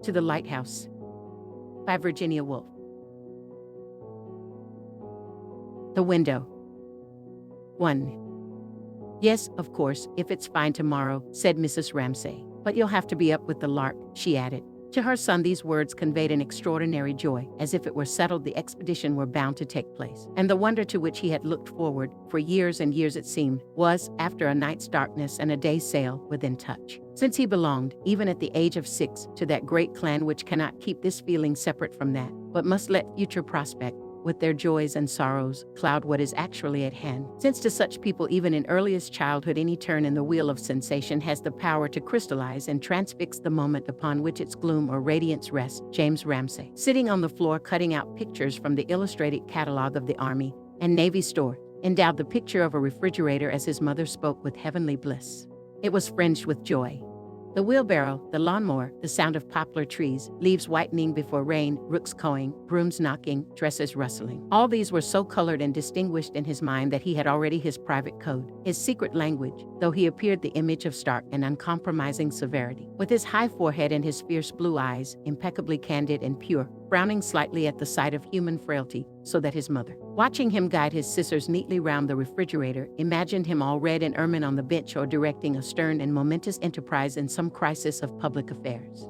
To the Lighthouse by Virginia Woolf. The window. 1. Yes, of course, if it's fine tomorrow, said Mrs. Ramsay. But you'll have to be up with the lark, she added. To her son these words conveyed an extraordinary joy, as if it were settled the expedition were bound to take place. And the wonder to which he had looked forward, for years and years it seemed, was, after a night's darkness and a day's sail, within touch. Since he belonged, even at the age of 6, to that great clan which cannot keep this feeling separate from that, but must let future prospect, with their joys and sorrows, cloud what is actually at hand. Since to such people even in earliest childhood any turn in the wheel of sensation has the power to crystallize and transfix the moment upon which its gloom or radiance rests. James Ramsay, sitting on the floor cutting out pictures from the illustrated catalogue of the Army and Navy store, endowed the picture of a refrigerator as his mother spoke with heavenly bliss. It was fringed with joy. The wheelbarrow, the lawnmower, the sound of poplar trees, leaves whitening before rain, rooks cawing, brooms knocking, dresses rustling. All these were so colored and distinguished in his mind that he had already his private code, his secret language, though he appeared the image of stark and uncompromising severity. With his high forehead and his fierce blue eyes, impeccably candid and pure, frowning slightly at the sight of human frailty, so that his mother, watching him guide his scissors neatly round the refrigerator, imagined him all red and ermine on the bench or directing a stern and momentous enterprise in some crisis of public affairs.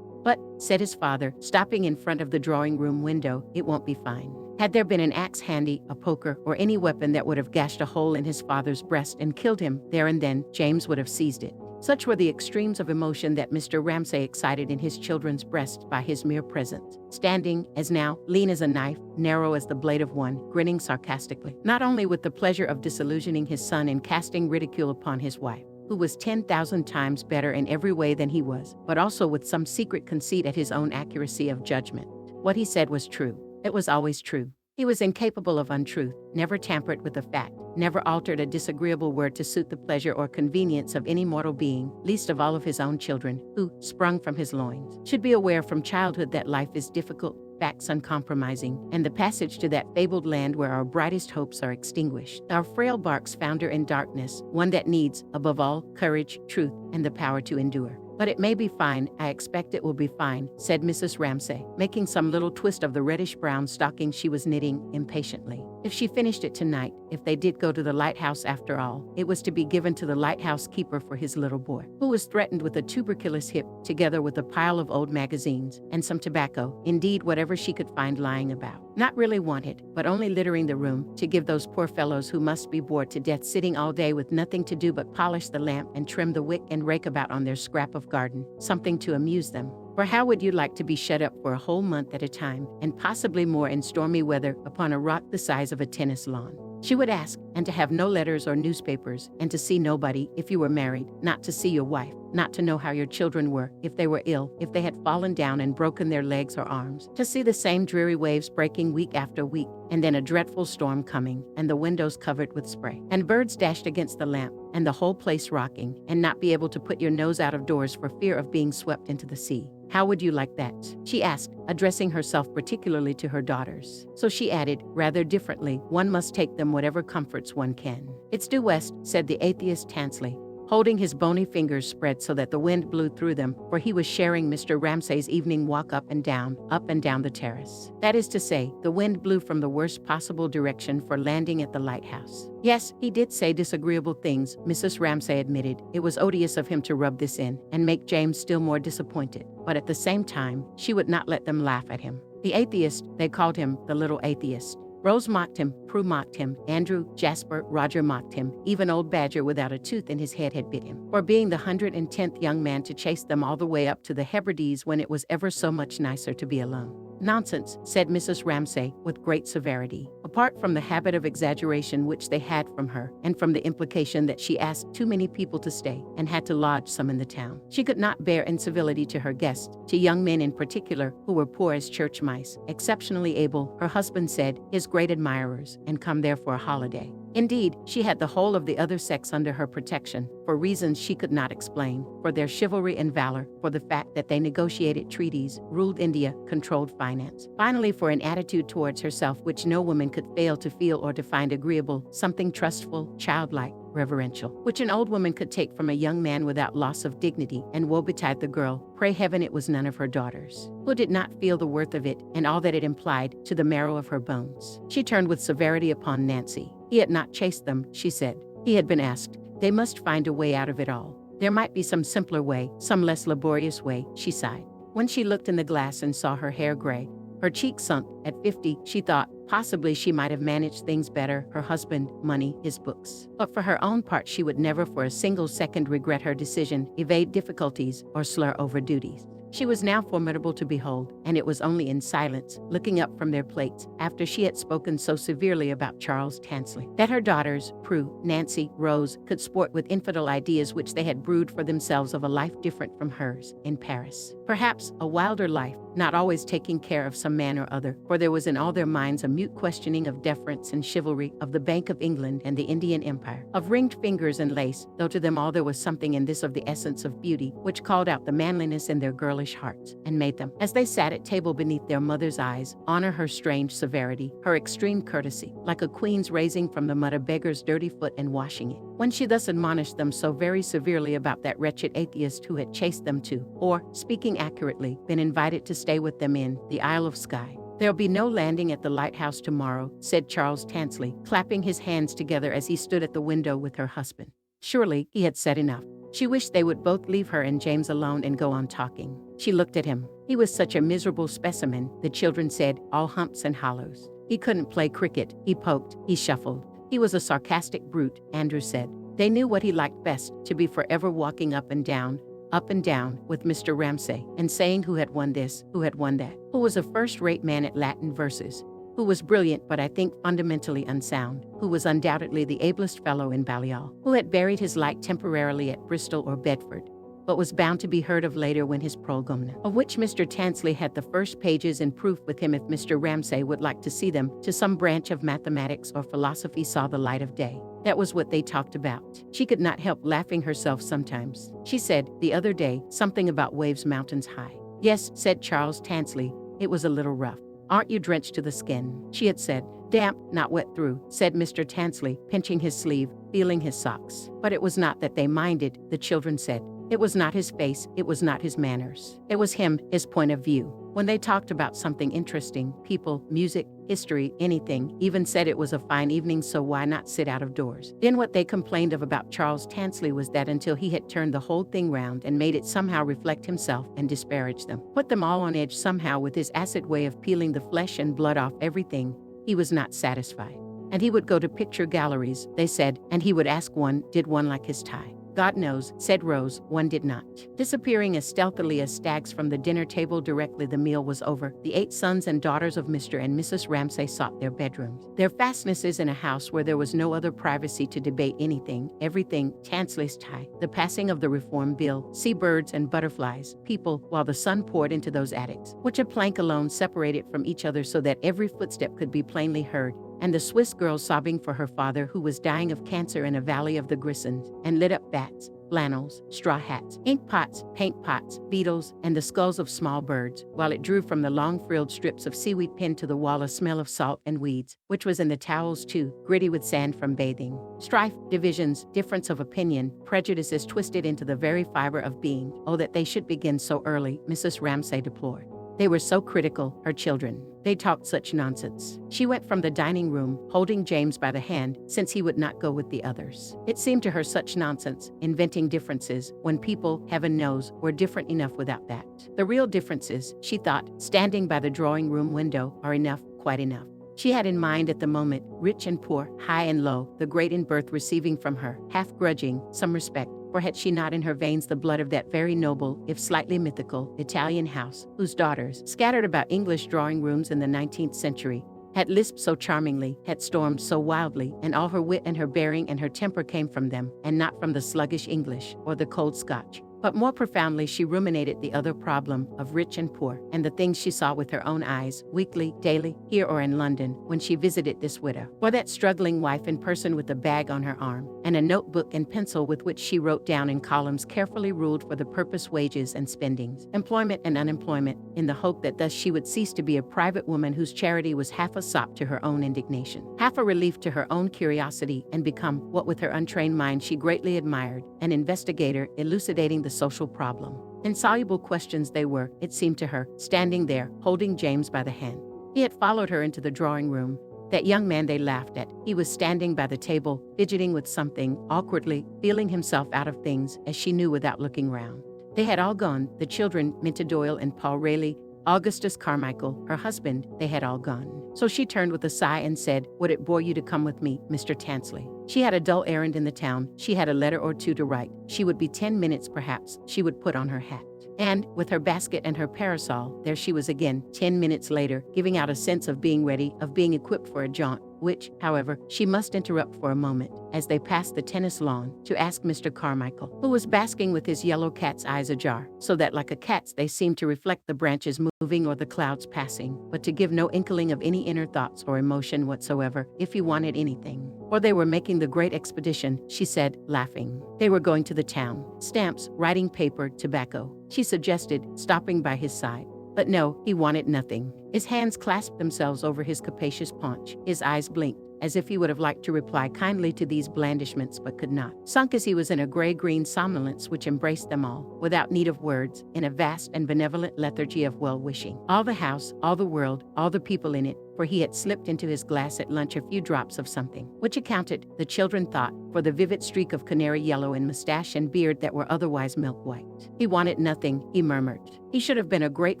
But, said his father, stopping in front of the drawing-room window, it won't be fine. Had there been an axe handy, a poker, or any weapon that would have gashed a hole in his father's breast and killed him, there and then, James would have seized it. Such were the extremes of emotion that Mr. Ramsay excited in his children's breasts by his mere presence, standing, as now, lean as a knife, narrow as the blade of one, grinning sarcastically, not only with the pleasure of disillusioning his son and casting ridicule upon his wife, who was 10,000 times better in every way than he was, but also with some secret conceit at his own accuracy of judgment. What he said was true. It was always true. He was incapable of untruth, never tampered with a fact, never altered a disagreeable word to suit the pleasure or convenience of any mortal being, least of all of his own children, who, sprung from his loins, should be aware from childhood that life is difficult, facts uncompromising, and the passage to that fabled land where our brightest hopes are extinguished. Our frail barks founder in darkness, one that needs, above all, courage, truth, and the power to endure. But it may be fine, I expect it will be fine, said Mrs. Ramsay, making some little twist of the reddish-brown stocking she was knitting impatiently. If she finished it tonight, if they did go to the lighthouse after all, it was to be given to the lighthouse keeper for his little boy, who was threatened with a tuberculous hip, together with a pile of old magazines, and some tobacco, indeed whatever she could find lying about. Not really wanted, but only littering the room, to give those poor fellows who must be bored to death sitting all day with nothing to do but polish the lamp and trim the wick and rake about on their scrap of garden, something to amuse them. For how would you like to be shut up for a whole month at a time, and possibly more in stormy weather, upon a rock the size of a tennis lawn? She would ask, and to have no letters or newspapers, and to see nobody, if you were married, not to see your wife, not to know how your children were, if they were ill, if they had fallen down and broken their legs or arms, to see the same dreary waves breaking week after week, and then a dreadful storm coming, and the windows covered with spray, and birds dashed against the lamp, and the whole place rocking, and not be able to put your nose out of doors for fear of being swept into the sea. How would you like that? She asked, addressing herself particularly to her daughters. So she added, rather differently, one must take them whatever comforts one can. It's due west, said the atheist Tansley, holding his bony fingers spread so that the wind blew through them, for he was sharing Mr. Ramsay's evening walk up and down the terrace. That is to say, the wind blew from the worst possible direction for landing at the lighthouse. Yes, he did say disagreeable things, Mrs. Ramsay admitted. It was odious of him to rub this in and make James still more disappointed, but at the same time, she would not let them laugh at him. The atheist, they called him the little atheist. Rose mocked him, Prue mocked him, Andrew, Jasper, Roger mocked him, even old Badger without a tooth in his head had bit him, for being the 110th young man to chase them all the way up to the Hebrides when it was ever so much nicer to be alone. Nonsense, said Mrs. Ramsay, with great severity. Apart from the habit of exaggeration which they had from her, and from the implication that she asked too many people to stay, and had to lodge some in the town, she could not bear incivility to her guests, to young men in particular, who were poor as church mice, exceptionally able, her husband said, his great admirers, and come there for a holiday. Indeed, she had the whole of the other sex under her protection, for reasons she could not explain, for their chivalry and valor, for the fact that they negotiated treaties, ruled India, controlled finance. Finally, for an attitude towards herself which no woman could fail to feel or to find agreeable, something trustful, childlike, reverential, which an old woman could take from a young man without loss of dignity, and woe betide the girl, pray heaven it was none of her daughters, who did not feel the worth of it and all that it implied to the marrow of her bones. She turned with severity upon Nancy. He had not chased them, she said. He had been asked. They must find a way out of it all. There might be some simpler way, some less laborious way, she sighed. When she looked in the glass and saw her hair gray, her cheeks sunk, at 50, she thought, possibly she might have managed things better, her husband, money, his books. But for her own part she would never for a single second regret her decision, evade difficulties, or slur over duties. She was now formidable to behold, and it was only in silence, looking up from their plates, after she had spoken so severely about Charles Tansley, that her daughters, Prue, Nancy, Rose, could sport with infidel ideas which they had brewed for themselves of a life different from hers, in Paris. Perhaps a wilder life, not always taking care of some man or other, for there was in all their minds a mute questioning of deference and chivalry, of the Bank of England and the Indian Empire, of ringed fingers and lace, though to them all there was something in this of the essence of beauty, which called out the manliness in their girlish hearts, and made them, as they sat at table beneath their mother's eyes, honor her strange severity, her extreme courtesy, like a queen's raising from the mud a beggar's dirty foot and washing it. When she thus admonished them so very severely about that wretched atheist who had chased them to, or, speaking accurately, been invited to stay with them in, the Isle of Skye. There'll be no landing at the lighthouse tomorrow, said Charles Tansley, clapping his hands together as he stood at the window with her husband. Surely, he had said enough. She wished they would both leave her and James alone and go on talking. She looked at him. He was such a miserable specimen, the children said, all humps and hollows. He couldn't play cricket, he poked, he shuffled. He was a sarcastic brute, Andrew said. They knew what he liked best, to be forever walking up and down, with Mr. Ramsay, and saying who had won this, who had won that, who was a first-rate man at Latin verses, who was brilliant but I think fundamentally unsound, who was undoubtedly the ablest fellow in Balliol, who had buried his light temporarily at Bristol or Bedford, but was bound to be heard of later when his prolegomena, of which Mr. Tansley had the first pages in proof with him if Mr. Ramsay would like to see them, to some branch of mathematics or philosophy saw the light of day. That was what they talked about. She could not help laughing herself sometimes. She said, the other day, something about waves mountains high. Yes, said Charles Tansley, it was a little rough. Aren't you drenched to the skin? She had said. Damp, not wet through, said Mr. Tansley, pinching his sleeve, feeling his socks. But it was not that they minded, the children said. It was not his face, it was not his manners. It was him, his point of view. When they talked about something interesting, people, music, history, anything, even said it was a fine evening, so why not sit out of doors? Then what they complained of about Charles Tansley was that until he had turned the whole thing round and made it somehow reflect himself and disparage them, put them all on edge somehow with his acid way of peeling the flesh and blood off everything, he was not satisfied. And he would go to picture galleries, they said, and he would ask one, did one like his tie? God knows, said Rose, one did not. Disappearing as stealthily as stags from the dinner table directly the meal was over, the 8 sons and daughters of Mr. and Mrs. Ramsay sought their bedrooms. Their fastnesses in a house where there was no other privacy to debate anything, everything, Tansley's tie, the passing of the Reform Bill, seabirds and butterflies, people, while the sun poured into those attics, which a plank alone separated from each other so that every footstep could be plainly heard, and the Swiss girl sobbing for her father who was dying of cancer in a valley of the Grisons, and lit up bats, flannels, straw hats, ink pots, paint pots, beetles, and the skulls of small birds, while it drew from the long frilled strips of seaweed pinned to the wall a smell of salt and weeds, which was in the towels too, gritty with sand from bathing. Strife, divisions, difference of opinion, prejudices twisted into the very fiber of being. Oh, that they should begin so early, Mrs. Ramsay deplored. They were so critical, her children. They talked such nonsense. She went from the dining room, holding James by the hand, since he would not go with the others. It seemed to her such nonsense, inventing differences, when people, heaven knows, were different enough without that. The real differences, she thought, standing by the drawing room window, are enough, quite enough. She had in mind at the moment, rich and poor, high and low, the great in birth receiving from her, half grudging, some respect, for had she not in her veins the blood of that very noble, if slightly mythical, Italian house, whose daughters, scattered about English drawing rooms in the 19th century, had lisped so charmingly, had stormed so wildly, and all her wit and her bearing and her temper came from them, and not from the sluggish English or the cold Scotch, But more profoundly, she ruminated the other problem of rich and poor, and the things she saw with her own eyes, weekly, daily, here or in London, when she visited this widow, or that struggling wife in person with a bag on her arm, and a notebook and pencil with which she wrote down in columns carefully ruled for the purpose wages and spendings, employment and unemployment, in the hope that thus she would cease to be a private woman whose charity was half a sop to her own indignation, half a relief to her own curiosity, and become, what with her untrained mind she greatly admired, an investigator elucidating the social problem. Insoluble questions they were, it seemed to her, standing there, holding James by the hand. He had followed her into the drawing room. That young man they laughed at, he was standing by the table, fidgeting with something, awkwardly, feeling himself out of things, as she knew without looking round. They had all gone, the children, Minta Doyle and Paul Rayleigh, Augustus Carmichael, her husband, they had all gone. So she turned with a sigh and said, "Would it bore you to come with me, Mr. Tansley?" She had a dull errand in the town. She had a letter or two to write. She would be 10 minutes perhaps. She would put on her hat. And, with her basket and her parasol, there she was again, 10 minutes later, giving out a sense of being ready, of being equipped for a jaunt, which, however, she must interrupt for a moment, as they passed the tennis lawn, to ask Mr. Carmichael, who was basking with his yellow cat's eyes ajar, so that like a cat's they seemed to reflect the branches moving or the clouds passing, but to give no inkling of any inner thoughts or emotion whatsoever, if he wanted anything. For they were making the great expedition, she said, laughing. They were going to the town. Stamps, writing paper, tobacco. She suggested, stopping by his side. But no, he wanted nothing. His hands clasped themselves over his capacious paunch. His eyes blinked, as if he would have liked to reply kindly to these blandishments but could not. Sunk as he was in a gray-green somnolence which embraced them all, without need of words, in a vast and benevolent lethargy of well-wishing. All the house, all the world, all the people in it, for he had slipped into his glass at lunch a few drops of something, which accounted, the children thought, for the vivid streak of canary yellow in mustache and beard that were otherwise milk-white. He wanted nothing, he murmured. He should have been a great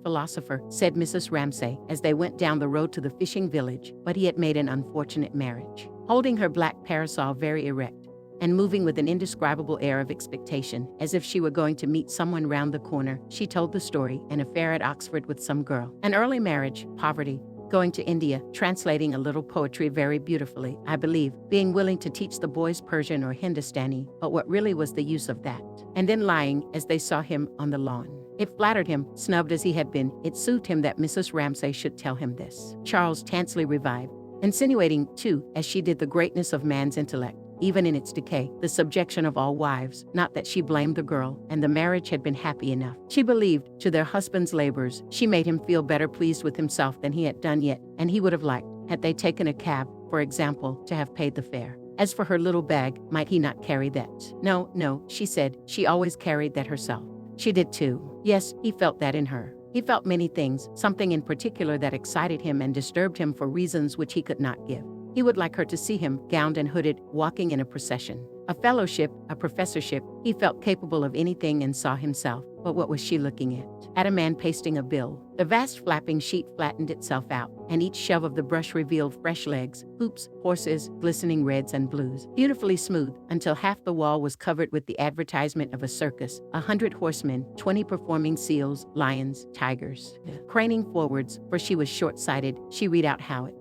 philosopher, said Mrs. Ramsay, as they went down the road to the fishing village, but he had made an unfortunate marriage. Holding her black parasol very erect, and moving with an indescribable air of expectation, as if she were going to meet someone round the corner, she told the story, an affair at Oxford with some girl, an early marriage, poverty, going to India, translating a little poetry very beautifully, I believe, being willing to teach the boys Persian or Hindustani, but what really was the use of that? And then lying, as they saw him on the lawn. It flattered him, snubbed as he had been. It soothed him that Mrs. Ramsay should tell him this. Charles Tansley revived, insinuating, too, as she did, the greatness of man's intellect, even in its decay, the subjection of all wives, not that she blamed the girl, and the marriage had been happy enough. She believed, to their husbands' labors, she made him feel better pleased with himself than he had done yet, and he would have liked, had they taken a cab, for example, to have paid the fare. As for her little bag, might he not carry that? No, no, she said, she always carried that herself. She did too. Yes, he felt that in her. He felt many things, something in particular that excited him and disturbed him for reasons which he could not give. He would like her to see him, gowned and hooded, walking in a procession. A fellowship, a professorship, he felt capable of anything and saw himself. But what was she looking at? At a man pasting a bill. The vast flapping sheet flattened itself out, and each shove of the brush revealed fresh legs, hoops, horses, glistening reds and blues, beautifully smooth, until half the wall was covered with the advertisement of a circus, 100 horsemen, 20 performing seals, lions, tigers. Craning forwards, for she was short-sighted, she read out how it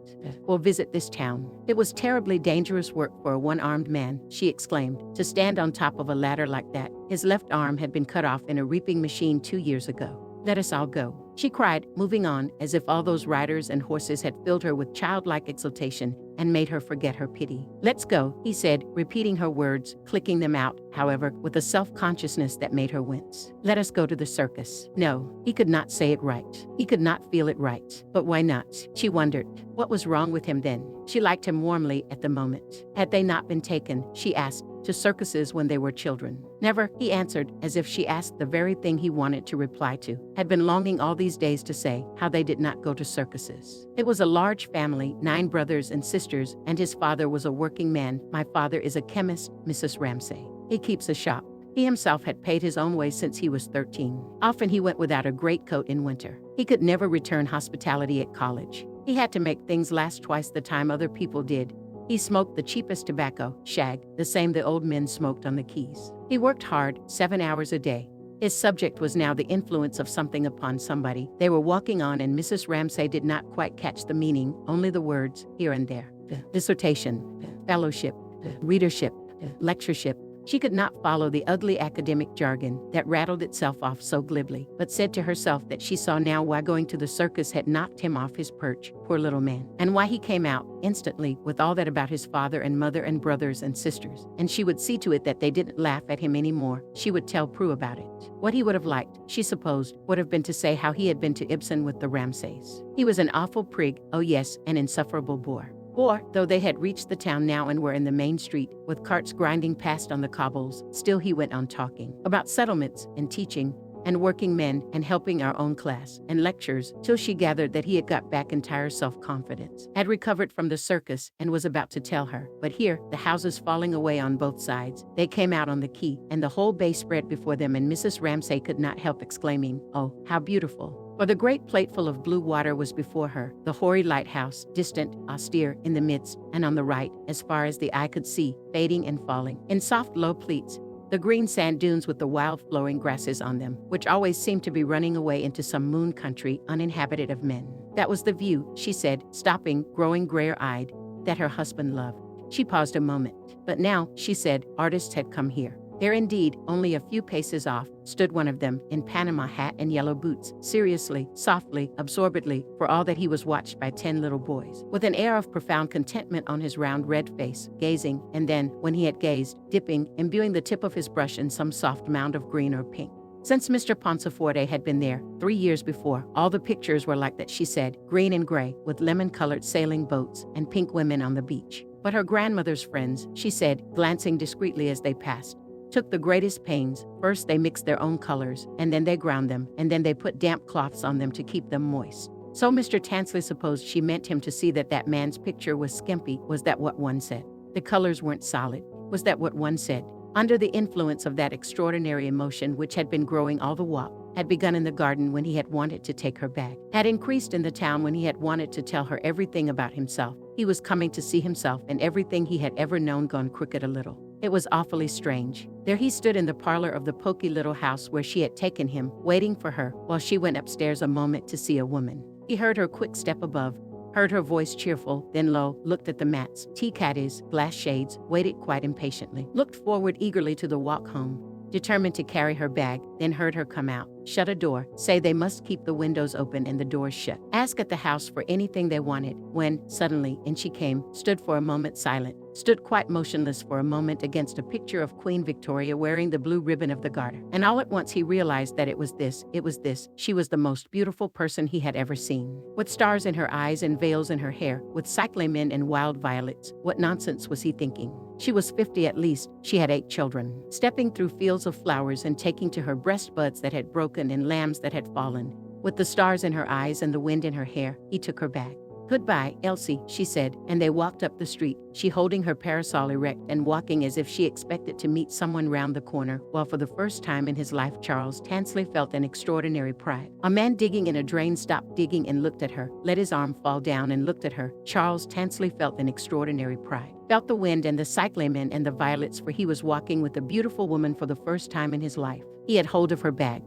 will visit this town. It was terribly dangerous work for a one-armed man, she exclaimed, to stand on top of a ladder like that. His left arm had been cut off in a reaping machine 2 years ago. Let us all go, she cried, moving on, as if all those riders and horses had filled her with childlike exultation and made her forget her pity. Let's go, he said, repeating her words, clicking them out, however, with a self-consciousness that made her wince. Let us go to the circus. No, he could not say it right. He could not feel it right. But why not? She wondered. What was wrong with him then? She liked him warmly at the moment. Had they not been taken, she asked, to circuses when they were children? Never, he answered, as if she asked the very thing he wanted to reply to, had been longing all these days to say, how they did not go to circuses. It was a large family, 9 brothers and sisters, and his father was a working man. My father is a chemist, Mrs. Ramsay. He keeps a shop. He himself had paid his own way since he was 13. Often he went without a greatcoat in winter. He could never return hospitality at college. He had to make things last twice the time other people did. He smoked the cheapest tobacco, shag, the same the old men smoked on the quays. He worked hard, 7 hours a day. His subject was now the influence of something upon somebody. They were walking on, and Mrs. Ramsay did not quite catch the meaning, only the words, here and there. Dissertation, fellowship, readership, lectureship, She could not follow the ugly academic jargon that rattled itself off so glibly, but said to herself that she saw now why going to the circus had knocked him off his perch, poor little man, and why he came out, instantly, with all that about his father and mother and brothers and sisters. And she would see to it that they didn't laugh at him anymore. She would tell Prue about it. What he would have liked, she supposed, would have been to say how he had been to Ibsen with the Ramsays. He was an awful prig, oh yes, an insufferable bore. Or, though they had reached the town now and were in the main street, with carts grinding past on the cobbles, still he went on talking about settlements and teaching and working men and helping our own class and lectures, till she gathered that he had got back entire self-confidence, had recovered from the circus, and was about to tell her. But here, the houses falling away on both sides, they came out on the quay, and the whole bay spread before them, and Mrs. Ramsay could not help exclaiming, "Oh, how beautiful!" For the great plateful of blue water was before her, the hoary lighthouse, distant, austere, in the midst, and on the right, as far as the eye could see, fading and falling, in soft low pleats, the green sand dunes with the wild flowing grasses on them, which always seemed to be running away into some moon country uninhabited of men. That was the view, she said, stopping, growing grayer-eyed, that her husband loved. She paused a moment. But now, she said, artists had come here. There indeed, only a few paces off, stood one of them, in Panama hat and yellow boots, seriously, softly, absorbedly, for all that he was watched by 10 little boys, with an air of profound contentment on his round red face, gazing, and then, when he had gazed, dipping, imbuing the tip of his brush in some soft mound of green or pink. Since Mr. Ponsaforte had been there, 3 years before, all the pictures were like that, she said, green and gray, with lemon-colored sailing boats and pink women on the beach. But her grandmother's friends, she said, glancing discreetly as they passed, took the greatest pains. First they mixed their own colors, and then they ground them, and then they put damp cloths on them to keep them moist. So Mr. Tansley supposed she meant him to see that that man's picture was skimpy. Was that what one said? The colors weren't solid. Was that what one said? Under the influence of that extraordinary emotion which had been growing all the while, had begun in the garden when he had wanted to take her back, had increased in the town when he had wanted to tell her everything about himself. He was coming to see himself and everything he had ever known gone crooked a little. It was awfully strange. There he stood in the parlor of the poky little house where she had taken him, waiting for her, while she went upstairs a moment to see a woman. He heard her quick step above, heard her voice cheerful, then low, looked at the mats, tea caddies, glass shades, waited quite impatiently, looked forward eagerly to the walk home, determined to carry her bag, then heard her come out, shut a door, say they must keep the windows open and the doors shut, ask at the house for anything they wanted, when, suddenly, in she came, stood for a moment silent, stood quite motionless for a moment against a picture of Queen Victoria wearing the blue ribbon of the garter. And all at once he realized that it was this, she was the most beautiful person he had ever seen. With stars in her eyes and veils in her hair, with cyclamen and wild violets, what nonsense was he thinking? She was 50 at least, she had 8 children. Stepping through fields of flowers and taking to her breast buds that had broken and lambs that had fallen, with the stars in her eyes and the wind in her hair, he took her back. "Goodbye, Elsie," she said, and they walked up the street, she holding her parasol erect and walking as if she expected to meet someone round the corner, while for the first time in his life Charles Tansley felt an extraordinary pride. A man digging in a drain stopped digging and looked at her, let his arm fall down and looked at her. Charles Tansley felt an extraordinary pride. Felt the wind and the cyclamen and the violets, for he was walking with a beautiful woman for the first time in his life. He had hold of her bag.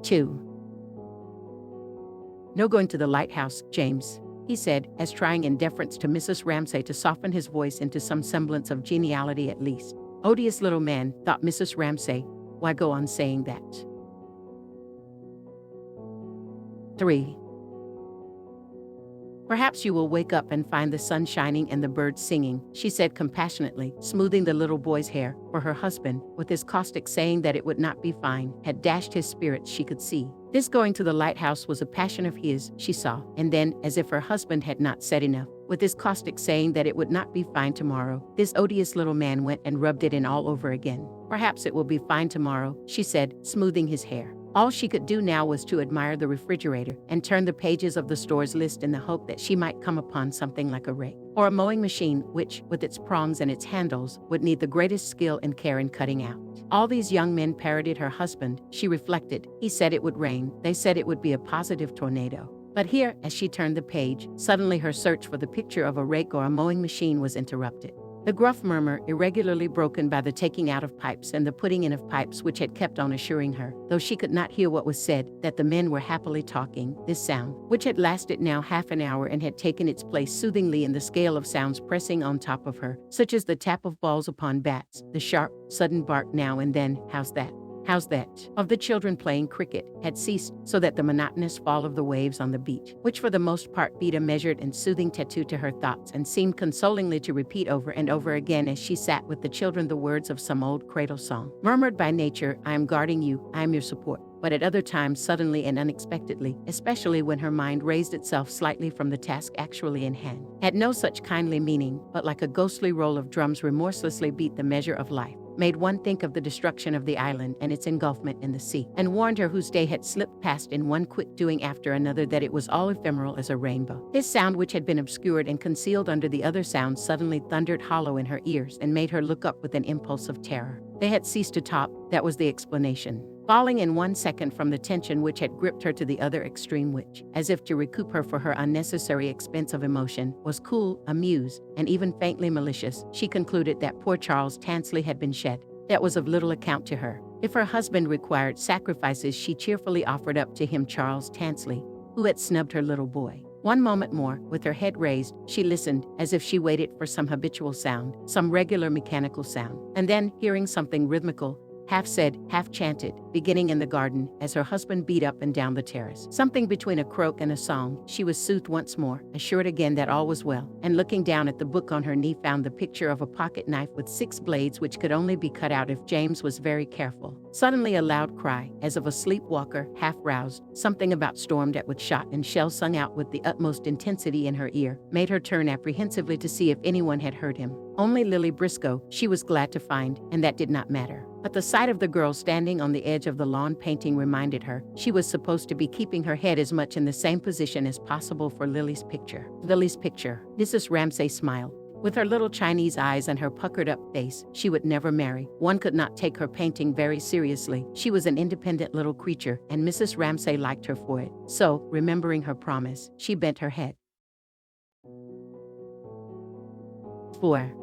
2. "No going to the lighthouse, James," he said, as trying in deference to Mrs. Ramsay to soften his voice into some semblance of geniality at least. Odious little man, thought Mrs. Ramsay, why go on saying that? 3. "Perhaps you will wake up and find the sun shining and the birds singing," she said compassionately, smoothing the little boy's hair, for her husband, with his caustic saying that it would not be fine, had dashed his spirits, she could see. This going to the lighthouse was a passion of his, she saw, and then, as if her husband had not said enough, with his caustic saying that it would not be fine tomorrow, this odious little man went and rubbed it in all over again. "Perhaps it will be fine tomorrow," she said, smoothing his hair. All she could do now was to admire the refrigerator and turn the pages of the store's list in the hope that she might come upon something like a rake or a mowing machine which, with its prongs and its handles, would need the greatest skill and care in cutting out. All these young men parodied her husband, she reflected. He said it would rain, they said it would be a positive tornado. But here, as she turned the page, suddenly her search for the picture of a rake or a mowing machine was interrupted. The gruff murmur, irregularly broken by the taking out of pipes and the putting in of pipes which had kept on assuring her, though she could not hear what was said, that the men were happily talking. This sound, which had lasted now half an hour and had taken its place soothingly in the scale of sounds pressing on top of her, such as the tap of balls upon bats, the sharp, sudden bark now and then, how's that? How's that? Of the children playing cricket, had ceased, so that the monotonous fall of the waves on the beach, which for the most part beat a measured and soothing tattoo to her thoughts and seemed consolingly to repeat over and over again as she sat with the children the words of some old cradle song. Murmured by nature, I am guarding you, I am your support. But at other times suddenly and unexpectedly, especially when her mind raised itself slightly from the task actually in hand, had no such kindly meaning, but like a ghostly roll of drums remorselessly beat the measure of life, made one think of the destruction of the island and its engulfment in the sea, and warned her whose day had slipped past in one quick doing after another that it was all ephemeral as a rainbow. This sound, which had been obscured and concealed under the other sounds, suddenly thundered hollow in her ears and made her look up with an impulse of terror. They had ceased to talk, that was the explanation. Falling in 1 second from the tension which had gripped her to the other extreme, which, as if to recoup her for her unnecessary expense of emotion, was cool, amused, and even faintly malicious, she concluded that poor Charles Tansley had been shed. That was of little account to her. If her husband required sacrifices, she cheerfully offered up to him Charles Tansley, who had snubbed her little boy. One moment more, with her head raised, she listened, as if she waited for some habitual sound, some regular mechanical sound, and then, hearing something rhythmical, half said, half chanted, beginning in the garden, as her husband beat up and down the terrace. Something between a croak and a song, she was soothed once more, assured again that all was well, and looking down at the book on her knee found the picture of a pocket knife with 6 blades which could only be cut out if James was very careful. Suddenly a loud cry, as of a sleepwalker, half roused, something about stormed at with shot and shell sung out with the utmost intensity in her ear, made her turn apprehensively to see if anyone had heard him. Only Lily Briscoe, she was glad to find, and that did not matter. But the sight of the girl standing on the edge of the lawn painting reminded her she was supposed to be keeping her head as much in the same position as possible for Lily's picture. Lily's picture. Mrs. Ramsay smiled. With her little Chinese eyes and her puckered-up face, she would never marry. One could not take her painting very seriously. She was an independent little creature, and Mrs. Ramsay liked her for it. So, remembering her promise, she bent her head. 4.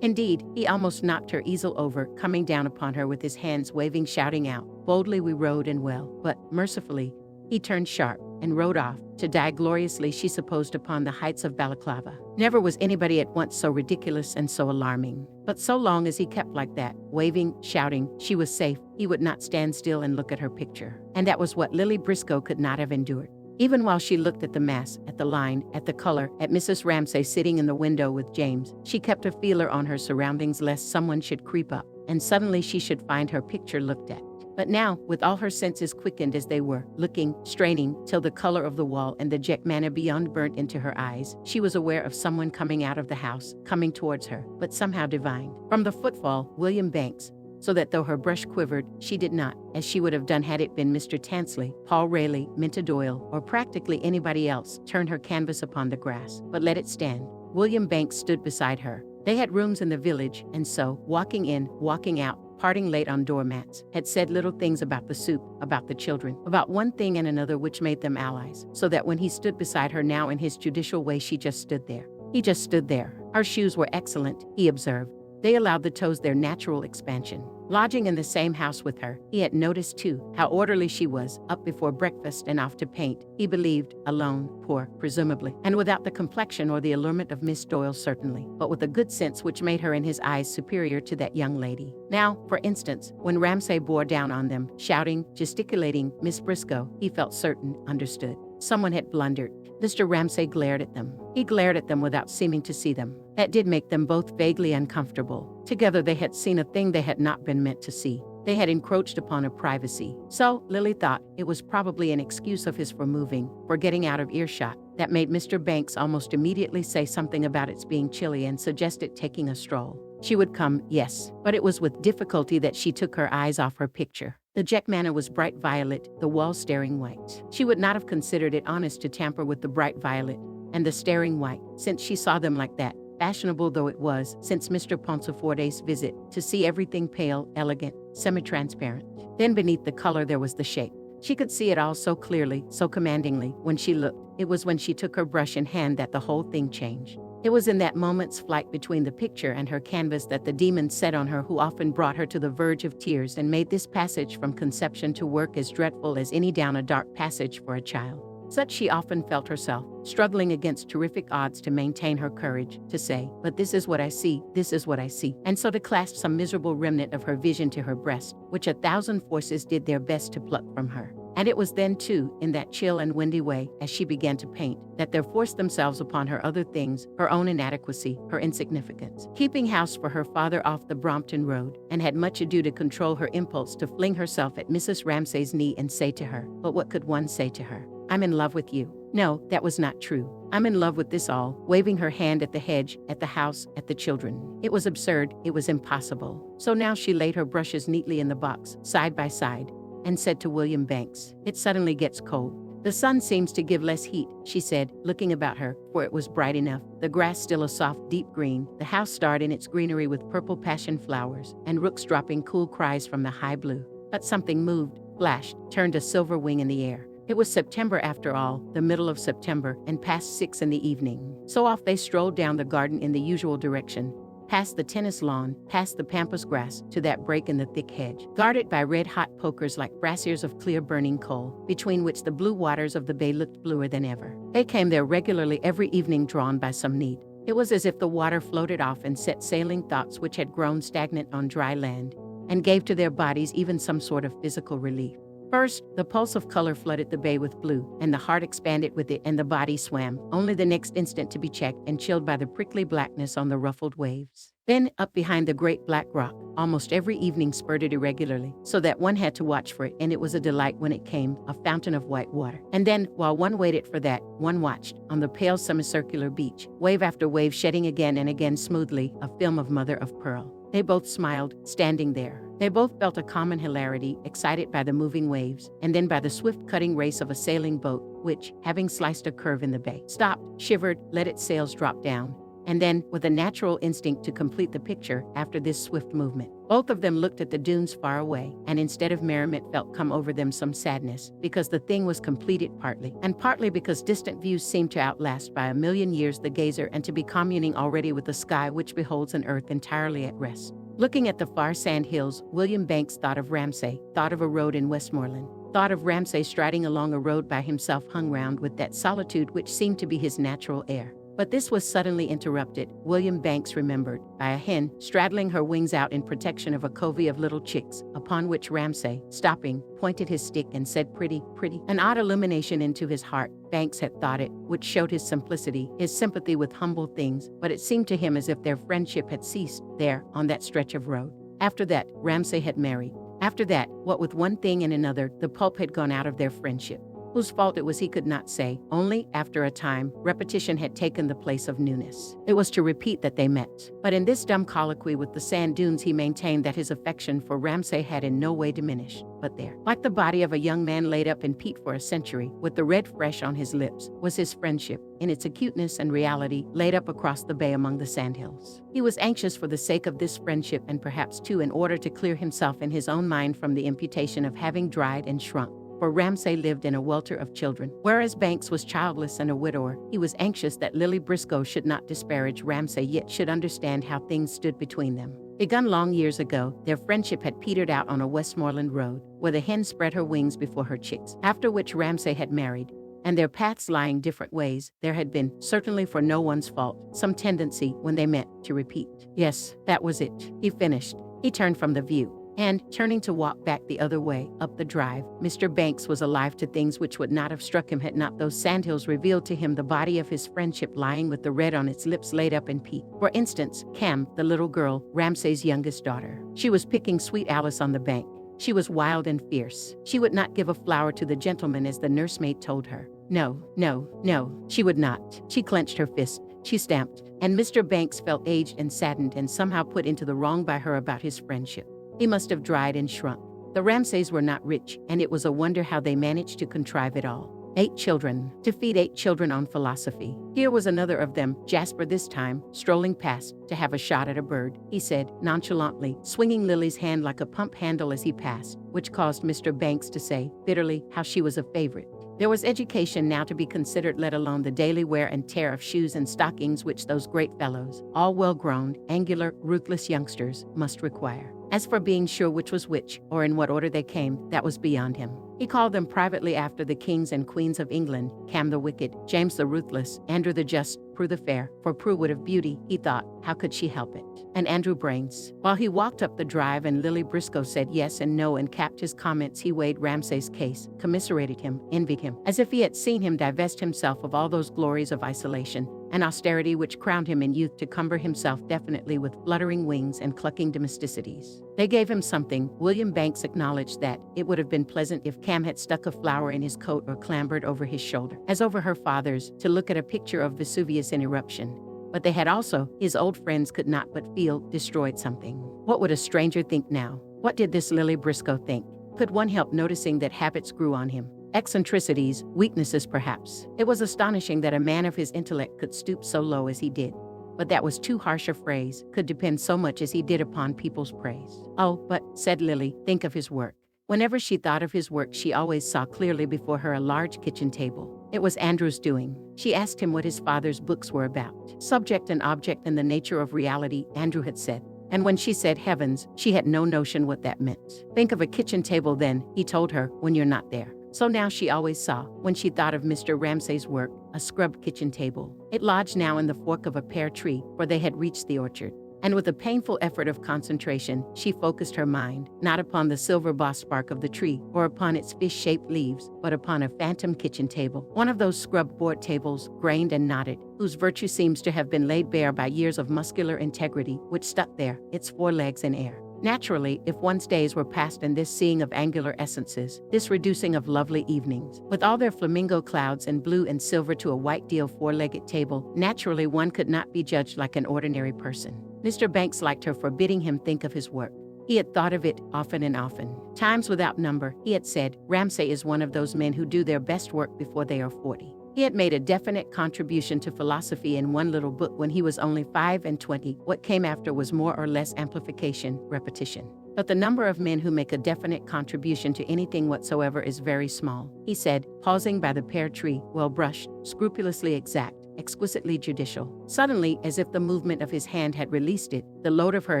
Indeed, he almost knocked her easel over, coming down upon her with his hands waving, shouting out, "Boldly we rode and well." But, mercifully, he turned sharp and rode off, to die gloriously, she supposed, upon the heights of Balaclava. Never was anybody at once so ridiculous and so alarming. But so long as he kept like that, waving, shouting, she was safe. He would not stand still and look at her picture. And that was what Lily Briscoe could not have endured. Even while she looked at the mass, at the line, at the color, at Mrs. Ramsay sitting in the window with James, she kept a feeler on her surroundings lest someone should creep up, and suddenly she should find her picture looked at. But now, with all her senses quickened as they were, looking, straining, till the color of the wall and the jet manna beyond burnt into her eyes, she was aware of someone coming out of the house, coming towards her, but somehow divined, from the footfall, William Banks, so that though her brush quivered, she did not, as she would have done had it been Mr. Tansley, Paul Rayleigh, Minta Doyle, or practically anybody else, turn her canvas upon the grass, but let it stand. William Banks stood beside her. They had rooms in the village, and so, walking in, walking out, parting late on doormats, had said little things about the soup, about the children, about one thing and another which made them allies, so that when he stood beside her now in his judicial way, she just stood there. He just stood there. Her shoes were excellent, he observed. They allowed the toes their natural expansion. Lodging in the same house with her, he had noticed too how orderly she was, up before breakfast and off to paint. He believed, alone, poor, presumably, and without the complexion or the allurement of Miss Doyle certainly, but with a good sense which made her in his eyes superior to that young lady. Now, for instance, when Ramsay bore down on them, shouting, gesticulating, Miss Briscoe, he felt certain, understood. Someone had blundered. Mr. Ramsay glared at them. He glared at them without seeming to see them. That did make them both vaguely uncomfortable. Together they had seen a thing they had not been meant to see. They had encroached upon her privacy. So, Lily thought, it was probably an excuse of his for moving, for getting out of earshot, that made Mr. Banks almost immediately say something about its being chilly and suggested taking a stroll. She would come, yes, but it was with difficulty that she took her eyes off her picture. The jet manna was bright violet, the wall staring white. She would not have considered it honest to tamper with the bright violet and the staring white, since she saw them like that, fashionable though it was, since Mr. Ponteforte's visit, to see everything pale, elegant, semi-transparent. Then beneath the color there was the shape. She could see it all so clearly, so commandingly, when she looked. It was when she took her brush in hand that the whole thing changed. It was in that moment's flight between the picture and her canvas that the demon set on her, who often brought her to the verge of tears and made this passage from conception to work as dreadful as any down a dark passage for a child. Such she often felt herself, struggling against terrific odds to maintain her courage, to say, "But this is what I see, this is what I see," and so to clasp some miserable remnant of her vision to her breast, which 1,000 forces did their best to pluck from her. And it was then, too, in that chill and windy way, as she began to paint, that there forced themselves upon her other things, her own inadequacy, her insignificance. Keeping house for her father off the Brompton Road, and had much ado to control her impulse to fling herself at Mrs. Ramsay's knee and say to her, but what could one say to her? "I'm in love with you." No, that was not true. "I'm in love with this all," waving her hand at the hedge, at the house, at the children. It was absurd, it was impossible. So now she laid her brushes neatly in the box, side by side, and said to William Banks, "It suddenly gets cold. The sun seems to give less heat," she said, looking about her, for it was bright enough, the grass still a soft, deep green, the house starred in its greenery with purple passion flowers, and rooks dropping cool cries from the high blue. But something moved, flashed, turned a silver wing in the air. It was September after all, the middle of September, and past 6 in the evening. So off they strolled down the garden in the usual direction, past the tennis lawn, past the pampas grass, to that break in the thick hedge, guarded by red-hot pokers like braziers of clear burning coal, between which the blue waters of the bay looked bluer than ever. They came there regularly every evening, drawn by some need. It was as if the water floated off and set sailing thoughts which had grown stagnant on dry land, and gave to their bodies even some sort of physical relief. First, the pulse of color flooded the bay with blue, and the heart expanded with it, and the body swam, only the next instant to be checked and chilled by the prickly blackness on the ruffled waves. Then, up behind the great black rock, almost every evening spurted irregularly, so that one had to watch for it, and it was a delight when it came, a fountain of white water. And then, while one waited for that, one watched, on the pale semicircular beach, wave after wave shedding again and again smoothly, a film of mother of pearl. They both smiled, standing there. They both felt a common hilarity, excited by the moving waves, and then by the swift cutting race of a sailing boat, which, having sliced a curve in the bay, stopped, shivered, let its sails drop down, and then, with a natural instinct to complete the picture after this swift movement, both of them looked at the dunes far away, and instead of merriment felt come over them some sadness, because the thing was completed partly, and partly because distant views seemed to outlast by 1,000,000 years the gazer, and to be communing already with the sky which beholds an earth entirely at rest. Looking at the far sand hills, William Banks thought of Ramsay, thought of a road in Westmoreland, thought of Ramsay striding along a road by himself, hung round with that solitude which seemed to be his natural air. But this was suddenly interrupted, William Banks remembered, by a hen straddling her wings out in protection of a covey of little chicks, upon which Ramsay, stopping, pointed his stick and said, "Pretty, pretty." An odd illumination into his heart, Banks had thought it, which showed his simplicity, his sympathy with humble things, but it seemed to him as if their friendship had ceased, there, on that stretch of road. After that, Ramsay had married. After that, what with one thing and another, the pulp had gone out of their friendship. Whose fault it was he could not say, only, after a time, repetition had taken the place of newness. It was to repeat that they met. But in this dumb colloquy with the sand dunes he maintained that his affection for Ramsay had in no way diminished, but there, like the body of a young man laid up in peat for a century, with the red fresh on his lips, was his friendship, in its acuteness and reality, laid up across the bay among the sandhills. He was anxious for the sake of this friendship, and perhaps too in order to clear himself in his own mind from the imputation of having dried and shrunk. For Ramsay lived in a welter of children, whereas Banks was childless and a widower. He was anxious that Lily Briscoe should not disparage Ramsay, yet should understand how things stood between them. Begun long years ago, their friendship had petered out on a Westmoreland road, where the hen spread her wings before her chicks, after which Ramsay had married, and their paths lying different ways, there had been, certainly for no one's fault, some tendency, when they met, to repeat. Yes, that was it. He finished. He turned from the view. And, turning to walk back the other way, up the drive, Mr. Banks was alive to things which would not have struck him had not those sandhills revealed to him the body of his friendship lying with the red on its lips laid up in peat. For instance, Cam, the little girl, Ramsay's youngest daughter. She was picking Sweet Alice on the bank. She was wild and fierce. She would not give a flower to the gentleman, as the nursemaid told her. No, no, no, she would not. She clenched her fist. She stamped. And Mr. Banks felt aged and saddened and somehow put into the wrong by her about his friendship. He must have dried and shrunk. The Ramsays were not rich, and it was a wonder how they managed to contrive it all. 8 children. To feed 8 children on philosophy. Here was another of them, Jasper this time, strolling past, to have a shot at a bird, he said, nonchalantly, swinging Lily's hand like a pump handle as he passed, which caused Mr. Banks to say, bitterly, how she was a favorite. There was education now to be considered, let alone the daily wear and tear of shoes and stockings which those great fellows, all well-grown, angular, ruthless youngsters, must require. As for being sure which was which, or in what order they came, that was beyond him. He called them privately after the kings and queens of England: Cam the wicked, James the ruthless, Andrew the just, Prue the fair. For Prue would have beauty, he thought, how could she help it? And Andrew brains. While he walked up the drive and Lily Briscoe said yes and no and capped his comments, he weighed Ramsay's case, commiserated him, envied him, as if he had seen him divest himself of all those glories of isolation and austerity which crowned him in youth, to cumber himself definitely with fluttering wings and clucking domesticities. They gave him something. William Banks acknowledged that it would have been pleasant if Cam had stuck a flower in his coat or clambered over his shoulder, as over her father's, to look at a picture of Vesuvius in eruption. But they had also, his old friends could not but feel, destroyed something. What would a stranger think now? What did this Lily Briscoe think? Could one help noticing that habits grew on him? Eccentricities, weaknesses perhaps. It was astonishing that a man of his intellect could stoop so low as he did. But that was too harsh a phrase, could depend so much as he did upon people's praise. Oh, but, said Lily, think of his work. Whenever she thought of his work, she always saw clearly before her a large kitchen table. It was Andrew's doing. She asked him what his father's books were about. Subject and object and the nature of reality, Andrew had said. And when she said heavens, she had no notion what that meant. Think of a kitchen table then, he told her, when you're not there. So now she always saw, when she thought of Mr. Ramsay's work, a scrubbed kitchen table. It lodged now in the fork of a pear tree, for they had reached the orchard. And with a painful effort of concentration, she focused her mind, not upon the silver bossed bark of the tree, or upon its fish-shaped leaves, but upon a phantom kitchen table, one of those scrubbed board tables, grained and knotted, whose virtue seems to have been laid bare by years of muscular integrity, which stuck there, its four legs in air. Naturally, if one's days were passed in this seeing of angular essences, this reducing of lovely evenings, with all their flamingo clouds and blue and silver to a white deal four-legged table, naturally one could not be judged like an ordinary person. Mr. Banks liked her for bidding him think of his work. He had thought of it often and often. Times without number, he had said, Ramsay is one of those men who do their best work before they are 40. He had made a definite contribution to philosophy in one little book when he was only 25. What came after was more or less amplification, repetition. But the number of men who make a definite contribution to anything whatsoever is very small, he said, pausing by the pear tree, well brushed, scrupulously exact, exquisitely judicial. Suddenly, as if the movement of his hand had released it, the load of her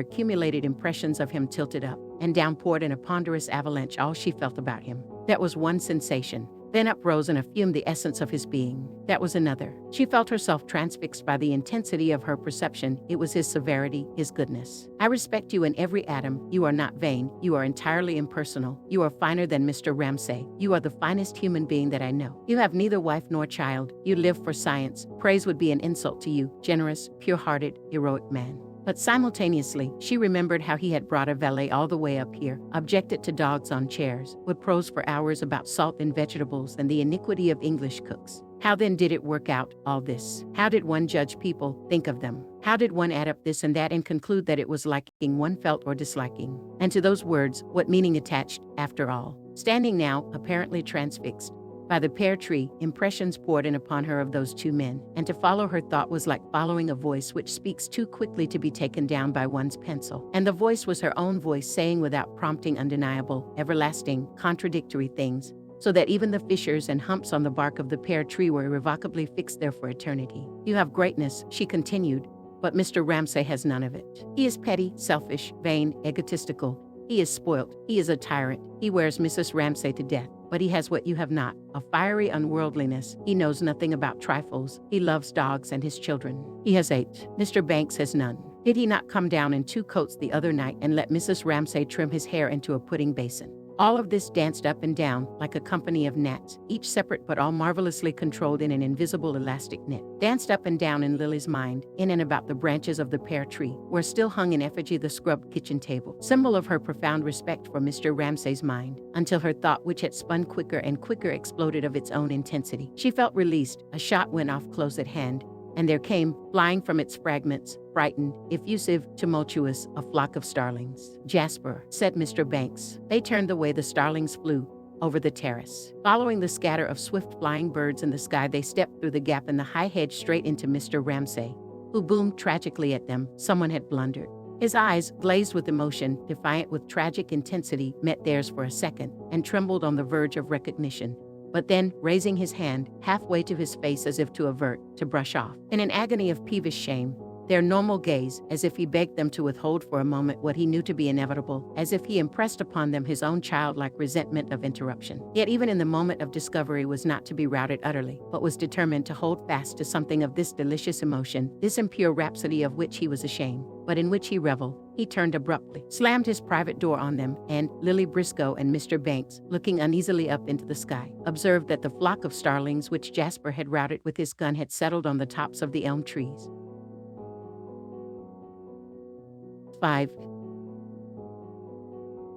accumulated impressions of him tilted up, and down poured in a ponderous avalanche all she felt about him. That was one sensation. Then uprose and affumed the essence of his being. That was another. She felt herself transfixed by the intensity of her perception. It was his severity, his goodness. I respect you in every atom. You are not vain. You are entirely impersonal. You are finer than Mr. Ramsay. You are the finest human being that I know. You have neither wife nor child. You live for science. Praise would be an insult to you. Generous, pure-hearted, heroic man. But simultaneously, she remembered how he had brought a valet all the way up here, objected to dogs on chairs, would prose for hours about salt in vegetables and the iniquity of English cooks. How then did it work out, all this? How did one judge people, think of them? How did one add up this and that and conclude that it was liking one felt or disliking? And to those words, what meaning attached, after all? Standing now, apparently transfixed, by the pear tree, impressions poured in upon her of those two men, and to follow her thought was like following a voice which speaks too quickly to be taken down by one's pencil. And the voice was her own voice saying without prompting undeniable, everlasting, contradictory things, so that even the fissures and humps on the bark of the pear tree were irrevocably fixed there for eternity. You have greatness, she continued, but Mr. Ramsay has none of it. He is petty, selfish, vain, egotistical. He is spoilt. He is a tyrant. He wears Mrs. Ramsay to death. But he has what you have not, a fiery unworldliness. He knows nothing about trifles. He loves dogs and his children. He has 8. Mr. Banks has none. Did he not come down in 2 coats the other night and let Mrs. Ramsay trim his hair into a pudding basin? All of this danced up and down like a company of gnats, each separate but all marvelously controlled in an invisible elastic net. Danced up and down in Lily's mind, in and about the branches of the pear tree, where still hung in effigy the scrubbed kitchen table, symbol of her profound respect for Mr. Ramsay's mind, until her thought, which had spun quicker and quicker, exploded of its own intensity. She felt released. A shot went off close at hand, and there came, flying from its fragments, frightened, effusive, tumultuous, a flock of starlings. Jasper, said Mr. Banks. They turned the way the starlings flew, over the terrace. Following the scatter of swift flying birds in the sky, they stepped through the gap in the high hedge straight into Mr. Ramsay, who boomed tragically at them. Someone had blundered. His eyes, glazed with emotion, defiant with tragic intensity, met theirs for a second, and trembled on the verge of recognition, but then, raising his hand halfway to his face as if to avert, to brush off. In an agony of peevish shame, their normal gaze, as if he begged them to withhold for a moment what he knew to be inevitable, as if he impressed upon them his own childlike resentment of interruption. Yet even in the moment of discovery was not to be routed utterly, but was determined to hold fast to something of this delicious emotion, this impure rhapsody of which he was ashamed, but in which he reveled. He turned abruptly, slammed his private door on them, and Lily Briscoe and Mr. Banks, looking uneasily up into the sky, observed that the flock of starlings which Jasper had routed with his gun had settled on the tops of the elm trees. 5.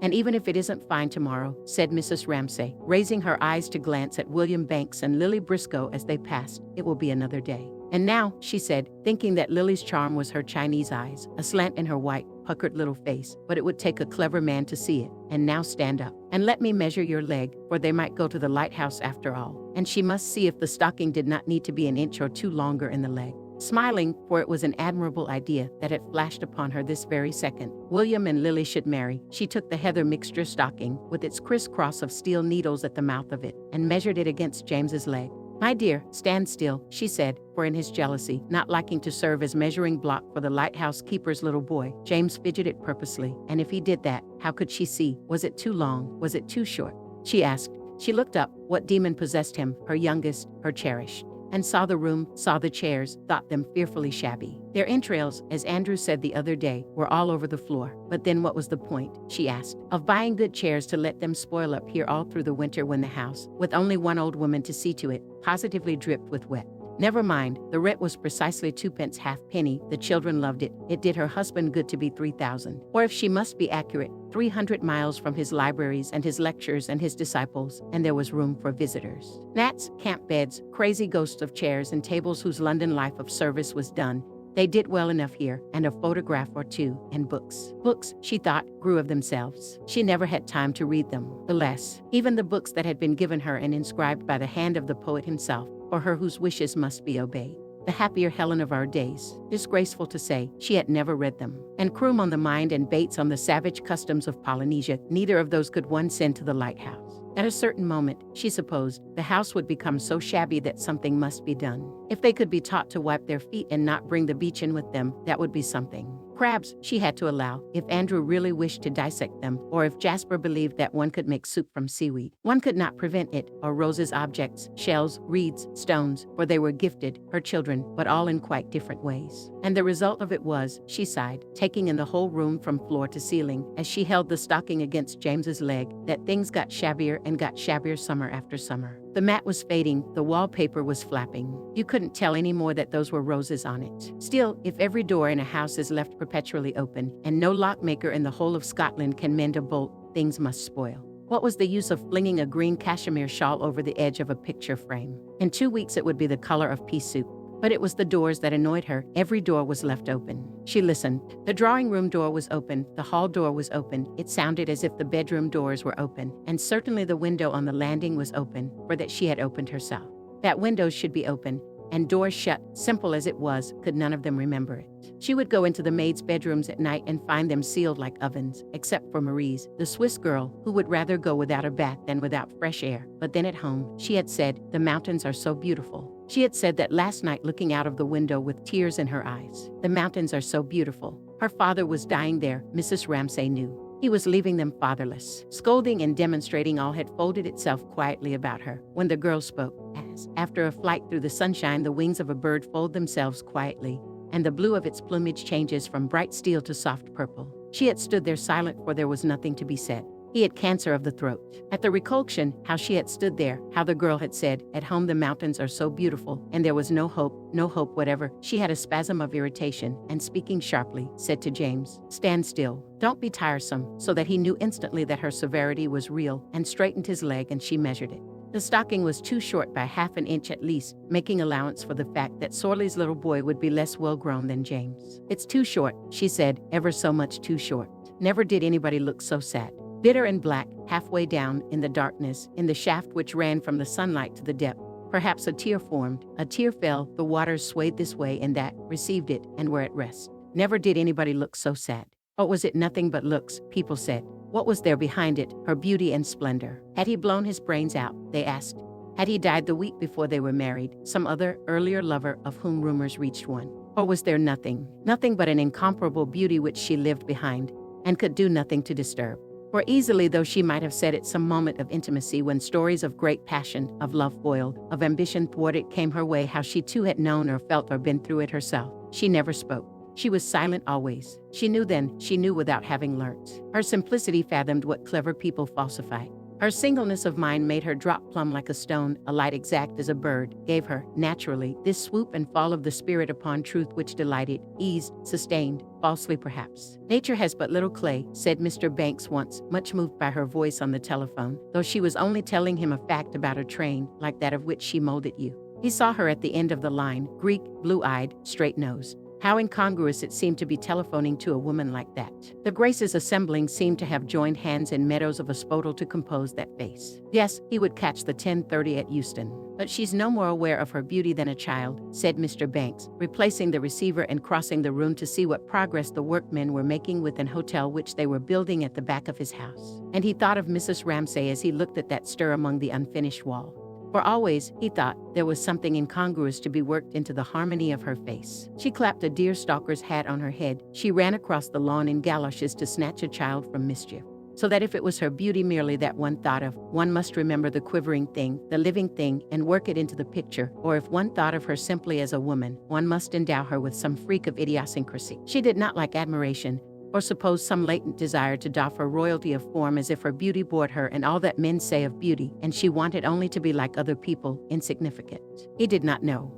And even if it isn't fine tomorrow, said Mrs. Ramsay, raising her eyes to glance at William Banks and Lily Briscoe as they passed, it will be another day. And now, she said, thinking that Lily's charm was her Chinese eyes, a slant in her white, puckered little face, but it would take a clever man to see it. And now stand up, and let me measure your leg, for they might go to the lighthouse after all. And she must see if the stocking did not need to be an inch or two longer in the leg. Smiling, for it was an admirable idea that had flashed upon her this very second. William and Lily should marry. She took the heather mixture stocking, with its crisscross of steel needles at the mouth of it, and measured it against James's leg. My dear, stand still, she said, for in his jealousy, not liking to serve as measuring block for the lighthouse keeper's little boy, James fidgeted purposely, and if he did that, how could she see? Was it too long? Was it too short? She asked. She looked up. What demon possessed him, her youngest, her cherished? And saw the room, saw the chairs, thought them fearfully shabby. Their entrails, as Andrew said the other day, were all over the floor. But then what was the point, she asked, of buying good chairs to let them spoil up here all through the winter when the house, with only one old woman to see to it, positively dripped with wet? Never mind, the rent was precisely 2 halfpenny, the children loved it, it did her husband good to be 3,000. Or if she must be accurate, 300 miles from his libraries and his lectures and his disciples, and there was room for visitors. Gnats, camp beds, crazy ghosts of chairs and tables whose London life of service was done. They did well enough here, and a photograph or two, and books. Books, she thought, grew of themselves. She never had time to read them. Alas, even the books that had been given her and inscribed by the hand of the poet himself, for her whose wishes must be obeyed. The happier Helen of our days, disgraceful to say, she had never read them. And Croom on the mind and Bates on the savage customs of Polynesia, neither of those could one send to the lighthouse. At a certain moment, she supposed, the house would become so shabby that something must be done. If they could be taught to wipe their feet and not bring the beach in with them, that would be something. Crabs, she had to allow, if Andrew really wished to dissect them, or if Jasper believed that one could make soup from seaweed. One could not prevent it, or Rose's objects, shells, reeds, stones, for they were gifted, her children, but all in quite different ways. And the result of it was, she sighed, taking in the whole room from floor to ceiling, as she held the stocking against James's leg, that things got shabbier and got shabbier summer after summer. The mat was fading, the wallpaper was flapping. You couldn't tell any more that those were roses on it. Still, if every door in a house is left perpetually open, and no lockmaker in the whole of Scotland can mend a bolt, things must spoil. What was the use of flinging a green cashmere shawl over the edge of a picture frame? In 2 weeks it would be the color of pea soup. But it was the doors that annoyed her. Every door was left open. She listened. The drawing room door was open. The hall door was open. It sounded as if the bedroom doors were open. And certainly the window on the landing was open, for that she had opened herself. That windows should be open, and doors shut, simple as it was, could none of them remember it. She would go into the maids' bedrooms at night and find them sealed like ovens, except for Marie's, the Swiss girl, who would rather go without a bath than without fresh air. But then at home, she had said, the mountains are so beautiful. She had said that last night looking out of the window with tears in her eyes. The mountains are so beautiful. Her father was dying there, Mrs. Ramsay knew. He was leaving them fatherless. Scolding and demonstrating all had folded itself quietly about her when the girl spoke, as, after a flight through the sunshine, the wings of a bird fold themselves quietly, and the blue of its plumage changes from bright steel to soft purple. She had stood there silent, for there was nothing to be said. He had cancer of the throat. At the recollection, how she had stood there, how the girl had said, at home the mountains are so beautiful, and there was no hope whatever, she had a spasm of irritation, and speaking sharply, said to James, stand still, don't be tiresome, so that he knew instantly that her severity was real, and straightened his leg, and she measured it. The stocking was too short by half an inch at least, making allowance for the fact that Sorley's little boy would be less well-grown than James. It's too short, she said, ever so much too short. Never did anybody look so sad. Bitter and black, halfway down, in the darkness, in the shaft which ran from the sunlight to the depth. Perhaps a tear formed, a tear fell, the waters swayed this way and that, received it, and were at rest. Never did anybody look so sad. Or was it nothing but looks, people said. What was there behind it, her beauty and splendor? Had he blown his brains out, they asked. Had he died the week before they were married, some other, earlier lover of whom rumors reached one? Or was there nothing but an incomparable beauty which she lived behind, and could do nothing to disturb? For easily though she might have said at some moment of intimacy when stories of great passion, of love boiled, of ambition thwarted came her way, how she too had known or felt or been through it herself, she never spoke. She was silent always. She knew then, she knew without having learnt. Her simplicity fathomed what clever people falsify. Her singleness of mind made her drop plumb like a stone, a light exact as a bird, gave her, naturally, this swoop and fall of the spirit upon truth which delighted, eased, sustained, falsely perhaps. Nature has but little clay, said Mr. Banks once, much moved by her voice on the telephone, though she was only telling him a fact about a train, like that of which she molded you. He saw her at the end of the line, Greek, blue-eyed, straight-nosed. How incongruous it seemed to be telephoning to a woman like that. The Graces assembling seemed to have joined hands in meadows of asphodel to compose that face. Yes, he would catch the 10:30 at Euston. But she's no more aware of her beauty than a child, said Mr. Banks, replacing the receiver and crossing the room to see what progress the workmen were making with an hotel which they were building at the back of his house. And he thought of Mrs. Ramsay as he looked at that stir among the unfinished wall. For always, he thought, there was something incongruous to be worked into the harmony of her face. She clapped a deerstalker's hat on her head. She ran across the lawn in galoshes to snatch a child from mischief. So that if it was her beauty merely that one thought of, one must remember the quivering thing, the living thing, and work it into the picture, or if one thought of her simply as a woman, one must endow her with some freak of idiosyncrasy. She did not like admiration, or suppose some latent desire to doff her royalty of form as if her beauty bored her and all that men say of beauty, and she wanted only to be like other people, insignificant. He did not know.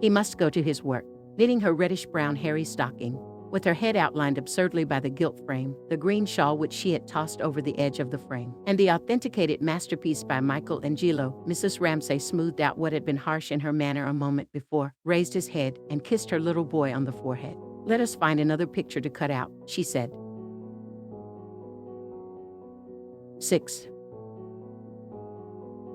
He must go to his work, knitting her reddish-brown hairy stocking, with her head outlined absurdly by the gilt frame, the green shawl which she had tossed over the edge of the frame, and the authenticated masterpiece by Michelangelo. Mrs. Ramsay smoothed out what had been harsh in her manner a moment before, raised his head, and kissed her little boy on the forehead. Let us find another picture to cut out, she said. 6.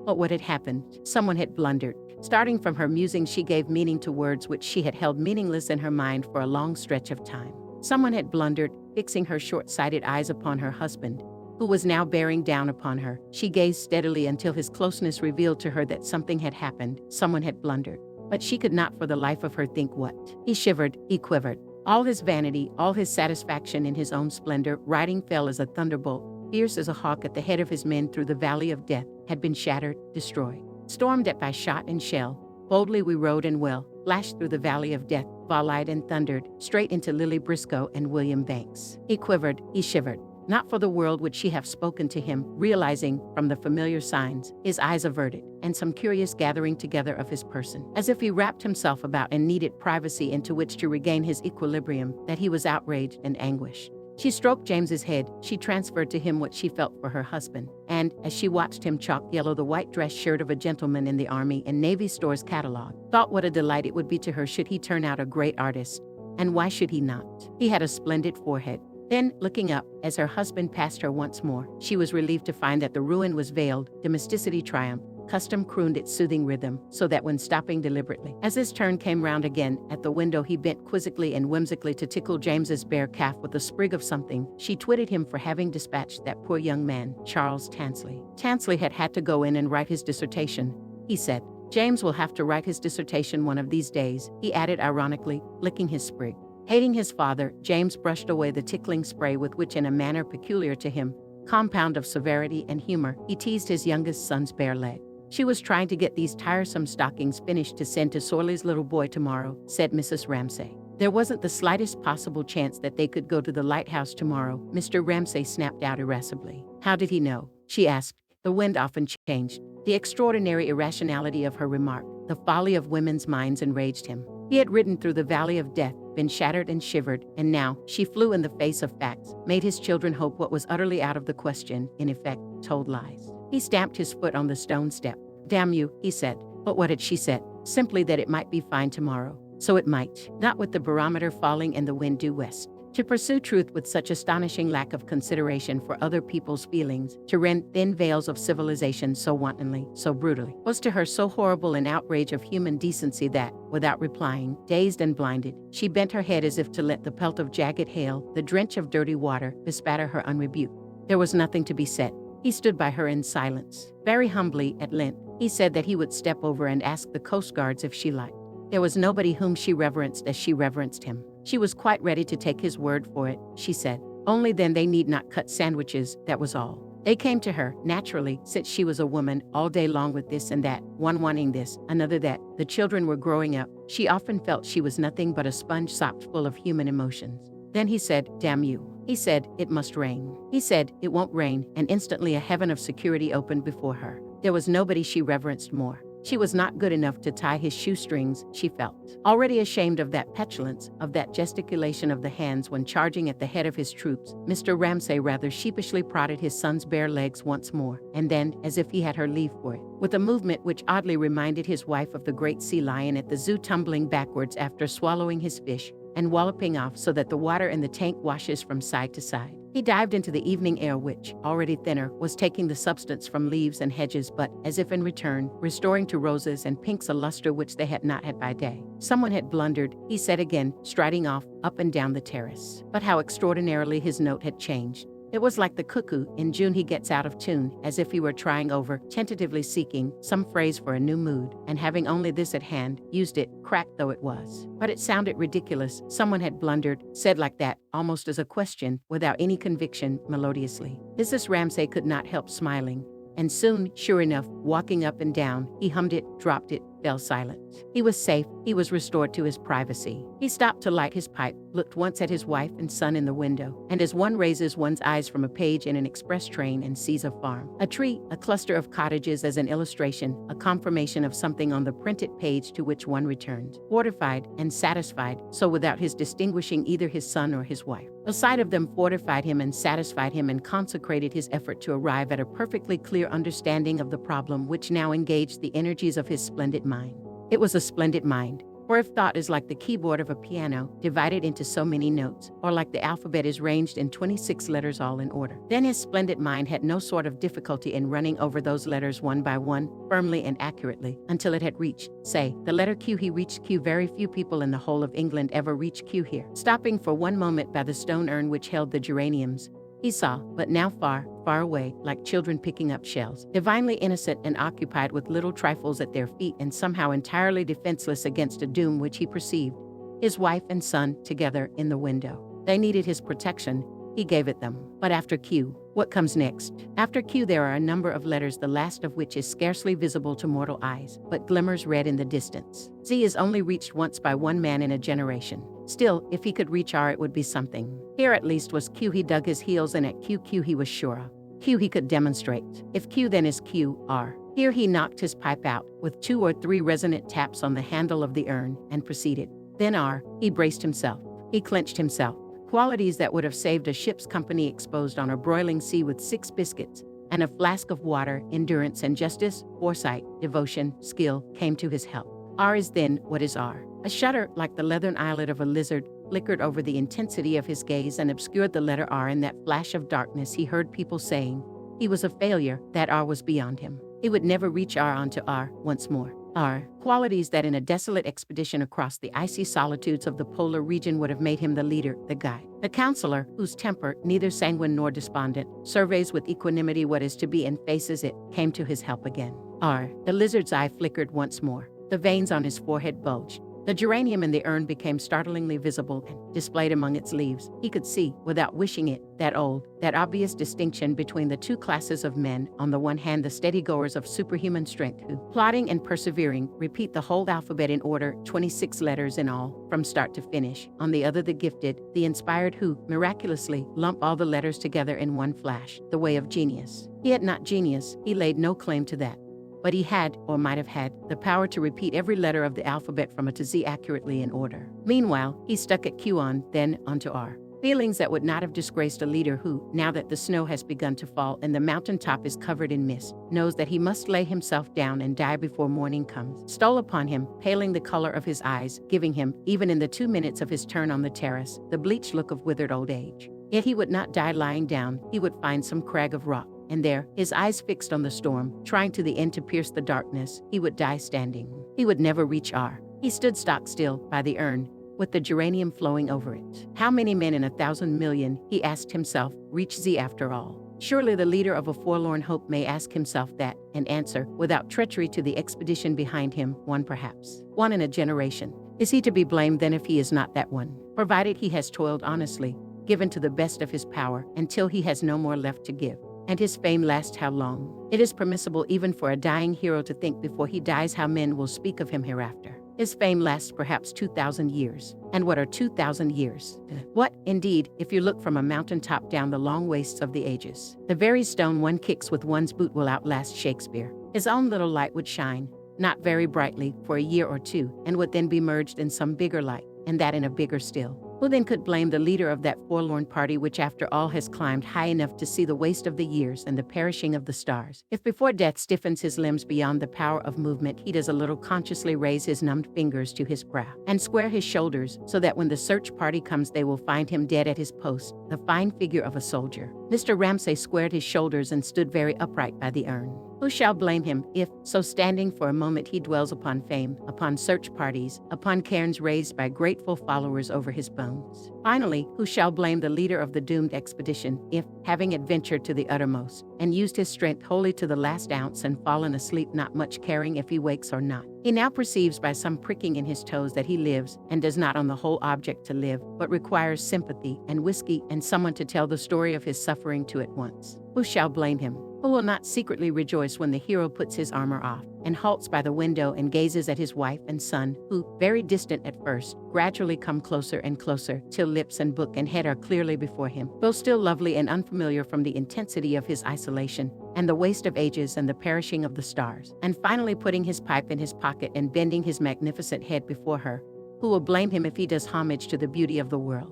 But what had happened? Someone had blundered. Starting from her musings, she gave meaning to words which she had held meaningless in her mind for a long stretch of time. Someone had blundered, fixing her short-sighted eyes upon her husband, who was now bearing down upon her. She gazed steadily until his closeness revealed to her that something had happened. Someone had blundered. But she could not for the life of her think what. He shivered, he quivered. All his vanity, all his satisfaction in his own splendor, riding fell as a thunderbolt, fierce as a hawk at the head of his men through the valley of death, had been shattered, destroyed. Stormed at by shot and shell, boldly we rode and well, flashed through the valley of death, volleyed and thundered, straight into Lily Briscoe and William Banks. He quivered, he shivered. Not for the world would she have spoken to him, realizing, from the familiar signs, his eyes averted, and some curious gathering together of his person, as if he wrapped himself about and needed privacy into which to regain his equilibrium, that he was outraged and anguished. She stroked James's head. She transferred to him what she felt for her husband, and, as she watched him chalk yellow the white dress shirt of a gentleman in the Army and Navy Store's catalog, thought what a delight it would be to her should he turn out a great artist. And why should he not? He had a splendid forehead. Then, looking up, as her husband passed her once more, she was relieved to find that the ruin was veiled, domesticity triumphed, custom crooned its soothing rhythm, so that when stopping deliberately, as his turn came round again, at the window he bent quizzically and whimsically to tickle James's bare calf with a sprig of something, she twitted him for having dispatched that poor young man, Charles Tansley. Tansley had to go in and write his dissertation, he said. James will have to write his dissertation one of these days, he added ironically, licking his sprig. Hating his father, James brushed away the tickling spray with which, in a manner peculiar to him, compound of severity and humor, he teased his youngest son's bare leg. She was trying to get these tiresome stockings finished to send to Sorley's little boy tomorrow, said Mrs. Ramsay. There wasn't the slightest possible chance that they could go to the lighthouse tomorrow, Mr. Ramsay snapped out irascibly. How did he know? She asked. The wind often changed. The extraordinary irrationality of her remark, the folly of women's minds enraged him. He had ridden through the valley of death, been shattered and shivered, and now, she flew in the face of facts, made his children hope what was utterly out of the question, in effect, told lies. He stamped his foot on the stone step. Damn you, he said. But what had she said? Simply that it might be fine tomorrow. So it might, not with the barometer falling and the wind due west. To pursue truth with such astonishing lack of consideration for other people's feelings, to rend thin veils of civilization so wantonly, so brutally, was to her so horrible an outrage of human decency that, without replying, dazed and blinded, she bent her head as if to let the pelt of jagged hail, the drench of dirty water, bespatter her unrebuked. There was nothing to be said. He stood by her in silence. Very humbly, at length, He said that he would step over and ask the Coast Guards if she liked. There was nobody whom she reverenced as she reverenced him. She was quite ready to take his word for it, she said. Only then they need not cut sandwiches, that was all. They came to her, naturally, since she was a woman, all day long with this and that, one wanting this, another that. The children were growing up. She often felt she was nothing but a sponge socked full of human emotions. Then he said, "Damn you." He said, "It must rain." He said, "It won't rain," and instantly a heaven of security opened before her. There was nobody she reverenced more. She was not good enough to tie his shoestrings, she felt. Already ashamed of that petulance, of that gesticulation of the hands when charging at the head of his troops, Mr. Ramsay rather sheepishly prodded his son's bare legs once more, and then, as if he had her leave for it, with a movement which oddly reminded his wife of the great sea lion at the zoo tumbling backwards after swallowing his fish, and walloping off so that the water in the tank washes from side to side. He dived into the evening air which, already thinner, was taking the substance from leaves and hedges but, as if in return, restoring to roses and pinks a luster which they had not had by day. Someone had blundered, he said again, striding off, up and down the terrace. But how extraordinarily his note had changed. It was like the cuckoo, in June he gets out of tune, as if he were trying over, tentatively seeking, some phrase for a new mood, and having only this at hand, used it, cracked though it was. But it sounded ridiculous, someone had blundered, said like that, almost as a question, without any conviction, melodiously. Mrs. Ramsay could not help smiling. And soon, sure enough, walking up and down, he hummed it, dropped it, fell silent. He was safe, he was restored to his privacy. He stopped to light his pipe, looked once at his wife and son in the window, and as one raises one's eyes from a page in an express train and sees a farm, a tree, a cluster of cottages as an illustration, a confirmation of something on the printed page to which one returned, fortified and satisfied, so without his distinguishing either his son or his wife. The sight of them fortified him and satisfied him and consecrated his effort to arrive at a perfectly clear understanding of the problem which now engaged the energies of his splendid mind. It was a splendid mind, for if thought is like the keyboard of a piano, divided into so many notes, or like the alphabet is ranged in 26 letters all in order, then his splendid mind had no sort of difficulty in running over those letters one by one, firmly and accurately, until it had reached, say, the letter Q. He reached Q. Very few people in the whole of England ever reach Q here. Stopping for one moment by the stone urn which held the geraniums, he saw, but now far, far away, like children picking up shells, divinely innocent and occupied with little trifles at their feet and somehow entirely defenseless against a doom which he perceived, his wife and son together in the window. They needed his protection. He gave it them. But after Q, what comes next? After Q there are a number of letters, the last of which is scarcely visible to mortal eyes, but glimmers red in the distance. Z is only reached once by one man in a generation. Still, if he could reach R, it would be something. Here at least was Q. He dug his heels, and at Q he was sure of. Q he could demonstrate. If Q then is Q, R. Here he knocked his pipe out, with 2 or 3 resonant taps on the handle of the urn, and proceeded. Then R. He braced himself. He clenched himself. Qualities that would have saved a ship's company exposed on a broiling sea with 6 biscuits, and a flask of water, endurance and justice, foresight, devotion, skill, came to his help. R is then what is R. A shudder, like the leathern eyelid of a lizard, flickered over the intensity of his gaze and obscured the letter R. In that flash of darkness he heard people saying, he was a failure, that R was beyond him. He would never reach R onto R once more. R, qualities that in a desolate expedition across the icy solitudes of the polar region would have made him the leader, the guide. The counselor, whose temper, neither sanguine nor despondent, surveys with equanimity what is to be and faces it, came to his help again. R, the lizard's eye flickered once more. The veins on his forehead bulged. The geranium in the urn became startlingly visible and, displayed among its leaves, he could see, without wishing it, that obvious distinction between the 2 classes of men. On the one hand, the steady-goers of superhuman strength who, plodding and persevering, repeat the whole alphabet in order, 26 letters in all, from start to finish. On the other, the gifted, the inspired who, miraculously, lump all the letters together in one flash, the way of genius. He had not genius, he laid no claim to that. But he had, or might have had, the power to repeat every letter of the alphabet from A to Z accurately in order. Meanwhile, he stuck at Q on, then onto R. Feelings that would not have disgraced a leader who, now that the snow has begun to fall and the mountaintop is covered in mist, knows that he must lay himself down and die before morning comes, stole upon him, paling the color of his eyes, giving him, even in the 2 minutes of his turn on the terrace, the bleached look of withered old age. Yet he would not die lying down. He would find some crag of rock, and there, his eyes fixed on the storm, trying to the end to pierce the darkness, he would die standing. He would never reach R. He stood stock still, by the urn, with the geranium flowing over it. How many men in 1,000 million, he asked himself, reach Z after all? Surely the leader of a forlorn hope may ask himself that, and answer, without treachery to the expedition behind him, one perhaps. One in a generation. Is he to be blamed then if he is not that one? Provided he has toiled honestly, given to the best of his power, until he has no more left to give. And his fame lasts how long? It is permissible even for a dying hero to think before he dies how men will speak of him hereafter. His fame lasts perhaps 2,000 years. And what are 2,000 years? What, indeed, if you look from a mountaintop down the long wastes of the ages? The very stone one kicks with one's boot will outlast Shakespeare. His own little light would shine, not very brightly, for a year or two, and would then be merged in some bigger light, and that in a bigger still. Who then could blame the leader of that forlorn party which after all has climbed high enough to see the waste of the years and the perishing of the stars? If before death stiffens his limbs beyond the power of movement, he does a little consciously raise his numbed fingers to his brow, and square his shoulders, so that when the search party comes they will find him dead at his post, the fine figure of a soldier. Mr. Ramsay squared his shoulders and stood very upright by the urn. Who shall blame him if, so standing for a moment, he dwells upon fame, upon search parties, upon cairns raised by grateful followers over his bones? Finally, who shall blame the leader of the doomed expedition if, having adventured to the uttermost, and used his strength wholly to the last ounce and fallen asleep not much caring if he wakes or not, he now perceives by some pricking in his toes that he lives, and does not on the whole object to live, but requires sympathy and whiskey and someone to tell the story of his suffering to at once? Who shall blame him? Who will not secretly rejoice when the hero puts his armor off, and halts by the window and gazes at his wife and son, who, very distant at first, gradually come closer and closer, till lips and book and head are clearly before him, though still lovely and unfamiliar from the intensity of his isolation, and the waste of ages and the perishing of the stars, and finally putting his pipe in his pocket and bending his magnificent head before her? Who will blame him if he does homage to the beauty of the world?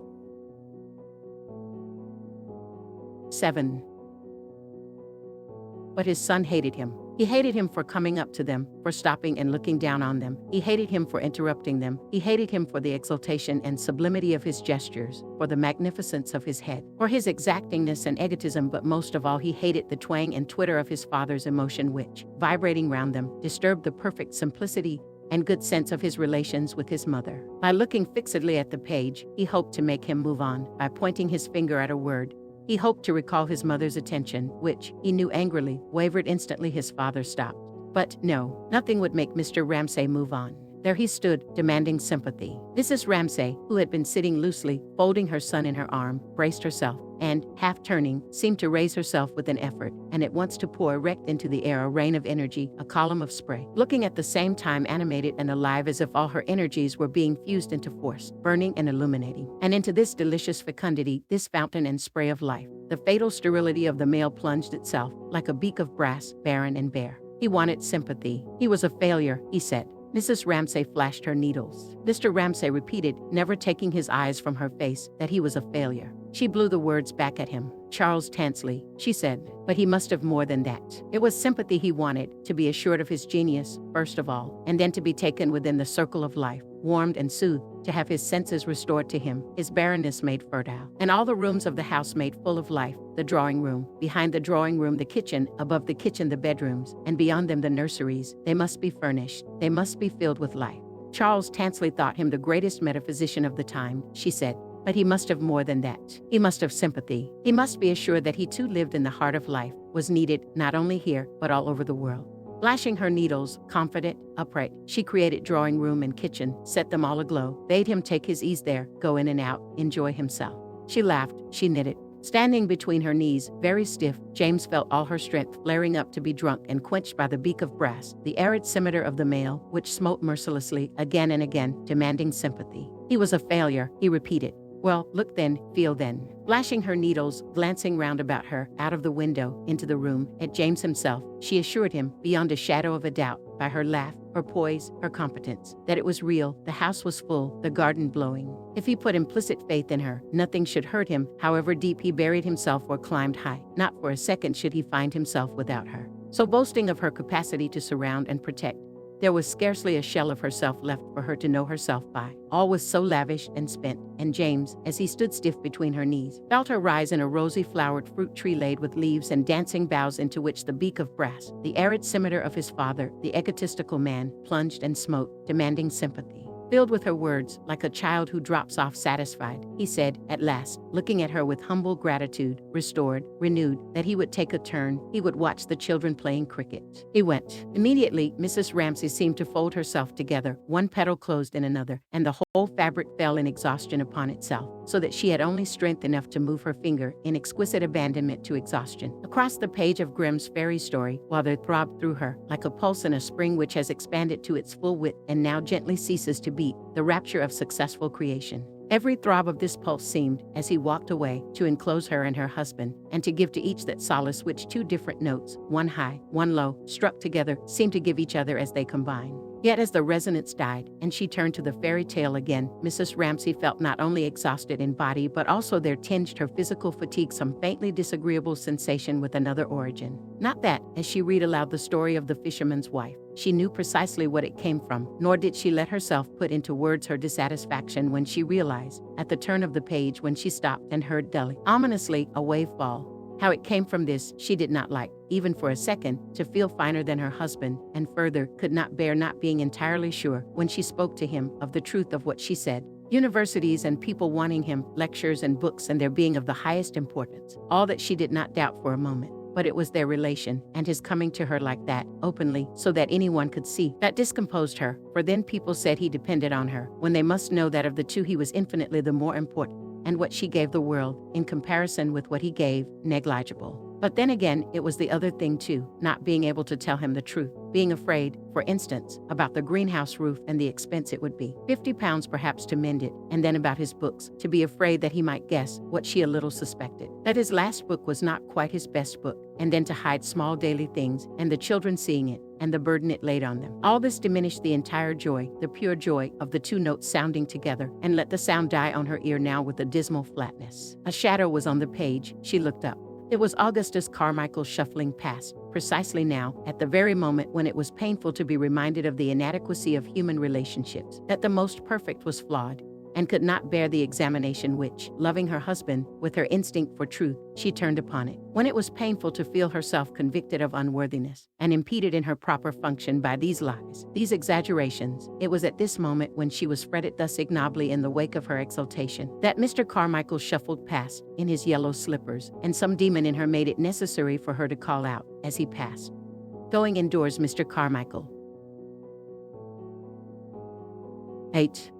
7. But his son hated him. He hated him for coming up to them, for stopping and looking down on them. He hated him for interrupting them. He hated him for the exultation and sublimity of his gestures, for the magnificence of his head, for his exactingness and egotism, but most of all he hated the twang and twitter of his father's emotion which, vibrating round them, disturbed the perfect simplicity and good sense of his relations with his mother. By looking fixedly at the page, he hoped to make him move on. By pointing his finger at a word, he hoped to recall his mother's attention, which, he knew angrily, wavered instantly his father stopped. But no, nothing would make Mr. Ramsay move on. There he stood, demanding sympathy. Mrs. Ramsay, who had been sitting loosely, folding her son in her arm, braced herself, and, half turning, seemed to raise herself with an effort, and at once to pour erect into the air a rain of energy, a column of spray, looking at the same time animated and alive as if all her energies were being fused into force, burning and illuminating. And into this delicious fecundity, this fountain and spray of life, the fatal sterility of the male plunged itself, like a beak of brass, barren and bare. He wanted sympathy. He was a failure, he said. Mrs. Ramsay flashed her needles. Mr. Ramsay repeated, never taking his eyes from her face, that he was a failure. She blew the words back at him. Charles Tansley, she said, but he must have more than that. It was sympathy he wanted, to be assured of his genius, first of all, and then to be taken within the circle of life, warmed and soothed, to have his senses restored to him, his barrenness made fertile, and all the rooms of the house made full of life, the drawing room, behind the drawing room the kitchen, above the kitchen the bedrooms, and beyond them the nurseries. They must be furnished, they must be filled with life. Charles Tansley thought him the greatest metaphysician of the time, she said. But he must have more than that. He must have sympathy. He must be assured that he too lived in the heart of life, was needed, not only here, but all over the world. Flashing her needles, confident, upright, she created drawing room and kitchen, set them all aglow, bade him take his ease there, go in and out, enjoy himself. She laughed, she knitted. Standing between her knees, very stiff, James felt all her strength flaring up to be drunk and quenched by the beak of brass, the arid scimitar of the male, which smote mercilessly, again and again, demanding sympathy. He was a failure, he repeated. Well, look then, feel then. Flashing her needles, glancing round about her, out of the window, into the room, at James himself, she assured him, beyond a shadow of a doubt, by her laugh, her poise, her competence, that it was real, the house was full, the garden blowing. If he put implicit faith in her, nothing should hurt him, however deep he buried himself or climbed high. Not for a second should he find himself without her. So boasting of her capacity to surround and protect, there was scarcely a shell of herself left for her to know herself by. All was so lavish and spent, and James, as he stood stiff between her knees, felt her rise in a rosy-flowered fruit tree laid with leaves and dancing boughs into which the beak of brass, the arid scimitar of his father, the egotistical man, plunged and smote, demanding sympathy. filled with her words, like a child who drops off satisfied. He said, at last, looking at her with humble gratitude, restored, renewed, that he would take a turn, he would watch the children playing cricket. He went. Immediately, Mrs. Ramsay seemed to fold herself together, one petal closed in another, and the whole fabric fell in exhaustion upon itself, so that she had only strength enough to move her finger in exquisite abandonment to exhaustion. Across the page of Grimm's fairy story, while there throbbed through her, like a pulse in a spring which has expanded to its full width and now gently ceases to beat, the rapture of successful creation. Every throb of this pulse seemed, as he walked away, to enclose her and her husband, and to give to each that solace which two different notes, one high, one low, struck together, seemed to give each other as they combined. Yet as the resonance died, and she turned to the fairy tale again, Mrs. Ramsay felt not only exhausted in body but also there tinged her physical fatigue some faintly disagreeable sensation with another origin. Not that, as she read aloud the story of the fisherman's wife, she knew precisely what it came from, nor did she let herself put into words her dissatisfaction when she realized, at the turn of the page when she stopped and heard dully, ominously, a wave fall. How it came from this, she did not like, even for a second, to feel finer than her husband, and further, could not bear not being entirely sure, when she spoke to him, of the truth of what she said. Universities and people wanting him, lectures and books and their being of the highest importance, all that she did not doubt for a moment. But it was their relation, and his coming to her like that, openly, so that anyone could see, that discomposed her, for then people said he depended on her, when they must know that of the two he was infinitely the more important, and what she gave the world, in comparison with what he gave, negligible. But then again, it was the other thing too, not being able to tell him the truth, being afraid, for instance, about the greenhouse roof and the expense it would be, £50 perhaps to mend it, and then about his books, to be afraid that he might guess, what she a little suspected, that his last book was not quite his best book, and then to hide small daily things, and the children seeing it, and the burden it laid on them. All this diminished the entire joy, the pure joy, of the two notes sounding together, and let the sound die on her ear now with a dismal flatness. A shadow was on the page. She looked up. It was Augustus Carmichael shuffling past, precisely now, at the very moment when it was painful to be reminded of the inadequacy of human relationships, that the most perfect was flawed, and could not bear the examination which, loving her husband, with her instinct for truth, she turned upon it. When it was painful to feel herself convicted of unworthiness, and impeded in her proper function by these lies, these exaggerations, it was at this moment when she was fretted thus ignobly in the wake of her exultation, that Mr. Carmichael shuffled past, in his yellow slippers, and some demon in her made it necessary for her to call out, as he passed, "Going indoors, Mr. Carmichael." 8.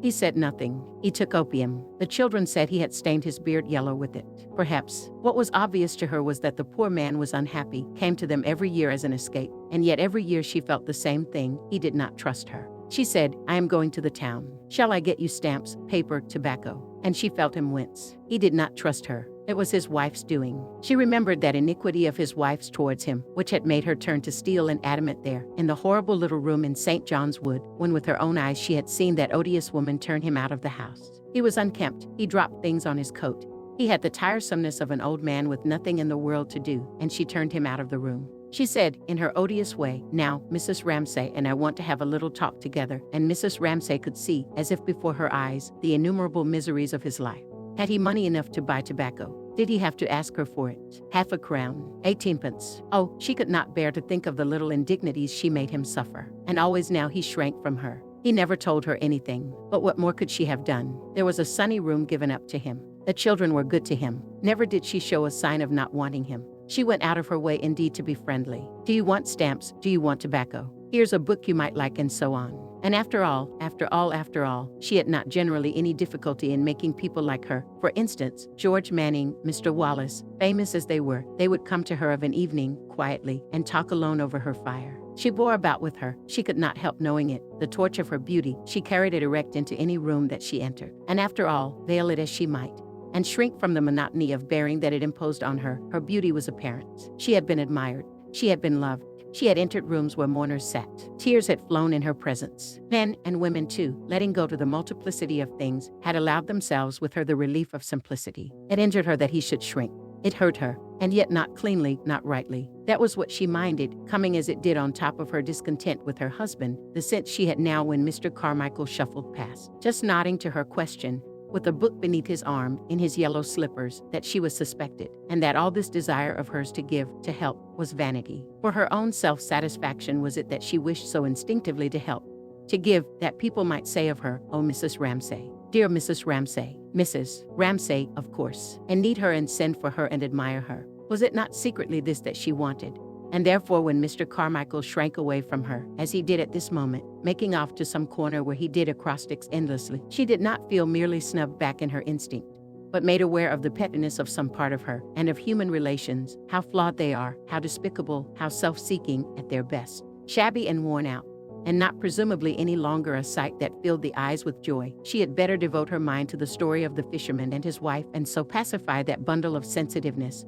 He said nothing. He took opium. The children said he had stained his beard yellow with it. Perhaps. What was obvious to her was that the poor man was unhappy, came to them every year as an escape, and yet every year she felt the same thing. He did not trust her. She said, "I am going to the town. Shall I get you stamps, paper, tobacco?" And she felt him wince. He did not trust her. It was his wife's doing. She remembered that iniquity of his wife's towards him, which had made her turn to steel and adamant there, in the horrible little room in St. John's Wood, when with her own eyes she had seen that odious woman turn him out of the house. He was unkempt. He dropped things on his coat. He had the tiresomeness of an old man with nothing in the world to do, and she turned him out of the room. She said, in her odious way, "Now, Mrs. Ramsay and I want to have a little talk together," and Mrs. Ramsay could see, as if before her eyes, the innumerable miseries of his life. Had he money enough to buy tobacco? Did he have to ask her for it? Half a crown, 18pence. Oh, she could not bear to think of the little indignities she made him suffer. And always now he shrank from her. He never told her anything. But what more could she have done? There was a sunny room given up to him. The children were good to him. Never did she show a sign of not wanting him. She went out of her way indeed to be friendly. "Do you want stamps? Do you want tobacco? Here's a book you might like," and so on. And after all, she had not generally any difficulty in making people like her. For instance, George Manning, Mr. Wallace, famous as they were, they would come to her of an evening, quietly, and talk alone over her fire. She bore about with her, she could not help knowing it, the torch of her beauty. She carried it erect into any room that she entered. And after all, veil it as she might, and shrink from the monotony of bearing that it imposed on her, her beauty was apparent. She had been admired. She had been loved. She had entered rooms where mourners sat. Tears had flown in her presence. Men and women too, letting go to the multiplicity of things, had allowed themselves with her the relief of simplicity. It injured her that he should shrink. It hurt her, and yet not cleanly, not rightly. That was what she minded, coming as it did on top of her discontent with her husband, the sense she had now when Mr. Carmichael shuffled past, just nodding to her question, with a book beneath his arm, in his yellow slippers, that she was suspected, and that all this desire of hers to give, to help, was vanity. For her own self-satisfaction was it that she wished so instinctively to help, to give, that people might say of her, "Oh, Mrs. Ramsay, dear Mrs. Ramsay, Mrs. Ramsay, of course," and need her and send for her and admire her. Was it not secretly this that she wanted? And therefore when Mr. Carmichael shrank away from her, as he did at this moment, making off to some corner where he did acrostics endlessly, she did not feel merely snubbed back in her instinct, but made aware of the pettiness of some part of her, and of human relations, how flawed they are, how despicable, how self-seeking at their best, shabby and worn out, and not presumably any longer a sight that filled the eyes with joy. She had better devote her mind to the story of the fisherman and his wife, and so pacify that bundle of sensitiveness,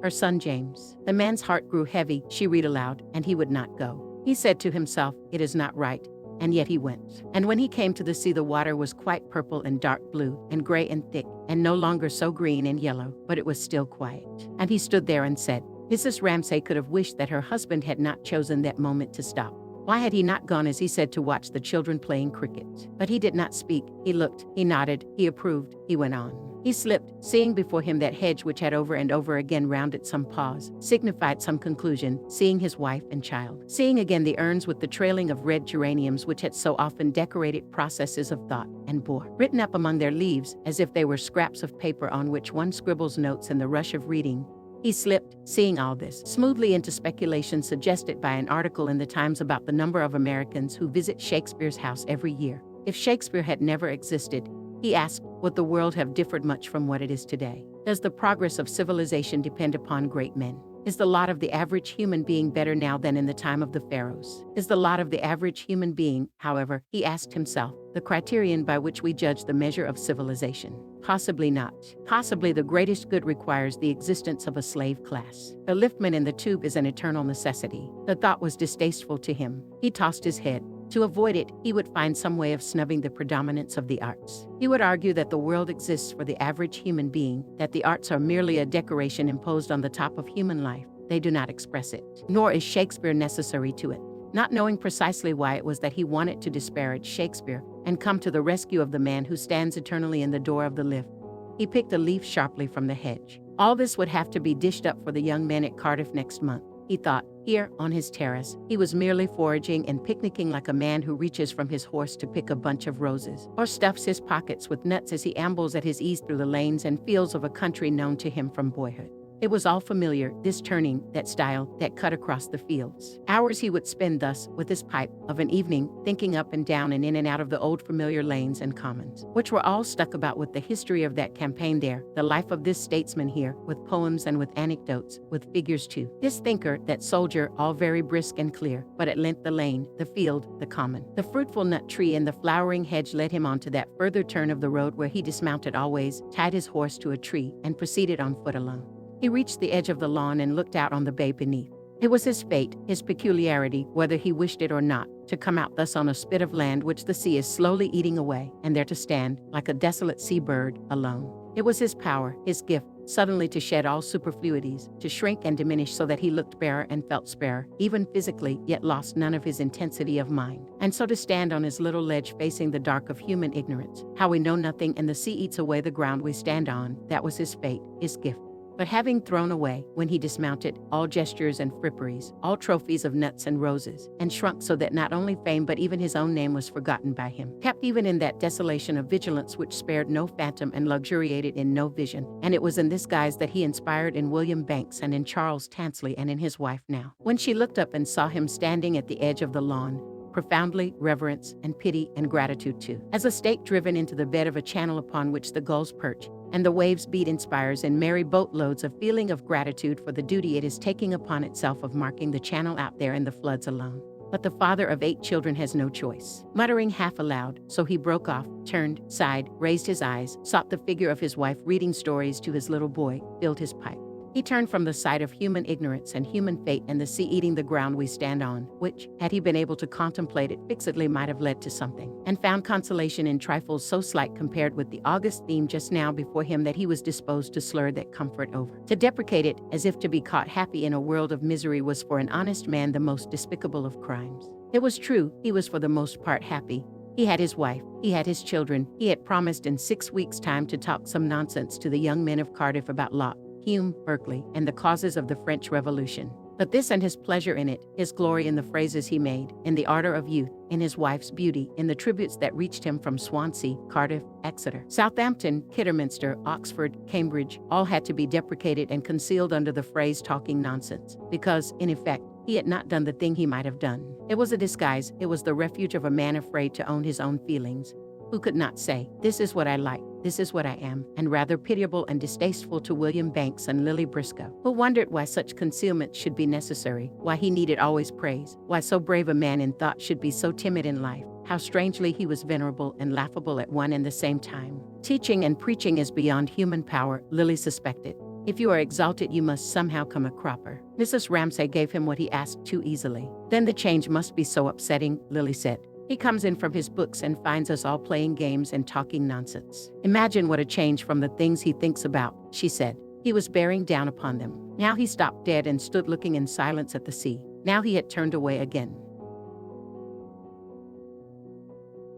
her son James. The man's heart grew heavy, she read aloud, and he would not go. He said to himself, "It is not right," and yet he went. And when he came to the sea, the water was quite purple and dark blue, and gray and thick, and no longer so green and yellow, but it was still quiet. And he stood there and said, Mrs. Ramsay could have wished that her husband had not chosen that moment to stop. Why had he not gone, as he said, to watch the children playing cricket? But he did not speak. He looked, he nodded, he approved, he went on. He slipped, seeing before him that hedge which had over and over again rounded some pause, signified some conclusion, seeing his wife and child, seeing again the urns with the trailing of red geraniums which had so often decorated processes of thought, and bore, written up among their leaves, as if they were scraps of paper on which one scribbles notes in the rush of reading. He slipped, seeing all this, smoothly into speculation suggested by an article in the Times about the number of Americans who visit Shakespeare's house every year. If Shakespeare had never existed, he asked, would the world have differed much from what it is today? Does the progress of civilization depend upon great men? Is the lot of the average human being better now than in the time of the pharaohs? Is the lot of the average human being, however, he asked himself, the criterion by which we judge the measure of civilization? Possibly not. Possibly the greatest good requires the existence of a slave class. The liftman in the tube is an eternal necessity. The thought was distasteful to him. He tossed his head. To avoid it, he would find some way of snubbing the predominance of the arts. He would argue that the world exists for the average human being, that the arts are merely a decoration imposed on the top of human life. They do not express it. Nor is Shakespeare necessary to it. Not knowing precisely why it was that he wanted to disparage Shakespeare and come to the rescue of the man who stands eternally in the door of the lift, he picked a leaf sharply from the hedge. All this would have to be dished up for the young men at Cardiff next month. He thought, here, on his terrace, he was merely foraging and picnicking like a man who reaches from his horse to pick a bunch of roses, or stuffs his pockets with nuts as he ambles at his ease through the lanes and fields of a country known to him from boyhood. It was all familiar, this turning, that stile, that cut across the fields. Hours he would spend thus, with his pipe, of an evening, thinking up and down and in and out of the old familiar lanes and commons, which were all stuck about with the history of that campaign there, the life of this statesman here, with poems and with anecdotes, with figures too. This thinker, that soldier, all very brisk and clear, but at length the lane, the field, the common, the fruitful nut tree and the flowering hedge led him on to that further turn of the road where he dismounted always, tied his horse to a tree, and proceeded on foot alone. He reached the edge of the lawn and looked out on the bay beneath. It was his fate, his peculiarity, whether he wished it or not, to come out thus on a spit of land which the sea is slowly eating away, and there to stand, like a desolate sea-bird, alone. It was his power, his gift, suddenly to shed all superfluities, to shrink and diminish so that he looked barer and felt sparer, even physically, yet lost none of his intensity of mind. And so to stand on his little ledge facing the dark of human ignorance, how we know nothing and the sea eats away the ground we stand on, that was his fate, his gift. But having thrown away, when he dismounted, all gestures and fripperies, all trophies of nuts and roses, and shrunk so that not only fame but even his own name was forgotten by him, kept even in that desolation of vigilance which spared no phantom and luxuriated in no vision, and it was in this guise that he inspired in William Banks and in Charles Tansley and in his wife now. When she looked up and saw him standing at the edge of the lawn, profoundly reverence and pity and gratitude too, as a stake driven into the bed of a channel upon which the gulls perch, and the waves beat inspires in merry boatloads a feeling of gratitude for the duty it is taking upon itself of marking the channel out there in the floods alone. But the father of 8 children has no choice. Muttering half aloud, so he broke off, turned, sighed, raised his eyes, sought the figure of his wife reading stories to his little boy, filled his pipe. He turned from the sight of human ignorance and human fate and the sea eating the ground we stand on, which, had he been able to contemplate it fixedly, might have led to something, and found consolation in trifles so slight compared with the august theme just now before him that he was disposed to slur that comfort over, to deprecate it, as if to be caught happy in a world of misery was for an honest man the most despicable of crimes. It was true, he was for the most part happy. He had his wife, he had his children, he had promised in 6 weeks' time to talk some nonsense to the young men of Cardiff about Locke, Hume, Berkeley, and the causes of the French Revolution. But this and his pleasure in it, his glory in the phrases he made, in the ardor of youth, in his wife's beauty, in the tributes that reached him from Swansea, Cardiff, Exeter, Southampton, Kidderminster, Oxford, Cambridge, all had to be deprecated and concealed under the phrase talking nonsense, because, in effect, he had not done the thing he might have done. It was a disguise, it was the refuge of a man afraid to own his own feelings, who could not say, "This is what I like, this is what I am," and rather pitiable and distasteful to William Banks and Lily Briscoe, who wondered why such concealment should be necessary, why he needed always praise, why so brave a man in thought should be so timid in life, how strangely he was venerable and laughable at one and the same time. Teaching and preaching is beyond human power, Lily suspected. If you are exalted, you must somehow come a cropper. Mrs. Ramsay gave him what he asked too easily. Then the change must be so upsetting, Lily said. He comes in from his books and finds us all playing games and talking nonsense. Imagine what a change from the things he thinks about, she said. He was bearing down upon them. Now he stopped dead and stood looking in silence at the sea. Now he had turned away again.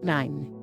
9.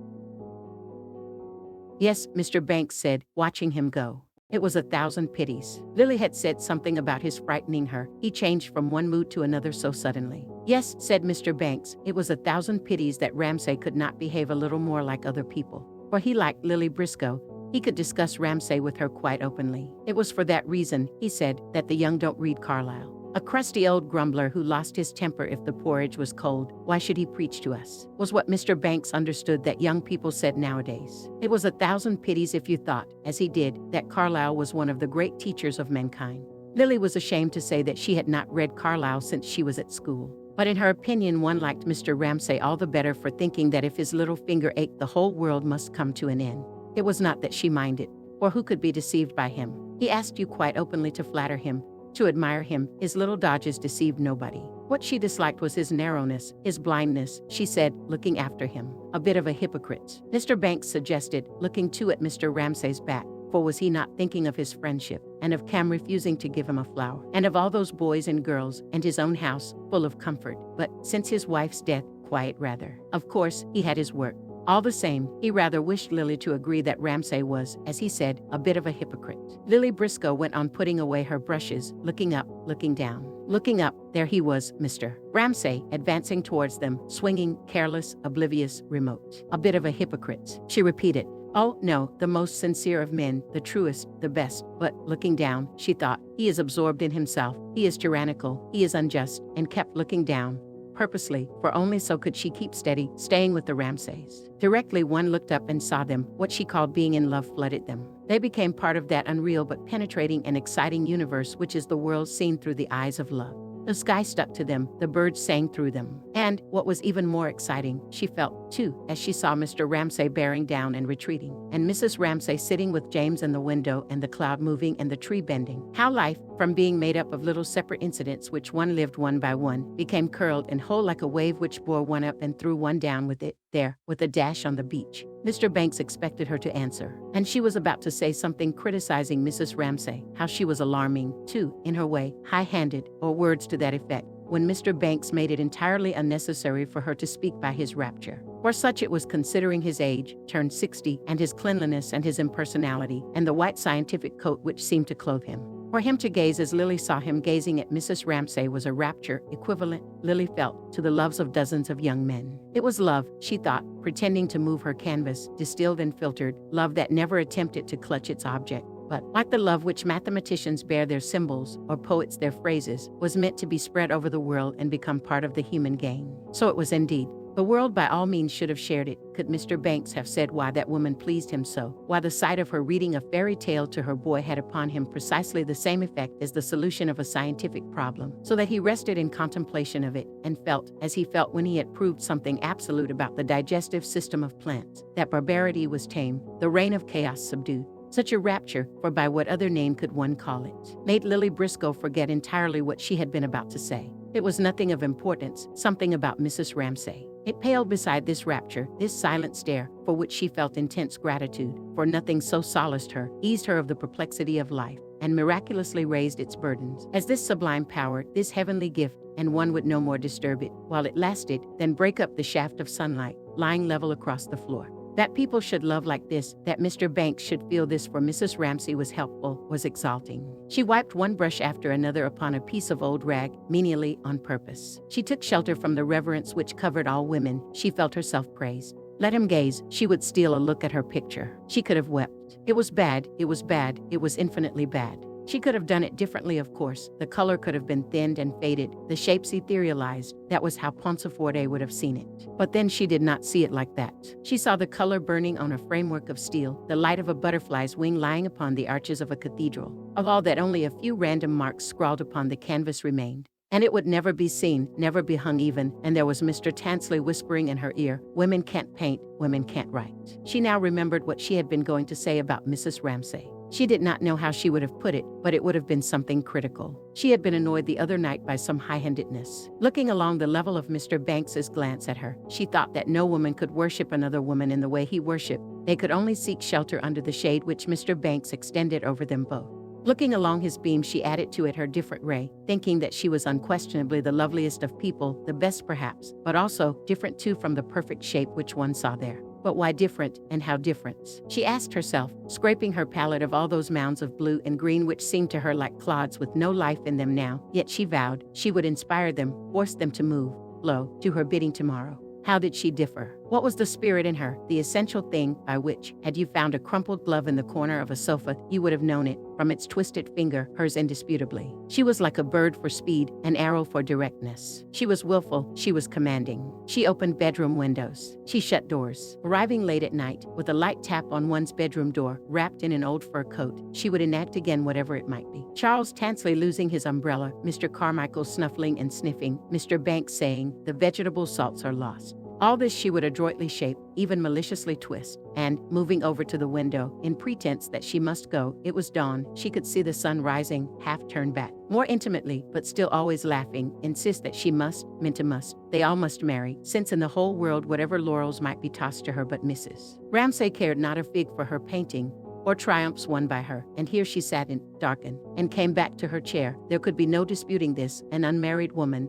Yes, Mr. Banks said, watching him go. It was 1,000 pities. Lily had said something about his frightening her. He changed from one mood to another so suddenly. Yes, said Mr. Banks, it was 1,000 pities that Ramsay could not behave a little more like other people. For he liked Lily Briscoe. He could discuss Ramsay with her quite openly. It was for that reason, he said, that the young don't read Carlyle. A crusty old grumbler who lost his temper if the porridge was cold, why should he preach to us? Was what Mr. Banks understood that young people said nowadays. It was 1,000 pities if you thought, as he did, that Carlyle was one of the great teachers of mankind. Lily was ashamed to say that she had not read Carlyle since she was at school. But in her opinion, one liked Mr. Ramsay all the better for thinking that if his little finger ached, the whole world must come to an end. It was not that she minded, for who could be deceived by him? He asked you quite openly to flatter him, to admire him. His little dodges deceived nobody. What she disliked was his narrowness, his blindness, she said, looking after him. A bit of a hypocrite. Mr. Banks suggested, looking too at Mr. Ramsay's back, for was he not thinking of his friendship, and of Cam refusing to give him a flower, and of all those boys and girls, and his own house, full of comfort, but, since his wife's death, quiet rather. Of course, he had his work. All the same, he rather wished Lily to agree that Ramsay was, as he said, a bit of a hypocrite. Lily Briscoe went on putting away her brushes, looking up, looking down. Looking up, there he was, Mr. Ramsay, advancing towards them, swinging, careless, oblivious, remote. A bit of a hypocrite, she repeated. Oh, no, the most sincere of men, the truest, the best. But, looking down, she thought, he is absorbed in himself, he is tyrannical, he is unjust, and kept looking down. Purposely, for only so could she keep steady, staying with the Ramsays. Directly one looked up and saw them, what she called being in love flooded them. They became part of that unreal but penetrating and exciting universe which is the world seen through the eyes of love. The sky stuck to them, the birds sang through them. And, what was even more exciting, she felt, too, as she saw Mr. Ramsay bearing down and retreating, and Mrs. Ramsay sitting with James in the window and the cloud moving and the tree bending. How life, from being made up of little separate incidents which one lived one by one, became curled and whole like a wave which bore one up and threw one down with it, there, with a dash on the beach. Mr. Banks expected her to answer, and she was about to say something criticizing Mrs. Ramsay, how she was alarming, too, in her way, high-handed, or words to that effect, when Mr. Banks made it entirely unnecessary for her to speak by his rapture. For such it was, considering his age, turned 60, and his cleanliness and his impersonality, and the white scientific coat which seemed to clothe him. For him to gaze as Lily saw him gazing at Mrs. Ramsay was a rapture equivalent, Lily felt, to the loves of dozens of young men. It was love, she thought, pretending to move her canvas, distilled and filtered, love that never attempted to clutch its object, but, like the love which mathematicians bear their symbols, or poets their phrases, was meant to be spread over the world and become part of the human game. So it was indeed. The world by all means should have shared it. Could Mr. Banks have said why that woman pleased him so, why the sight of her reading a fairy tale to her boy had upon him precisely the same effect as the solution of a scientific problem, so that he rested in contemplation of it, and felt, as he felt when he had proved something absolute about the digestive system of plants, that barbarity was tamed, the reign of chaos subdued. Such a rapture, for by what other name could one call it, made Lily Briscoe forget entirely what she had been about to say. It was nothing of importance, something about Mrs. Ramsay. It paled beside this rapture, this silent stare, for which she felt intense gratitude, for nothing so solaced her, eased her of the perplexity of life, and miraculously raised its burdens, as this sublime power, this heavenly gift, and one would no more disturb it, while it lasted, than break up the shaft of sunlight, lying level across the floor. That people should love like this, that Mr. Banks should feel this for Mrs. Ramsay was helpful, was exalting. She wiped one brush after another upon a piece of old rag, menially on purpose. She took shelter from the reverence which covered all women. She felt herself praised. Let him gaze, she would steal a look at her picture. She could have wept. It was bad, it was bad, it was infinitely bad. She could have done it differently, of course. The color could have been thinned and faded, the shapes etherealized. That was how Ponteforte would have seen it. But then she did not see it like that. She saw the color burning on a framework of steel, the light of a butterfly's wing lying upon the arches of a cathedral. Of all that, only a few random marks scrawled upon the canvas remained. And it would never be seen, never be hung even, and there was Mr. Tansley whispering in her ear, "Women can't paint, women can't write." She now remembered what she had been going to say about Mrs. Ramsay. She did not know how she would have put it, but it would have been something critical. She had been annoyed the other night by some high-handedness. Looking along the level of Mr. Banks's glance at her, she thought that no woman could worship another woman in the way he worshipped. They could only seek shelter under the shade which Mr. Banks extended over them both. Looking along his beam, she added to it her different ray, thinking that she was unquestionably the loveliest of people, the best perhaps, but also different too from the perfect shape which one saw there. But why different, and how different? She asked herself, scraping her palette of all those mounds of blue and green which seemed to her like clods with no life in them now, yet she vowed she would inspire them, force them to move, lo, do her bidding tomorrow. How did she differ? What was the spirit in her, the essential thing by which, had you found a crumpled glove in the corner of a sofa, you would have known it, from its twisted finger, hers indisputably. She was like a bird for speed, an arrow for directness. She was willful, she was commanding. She opened bedroom windows. She shut doors. Arriving late at night, with a light tap on one's bedroom door, wrapped in an old fur coat, she would enact again whatever it might be. Charles Tansley losing his umbrella, Mr. Carmichael snuffling and sniffing, Mr. Banks saying, "The vegetable salts are lost." All this she would adroitly shape, even maliciously twist, and, moving over to the window, in pretense that she must go, it was dawn, she could see the sun rising, half turned back. More intimately, but still always laughing, insist that she must, meant to must, they all must marry, since in the whole world whatever laurels might be tossed to her but Mrs. Ramsay cared not a fig for her painting, or triumphs won by her, and here she sat in, darkened, and came back to her chair. There could be no disputing this, an unmarried woman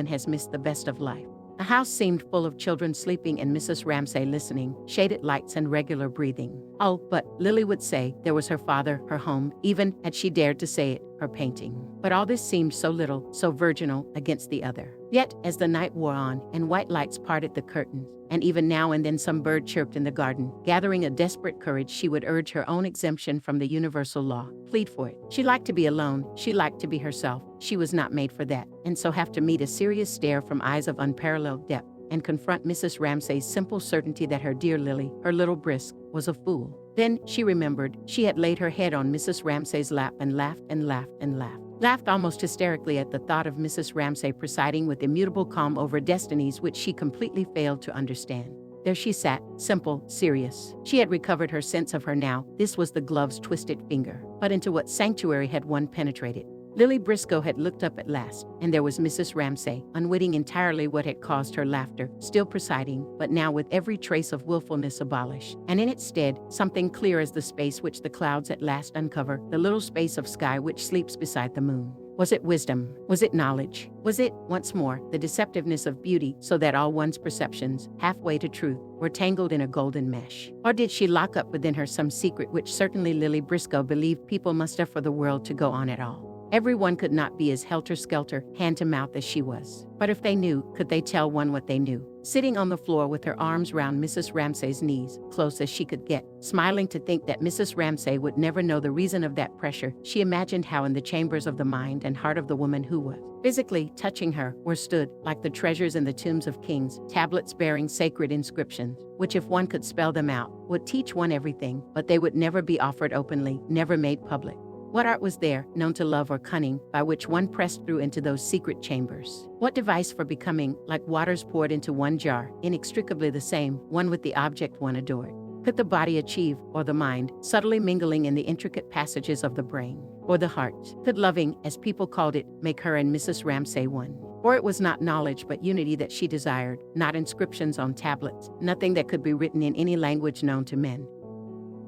has missed the best of life. The house seemed full of children sleeping and Mrs. Ramsay listening, shaded lights and regular breathing. Oh, but, Lily would say, there was her father, her home, even, had she dared to say it, her painting. But all this seemed so little, so virginal, against the other. Yet, as the night wore on, and white lights parted the curtains, and even now and then some bird chirped in the garden, gathering a desperate courage, she would urge her own exemption from the universal law, plead for it. She liked to be alone, she liked to be herself, she was not made for that, and so have to meet a serious stare from eyes of unparalleled depth, and confront Mrs. Ramsay's simple certainty that her dear Lily, her little brisk, was a fool. Then, she remembered, she had laid her head on Mrs. Ramsay's lap and laughed and laughed and laughed. Laughed almost hysterically at the thought of Mrs. Ramsay presiding with immutable calm over destinies which she completely failed to understand. There she sat, simple, serious. She had recovered her sense of her now. This was the glove's twisted finger. But into what sanctuary had one penetrated? Lily Briscoe had looked up at last, and there was Mrs. Ramsay, unwitting entirely what had caused her laughter, still presiding, but now with every trace of willfulness abolished, and in its stead, something clear as the space which the clouds at last uncover, the little space of sky which sleeps beside the moon. Was it wisdom? Was it knowledge? Was it, once more, the deceptiveness of beauty, so that all one's perceptions, halfway to truth, were tangled in a golden mesh? Or did she lock up within her some secret which certainly Lily Briscoe believed people must have for the world to go on at all? Everyone could not be as helter-skelter, hand-to-mouth as she was. But if they knew, could they tell one what they knew? Sitting on the floor with her arms round Mrs. Ramsay's knees, close as she could get, smiling to think that Mrs. Ramsay would never know the reason of that pressure, she imagined how in the chambers of the mind and heart of the woman who was physically touching her were stood, like the treasures in the tombs of kings, tablets bearing sacred inscriptions, which if one could spell them out, would teach one everything, but they would never be offered openly, never made public. What art was there, known to love or cunning, by which one pressed through into those secret chambers? What device for becoming, like waters poured into one jar, inextricably the same, one with the object one adored? Could the body achieve, or the mind, subtly mingling in the intricate passages of the brain? Or the heart? Could loving, as people called it, make her and Mrs. Ramsay one? For it was not knowledge but unity that she desired, not inscriptions on tablets, nothing that could be written in any language known to men.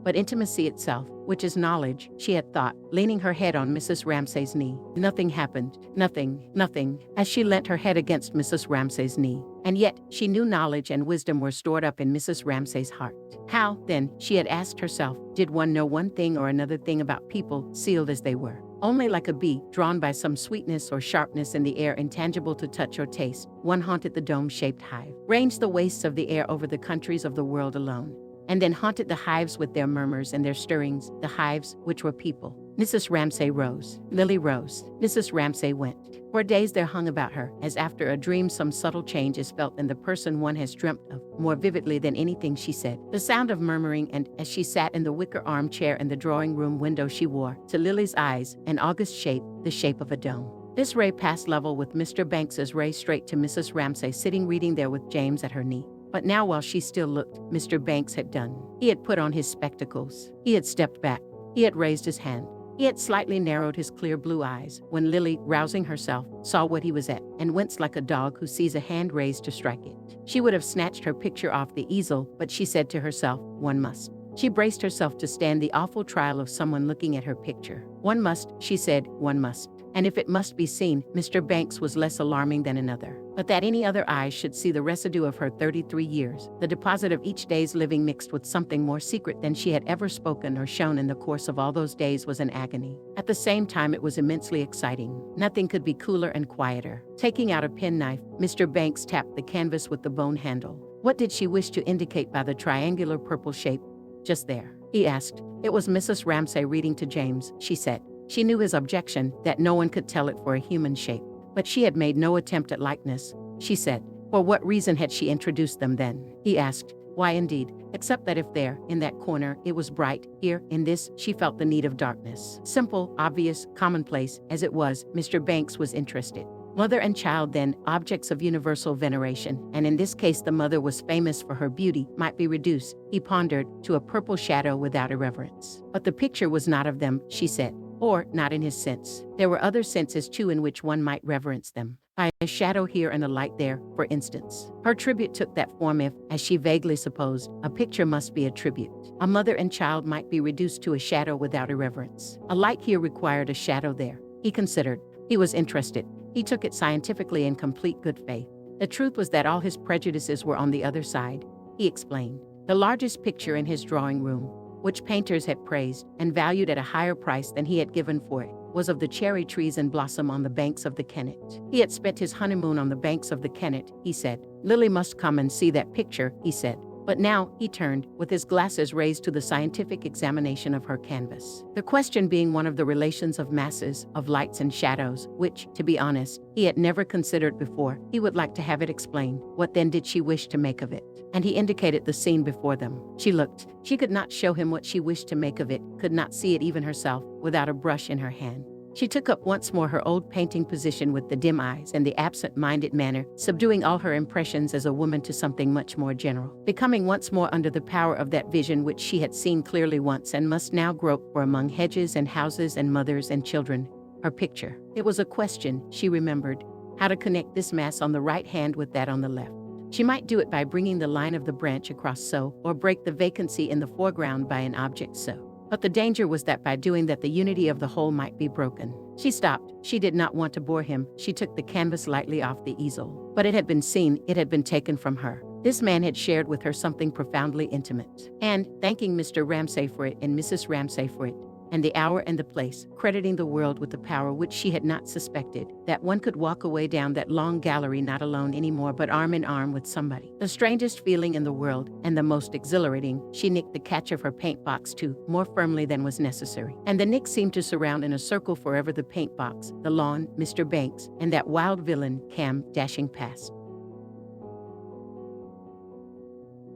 but intimacy itself, which is knowledge, she had thought, leaning her head on Mrs. Ramsay's knee. Nothing happened. Nothing, as she leant her head against Mrs. Ramsay's knee. And yet, she knew knowledge and wisdom were stored up in Mrs. Ramsay's heart. How, then, she had asked herself, did one know one thing or another thing about people, sealed as they were? Only like a bee, drawn by some sweetness or sharpness in the air intangible to touch or taste, one haunted the dome-shaped hive, ranged the wastes of the air over the countries of the world alone, and then haunted the hives with their murmurs and their stirrings, the hives, which were people. Mrs. Ramsay rose. Lily rose. Mrs. Ramsay went. For days there hung about her, as after a dream some subtle change is felt in the person one has dreamt of, more vividly than anything she said. The sound of murmuring, and, as she sat in the wicker armchair in the drawing-room window, she wore, to Lily's eyes, an august shape, the shape of a dome. This ray passed level with Mr. Banks's ray straight to Mrs. Ramsay sitting reading there with James at her knee. But now while she still looked, Mr. Banks had done. He had put on his spectacles. He had stepped back. He had raised his hand. He had slightly narrowed his clear blue eyes when Lily, rousing herself, saw what he was at and winced like a dog who sees a hand raised to strike it. She would have snatched her picture off the easel, but she said to herself, one must. She braced herself to stand the awful trial of someone looking at her picture. One must, she said, one must. And if it must be seen, Mr. Banks was less alarming than another. But that any other eyes should see the residue of her 33 years, the deposit of each day's living mixed with something more secret than she had ever spoken or shown in the course of all those days, was an agony. At the same time, it was immensely exciting. Nothing could be cooler and quieter. Taking out a penknife, Mr. Banks tapped the canvas with the bone handle. What did she wish to indicate by the triangular purple shape just there? He asked. It was Mrs. Ramsay reading to James, she said. She knew his objection, that no one could tell it for a human shape. But she had made no attempt at likeness, she said. For what reason had she introduced them then? He asked. Why indeed, except that if there, in that corner, it was bright, here, in this, she felt the need of darkness. Simple, obvious, commonplace, as it was, Mr. Banks was interested. Mother and child then, objects of universal veneration, and in this case the mother was famous for her beauty, might be reduced, he pondered, to a purple shadow without irreverence. But the picture was not of them, she said. Or, not in his sense. There were other senses too in which one might reverence them. By a shadow here and a light there, for instance. Her tribute took that form if, as she vaguely supposed, a picture must be a tribute. A mother and child might be reduced to a shadow without irreverence. A light here required a shadow there. He considered. He was interested. He took it scientifically in complete good faith. The truth was that all his prejudices were on the other side. He explained. The largest picture in his drawing room, which painters had praised and valued at a higher price than he had given for it, was of the cherry trees in blossom on the banks of the Kennet. He had spent his honeymoon on the banks of the Kennet, he said. Lily must come and see that picture, he said. But now, he turned, with his glasses raised to the scientific examination of her canvas. The question being one of the relations of masses, of lights and shadows, which, to be honest, he had never considered before. He would like to have it explained. What then did she wish to make of it? And he indicated the scene before them. She looked. She could not show him what she wished to make of it, could not see it even herself, without a brush in her hand. She took up once more her old painting position with the dim eyes and the absent-minded manner, subduing all her impressions as a woman to something much more general, becoming once more under the power of that vision which she had seen clearly once and must now grope for among hedges and houses and mothers and children. Her picture. It was a question, she remembered, how to connect this mass on the right hand with that on the left. She might do it by bringing the line of the branch across so, or break the vacancy in the foreground by an object so. But the danger was that by doing that the unity of the whole might be broken. She stopped. She did not want to bore him. She took the canvas lightly off the easel. But it had been seen, it had been taken from her. This man had shared with her something profoundly intimate. And, thanking Mr. Ramsay for it and Mrs. Ramsay for it, and the hour and the place, crediting the world with the power which she had not suspected, that one could walk away down that long gallery not alone anymore but arm in arm with somebody. The strangest feeling in the world, and the most exhilarating, she nicked the catch of her paint box too, more firmly than was necessary. And the nick seemed to surround in a circle forever the paint box, the lawn, Mr. Banks, and that wild villain, Cam, dashing past.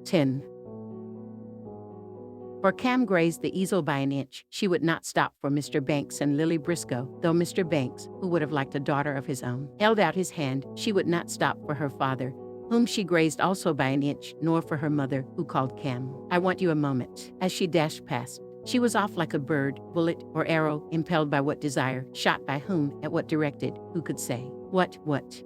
10. For Cam grazed the easel by an inch, she would not stop for Mr. Banks and Lily Briscoe, though Mr. Banks, who would have liked a daughter of his own, held out his hand. She would not stop for her father, whom she grazed also by an inch, nor for her mother, who called Cam. I want you a moment. As she dashed past, she was off like a bird, bullet, or arrow, impelled by what desire, shot by whom, at what directed, who could say? What?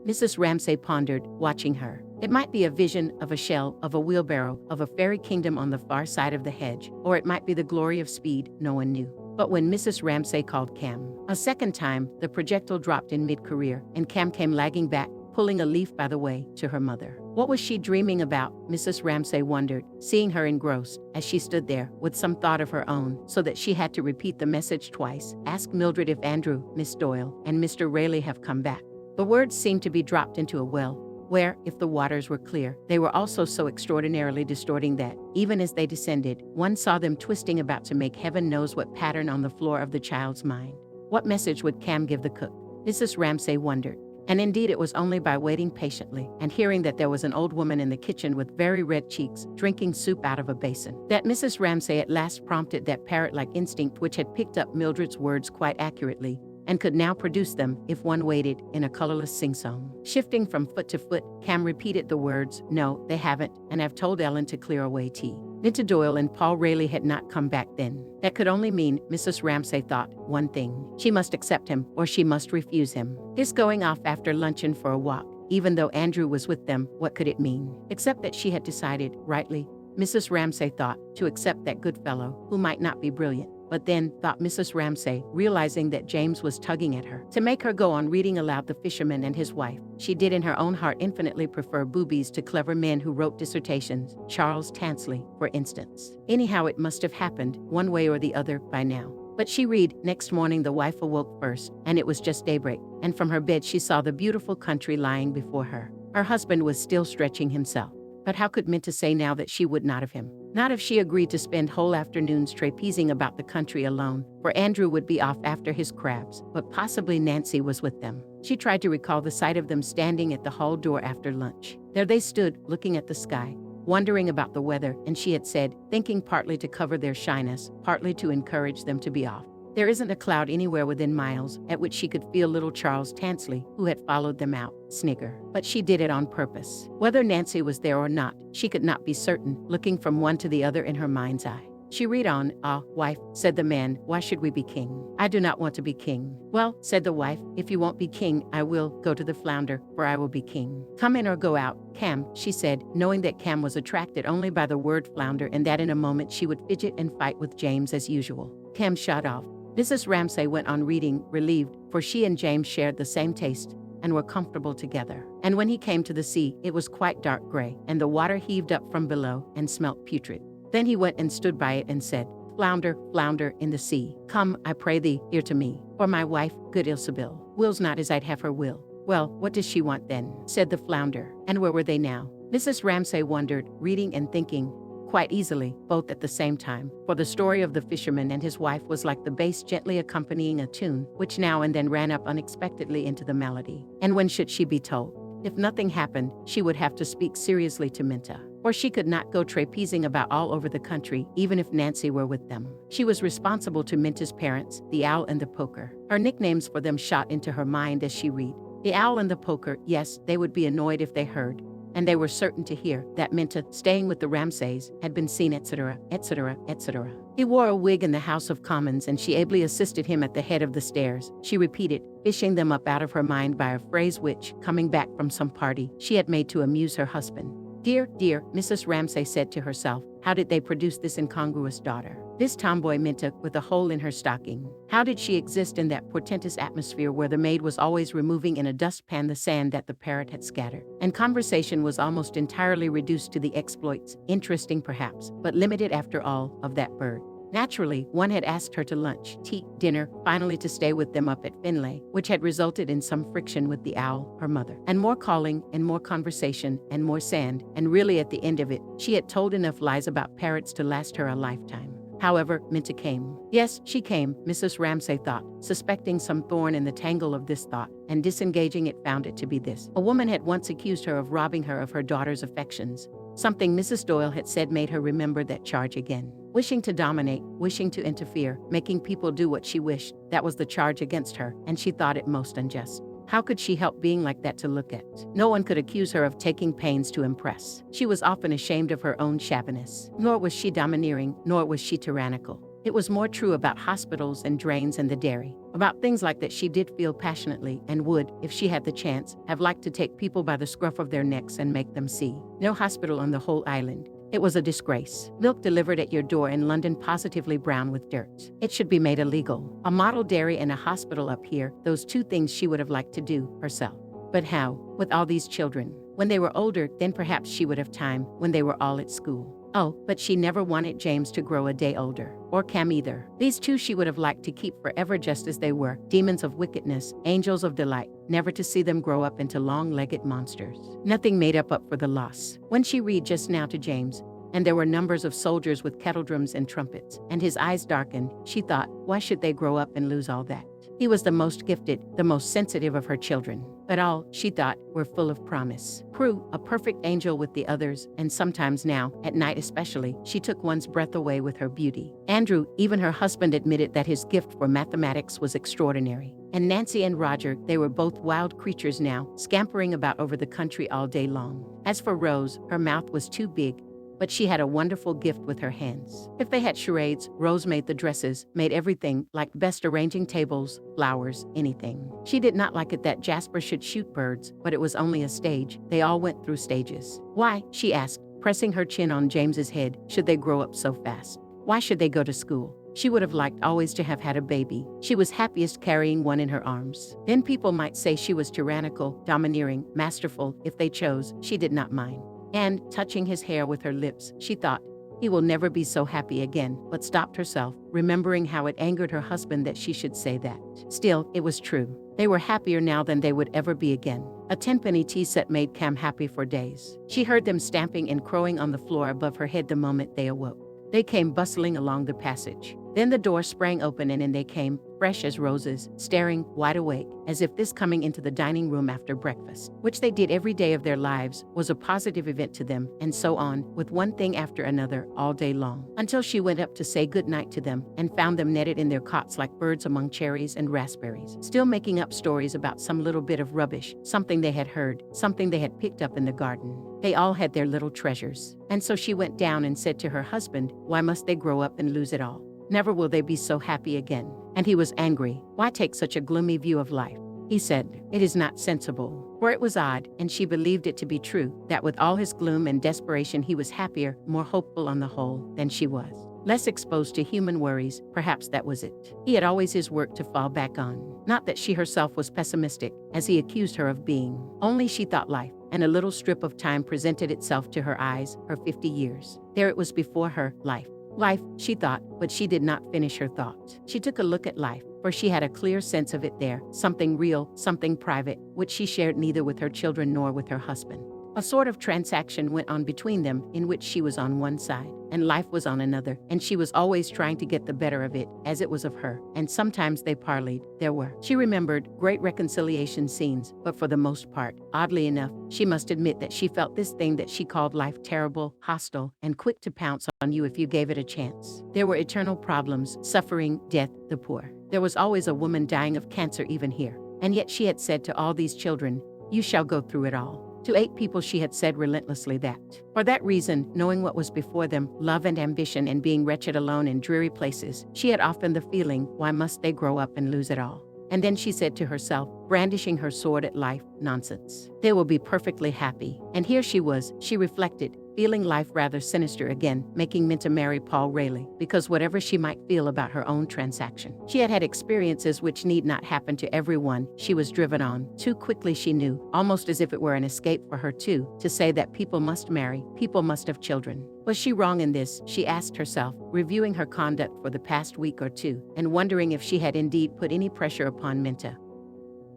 Mrs. Ramsay pondered, watching her. It might be a vision of a shell, of a wheelbarrow, of a fairy kingdom on the far side of the hedge, or it might be the glory of speed, no one knew. But when Mrs. Ramsay called Cam a second time, the projectile dropped in mid-career, and Cam came lagging back, pulling a leaf by the way, to her mother. What was she dreaming about? Mrs. Ramsay wondered, seeing her engrossed, as she stood there, with some thought of her own, so that she had to repeat the message twice. Ask Mildred if Andrew, Miss Doyle, and Mr. Rayleigh have come back. The words seemed to be dropped into a well, where, if the waters were clear, they were also so extraordinarily distorting that, even as they descended, one saw them twisting about to make heaven knows what pattern on the floor of the child's mind. What message would Cam give the cook? Mrs. Ramsay wondered. And indeed it was only by waiting patiently and hearing that there was an old woman in the kitchen with very red cheeks, drinking soup out of a basin, that Mrs. Ramsay at last prompted that parrot-like instinct which had picked up Mildred's words quite accurately, and could now produce them, if one waited, in a colorless sing-song. Shifting from foot to foot, Cam repeated the words, "No, they haven't, and I've told Ellen to clear away tea." Minta Doyle and Paul Rayleigh had not come back then. That could only mean, Mrs. Ramsay thought, one thing. She must accept him, or she must refuse him. His going off after luncheon for a walk, even though Andrew was with them, what could it mean? Except that she had decided, rightly, Mrs. Ramsay thought, to accept that good fellow, who might not be brilliant. But then, thought Mrs. Ramsay, realizing that James was tugging at her, to make her go on reading aloud The Fisherman and His Wife. She did in her own heart infinitely prefer boobies to clever men who wrote dissertations, Charles Tansley, for instance. Anyhow, it must have happened, one way or the other, by now. But she read, next morning the wife awoke first, and it was just daybreak, and from her bed she saw the beautiful country lying before her. Her husband was still stretching himself. But how could Minta say now that she would not of him? Not if she agreed to spend whole afternoons trapezing about the country alone, for Andrew would be off after his crabs, but possibly Nancy was with them. She tried to recall the sight of them standing at the hall door after lunch. There they stood, looking at the sky, wondering about the weather, and she had said, thinking partly to cover their shyness, partly to encourage them to be off, "There isn't a cloud anywhere within miles," at which she could feel little Charles Tansley, who had followed them out, snigger. But she did it on purpose. Whether Nancy was there or not, she could not be certain, looking from one to the other in her mind's eye. She read on. "Ah, wife," said the man, "why should we be king?" "I do not want to be king." "Well," said the wife, "if you won't be king, I will go to the flounder, for I will be king." "Come in or go out, Cam," she said, knowing that Cam was attracted only by the word flounder and that in a moment she would fidget and fight with James as usual. Cam shot off. Mrs. Ramsay went on reading, relieved, for she and James shared the same taste and were comfortable together. And when he came to the sea, it was quite dark gray, and the water heaved up from below and smelt putrid. Then he went and stood by it and said, "Flounder, flounder in the sea, come, I pray thee, here to me, for my wife, good Ilsebil, wills not as I'd have her will." "Well, what does she want then?" said the flounder. And where were they now? Mrs. Ramsay wondered, reading and thinking, quite easily, both at the same time, for the story of the fisherman and his wife was like the bass gently accompanying a tune, which now and then ran up unexpectedly into the melody. And when should she be told? If nothing happened, she would have to speak seriously to Minta, or she could not go trapezing about all over the country, even if Nancy were with them. She was responsible to Minta's parents, the owl and the poker. Her nicknames for them shot into her mind as she read. The owl and the poker, yes, they would be annoyed if they heard, and they were certain to hear, that Minta, staying with the Ramsays, had been seen, etc., etc., etc. He wore a wig in the House of Commons, and she ably assisted him at the head of the stairs. She repeated, fishing them up out of her mind by a phrase which, coming back from some party, she had made to amuse her husband. Dear, dear, Mrs. Ramsay said to herself, how did they produce this incongruous daughter? This tomboy Minta with a hole in her stocking. How did she exist in that portentous atmosphere where the maid was always removing in a dustpan the sand that the parrot had scattered? And conversation was almost entirely reduced to the exploits, interesting perhaps, but limited after all, of that bird. Naturally, one had asked her to lunch, tea, dinner, finally to stay with them up at Finlay, which had resulted in some friction with the owl, her mother, and more calling, and more conversation, and more sand, and really at the end of it, she had told enough lies about parrots to last her a lifetime. However, Minta came. Yes, she came, Mrs. Ramsay thought, suspecting some thorn in the tangle of this thought, and disengaging it found it to be this. A woman had once accused her of robbing her of her daughter's affections. Something Mrs. Doyle had said made her remember that charge again. Wishing to dominate, wishing to interfere, making people do what she wished, that was the charge against her, and she thought it most unjust. How could she help being like that to look at? No one could accuse her of taking pains to impress. She was often ashamed of her own shabbiness. Nor was she domineering, nor was she tyrannical. It was more true about hospitals and drains and the dairy. About things like that she did feel passionately and would, if she had the chance, have liked to take people by the scruff of their necks and make them see. No hospital on the whole island. It was a disgrace. Milk delivered at your door in London positively brown with dirt. It should be made illegal. A model dairy and a hospital up here, those two things she would have liked to do herself. But how? With all these children. When they were older, then perhaps she would have time, when they were all at school. Oh, but she never wanted James to grow a day older. Or Cam either. These two she would have liked to keep forever just as they were, demons of wickedness, angels of delight, never to see them grow up into long-legged monsters. Nothing made up for the loss. When she read just now to James, and there were numbers of soldiers with kettledrums and trumpets, and his eyes darkened, she thought, why should they grow up and lose all that? He was the most gifted, the most sensitive of her children. But all, she thought, were full of promise. Prue, a perfect angel with the others, and sometimes now, at night especially, she took one's breath away with her beauty. Andrew, even her husband, admitted that his gift for mathematics was extraordinary. And Nancy and Roger, they were both wild creatures now, scampering about over the country all day long. As for Rose, her mouth was too big, but she had a wonderful gift with her hands. If they had charades, Rose made the dresses, made everything, like best arranging tables, flowers, anything. She did not like it that Jasper should shoot birds, but it was only a stage. They all went through stages. Why, she asked, pressing her chin on James's head, should they grow up so fast? Why should they go to school? She would have liked always to have had a baby. She was happiest carrying one in her arms. Then people might say she was tyrannical, domineering, masterful. If they chose, she did not mind. And, touching his hair with her lips, she thought, he will never be so happy again, but stopped herself, remembering how it angered her husband that she should say that. Still, it was true. They were happier now than they would ever be again. A 10-penny tea set made Cam happy for days. She heard them stamping and crowing on the floor above her head the moment they awoke. They came bustling along the passage. Then the door sprang open and in they came, fresh as roses, staring, wide awake, as if this coming into the dining room after breakfast, which they did every day of their lives, was a positive event to them, and so on, with one thing after another, all day long, until she went up to say good night to them, and found them netted in their cots like birds among cherries and raspberries, still making up stories about some little bit of rubbish, something they had heard, something they had picked up in the garden. They all had their little treasures. And so she went down and said to her husband, why must they grow up and lose it all? Never will they be so happy again. And he was angry. Why take such a gloomy view of life? He said, it is not sensible. For it was odd, and she believed it to be true, that with all his gloom and desperation he was happier, more hopeful on the whole, than she was. Less exposed to human worries, perhaps that was it. He had always his work to fall back on. Not that she herself was pessimistic, as he accused her of being. Only she thought life, and a little strip of time presented itself to her eyes, her 50 years. There it was before her, life. Life, she thought, but she did not finish her thought. She took a look at life, for she had a clear sense of it there, something real, something private, which she shared neither with her children nor with her husband. A sort of transaction went on between them in which she was on one side, and life was on another, and she was always trying to get the better of it, as it was of her, and sometimes they parleyed. There were, she remembered, great reconciliation scenes, but for the most part, oddly enough, she must admit that she felt this thing that she called life terrible, hostile, and quick to pounce on you if you gave it a chance. There were eternal problems, suffering, death, the poor. There was always a woman dying of cancer even here, and yet she had said to all these children, you shall go through it all. To 8 people she had said relentlessly that. For that reason, knowing what was before them, love and ambition and being wretched alone in dreary places, she had often the feeling, why must they grow up and lose it all? And then she said to herself, brandishing her sword at life, nonsense. They will be perfectly happy. And here she was, she reflected, feeling life rather sinister again, making Minta marry Paul Rayleigh, because whatever she might feel about her own transaction, she had had experiences which need not happen to everyone. She was driven on, too quickly she knew, almost as if it were an escape for her too, to say that people must marry, people must have children. Was she wrong in this, she asked herself, reviewing her conduct for the past week or two, and wondering if she had indeed put any pressure upon Minta,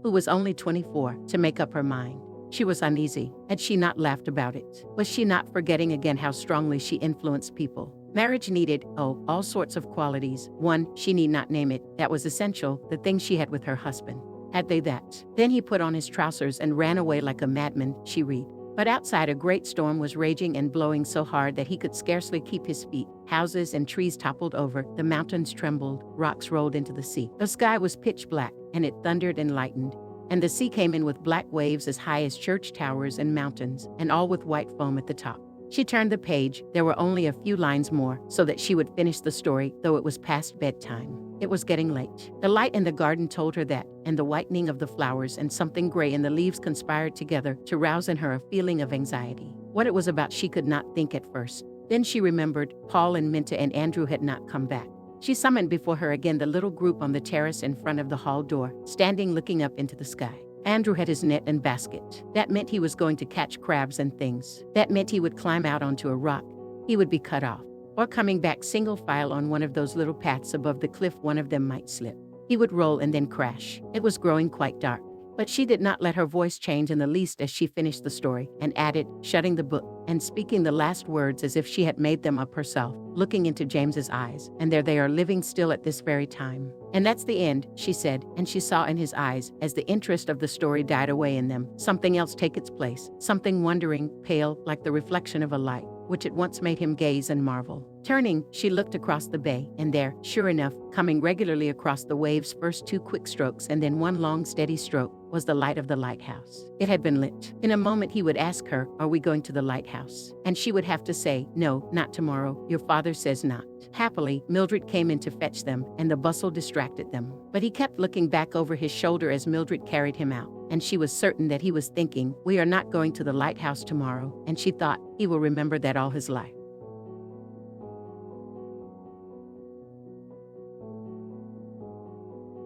who was only 24, to make up her mind. She was uneasy. Had she not laughed about it? Was she not forgetting again how strongly she influenced people? Marriage needed, all sorts of qualities. One, she need not name it, that was essential, the thing she had with her husband. Had they that? Then he put on his trousers and ran away like a madman, she read. But outside a great storm was raging and blowing so hard that he could scarcely keep his feet. Houses and trees toppled over, the mountains trembled, rocks rolled into the sea. The sky was pitch black, and it thundered and lightened. And the sea came in with black waves as high as church towers and mountains, and all with white foam at the top. She turned the page. There were only a few lines more so that she would finish the story, though it was past bedtime. It was getting late. The light in the garden told her that, and the whitening of the flowers and something gray in the leaves conspired together to rouse in her a feeling of anxiety. What it was about she could not think at first. Then she remembered Paul and Minta and Andrew had not come back. She summoned before her again the little group on the terrace in front of the hall door, standing looking up into the sky. Andrew had his net and basket. That meant he was going to catch crabs and things. That meant he would climb out onto a rock. He would be cut off. Or coming back single file on one of those little paths above the cliff, one of them might slip. He would roll and then crash. It was growing quite dark. But she did not let her voice change in the least as she finished the story and added, shutting the book and speaking the last words as if she had made them up herself, looking into James's eyes, and there they are living still at this very time. And that's the end, she said, and she saw in his eyes, as the interest of the story died away in them, something else take its place, something wondering, pale, like the reflection of a light, which at once made him gaze and marvel. Turning, she looked across the bay, and there, sure enough, coming regularly across the waves, first 2 quick strokes and then 1 long steady stroke, was the light of the lighthouse. It had been lit. In a moment he would ask her, "Are we going to the lighthouse?" And she would have to say, "No, not tomorrow. Your father says not." Happily, Mildred came in to fetch them, and the bustle distracted them. But he kept looking back over his shoulder as Mildred carried him out, and she was certain that he was thinking, "We are not going to the lighthouse tomorrow," and she thought, he will remember that all his life.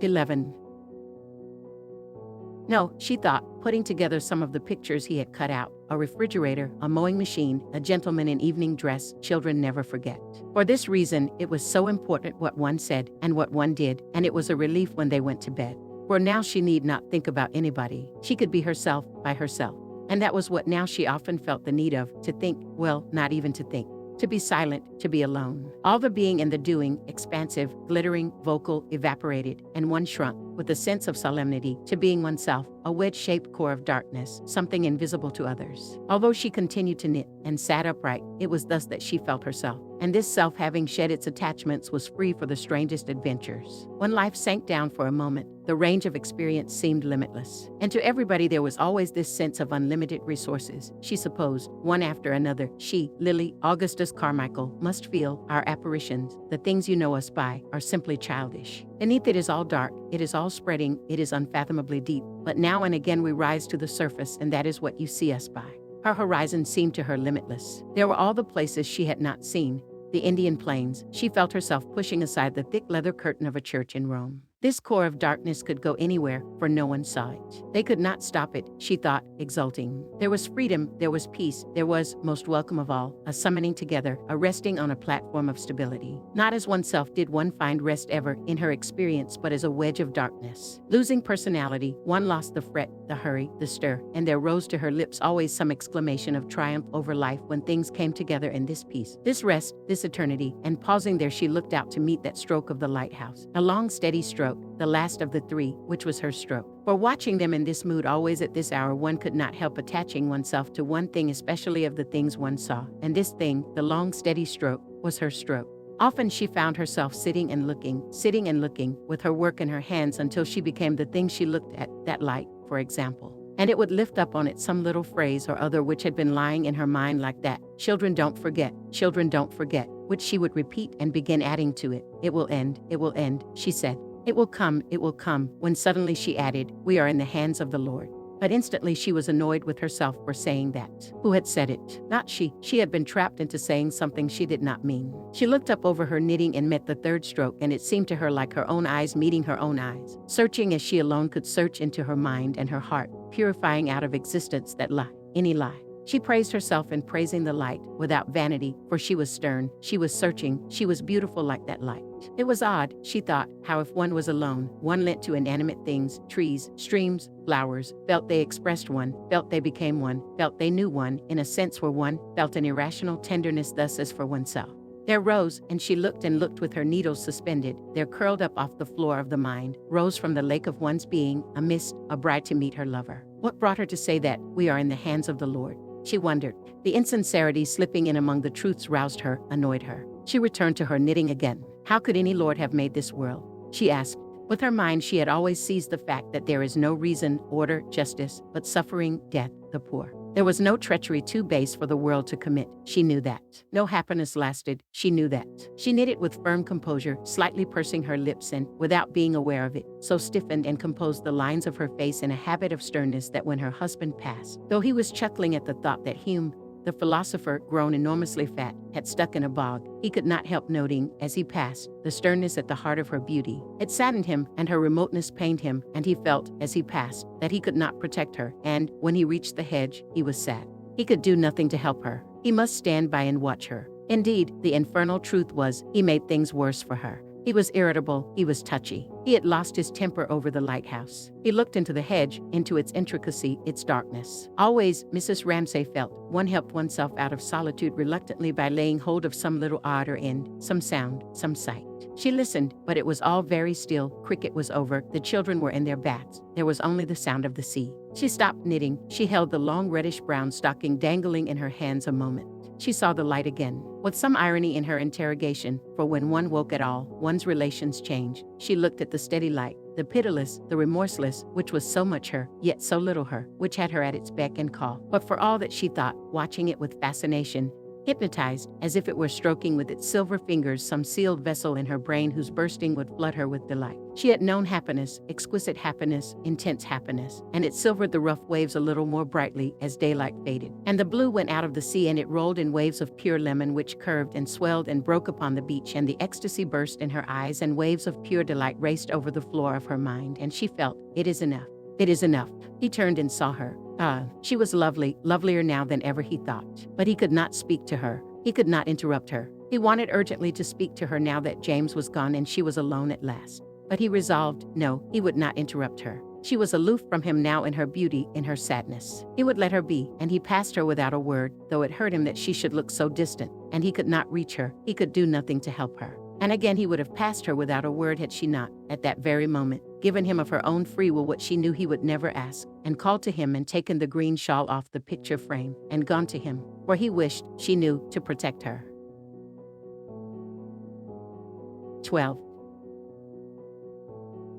11. No, she thought, putting together some of the pictures he had cut out, a refrigerator, a mowing machine, a gentleman in evening dress, children never forget. For this reason, it was so important what one said and what one did, and it was a relief when they went to bed. For now she need not think about anybody. She could be herself by herself. And that was what now she often felt the need of, to think, well, not even to think. To be silent, to be alone. All the being and the doing, expansive, glittering, vocal, evaporated, and one shrunk, with a sense of solemnity, to being oneself, a wedge-shaped core of darkness, something invisible to others. Although she continued to knit and sat upright, it was thus that she felt herself. And this self, having shed its attachments, was free for the strangest adventures. When life sank down for a moment, the range of experience seemed limitless. And to everybody there was always this sense of unlimited resources. She supposed, one after another, she, Lily, Augustus Carmichael, must feel our apparitions, the things you know us by, are simply childish. Beneath it is all dark, it is all spreading, it is unfathomably deep. But now and again we rise to the surface, and that is what you see us by. Her horizon seemed to her limitless. There were all the places she had not seen. The Indian plains. She felt herself pushing aside the thick leather curtain of a church in Rome. This core of darkness could go anywhere, for no one saw it. They could not stop it, she thought, exulting. There was freedom, there was peace, there was, most welcome of all, a summoning together, a resting on a platform of stability. Not as oneself did one find rest ever, in her experience, but as a wedge of darkness. Losing personality, one lost the fret, the hurry, the stir, and there rose to her lips always some exclamation of triumph over life when things came together in this peace, this rest, this eternity, and pausing there she looked out to meet that stroke of the lighthouse. A long steady stroke, the last of the 3, which was her stroke. For watching them in this mood always at this hour, one could not help attaching oneself to one thing, especially of the things one saw. And this thing, the long steady stroke, was her stroke. Often she found herself sitting and looking, with her work in her hands until she became the thing she looked at, that light, for example. And it would lift up on it some little phrase or other which had been lying in her mind like that. Children don't forget, which she would repeat and begin adding to it. It will end, she said. It will come, when suddenly she added, we are in the hands of the Lord. But instantly she was annoyed with herself for saying that. Who had said it? Not she. She had been trapped into saying something she did not mean. She looked up over her knitting and met the 3rd stroke, and it seemed to her like her own eyes meeting her own eyes, searching as she alone could search into her mind and her heart, purifying out of existence that lie, any lie. She praised herself in praising the light, without vanity, for she was stern, she was searching, she was beautiful like that light. It was odd, she thought, how if one was alone, one lent to inanimate things, trees, streams, flowers, felt they expressed one, felt they became one, felt they knew one, in a sense were one, felt an irrational tenderness thus as for oneself. There rose, and she looked and looked with her needles suspended, there curled up off the floor of the mind, rose from the lake of one's being, a mist, a bride to meet her lover. What brought her to say that, we are in the hands of the Lord? She wondered. The insincerity slipping in among the truths roused her, annoyed her. She returned to her knitting again. How could any Lord have made this world? She asked. With her mind she had always seized the fact that there is no reason, order, justice, but suffering, death, the poor. There was no treachery too base for the world to commit. She knew that. No happiness lasted. She knew that. She knit it with firm composure, slightly pursing her lips and, without being aware of it, so stiffened and composed the lines of her face in a habit of sternness that when her husband passed, though he was chuckling at the thought that Hume, the philosopher, grown enormously fat, had stuck in a bog, he could not help noting, as he passed, the sternness at the heart of her beauty. It saddened him, and her remoteness pained him, and he felt, as he passed, that he could not protect her, and, when he reached the hedge, he was sad. He could do nothing to help her. He must stand by and watch her. Indeed, the infernal truth was, he made things worse for her. He was irritable, he was touchy. He had lost his temper over the lighthouse. He looked into the hedge, into its intricacy, its darkness. Always, Mrs. Ramsay felt, one helped oneself out of solitude reluctantly by laying hold of some little odd or end, some sound, some sight. She listened, but it was all very still. Cricket was over, the children were in their baths. There was only the sound of the sea. She stopped knitting. She held the long reddish-brown stocking dangling in her hands a moment. She saw the light again, with some irony in her interrogation, for when one woke at all, one's relations change. She looked at the steady light, the pitiless, the remorseless, which was so much her, yet so little her, which had her at its beck and call. But for all that she thought, watching it with fascination, hypnotized, as if it were stroking with its silver fingers some sealed vessel in her brain whose bursting would flood her with delight. She had known happiness, exquisite happiness, intense happiness, and it silvered the rough waves a little more brightly as daylight faded. And the blue went out of the sea and it rolled in waves of pure lemon which curved and swelled and broke upon the beach, and the ecstasy burst in her eyes and waves of pure delight raced over the floor of her mind, and she felt, it is enough. It is enough. He turned and saw her. She was lovely, lovelier now than ever he thought. But he could not speak to her. He could not interrupt her. He wanted urgently to speak to her now that James was gone and she was alone at last. But he resolved, no, he would not interrupt her. She was aloof from him now in her beauty, in her sadness. He would let her be, and he passed her without a word, though it hurt him that she should look so distant, and he could not reach her. He could do nothing to help her. And again he would have passed her without a word had she not, at that very moment, given him of her own free will what she knew he would never ask, and called to him and taken the green shawl off the picture frame, and gone to him, where he wished, she knew, to protect her. 12.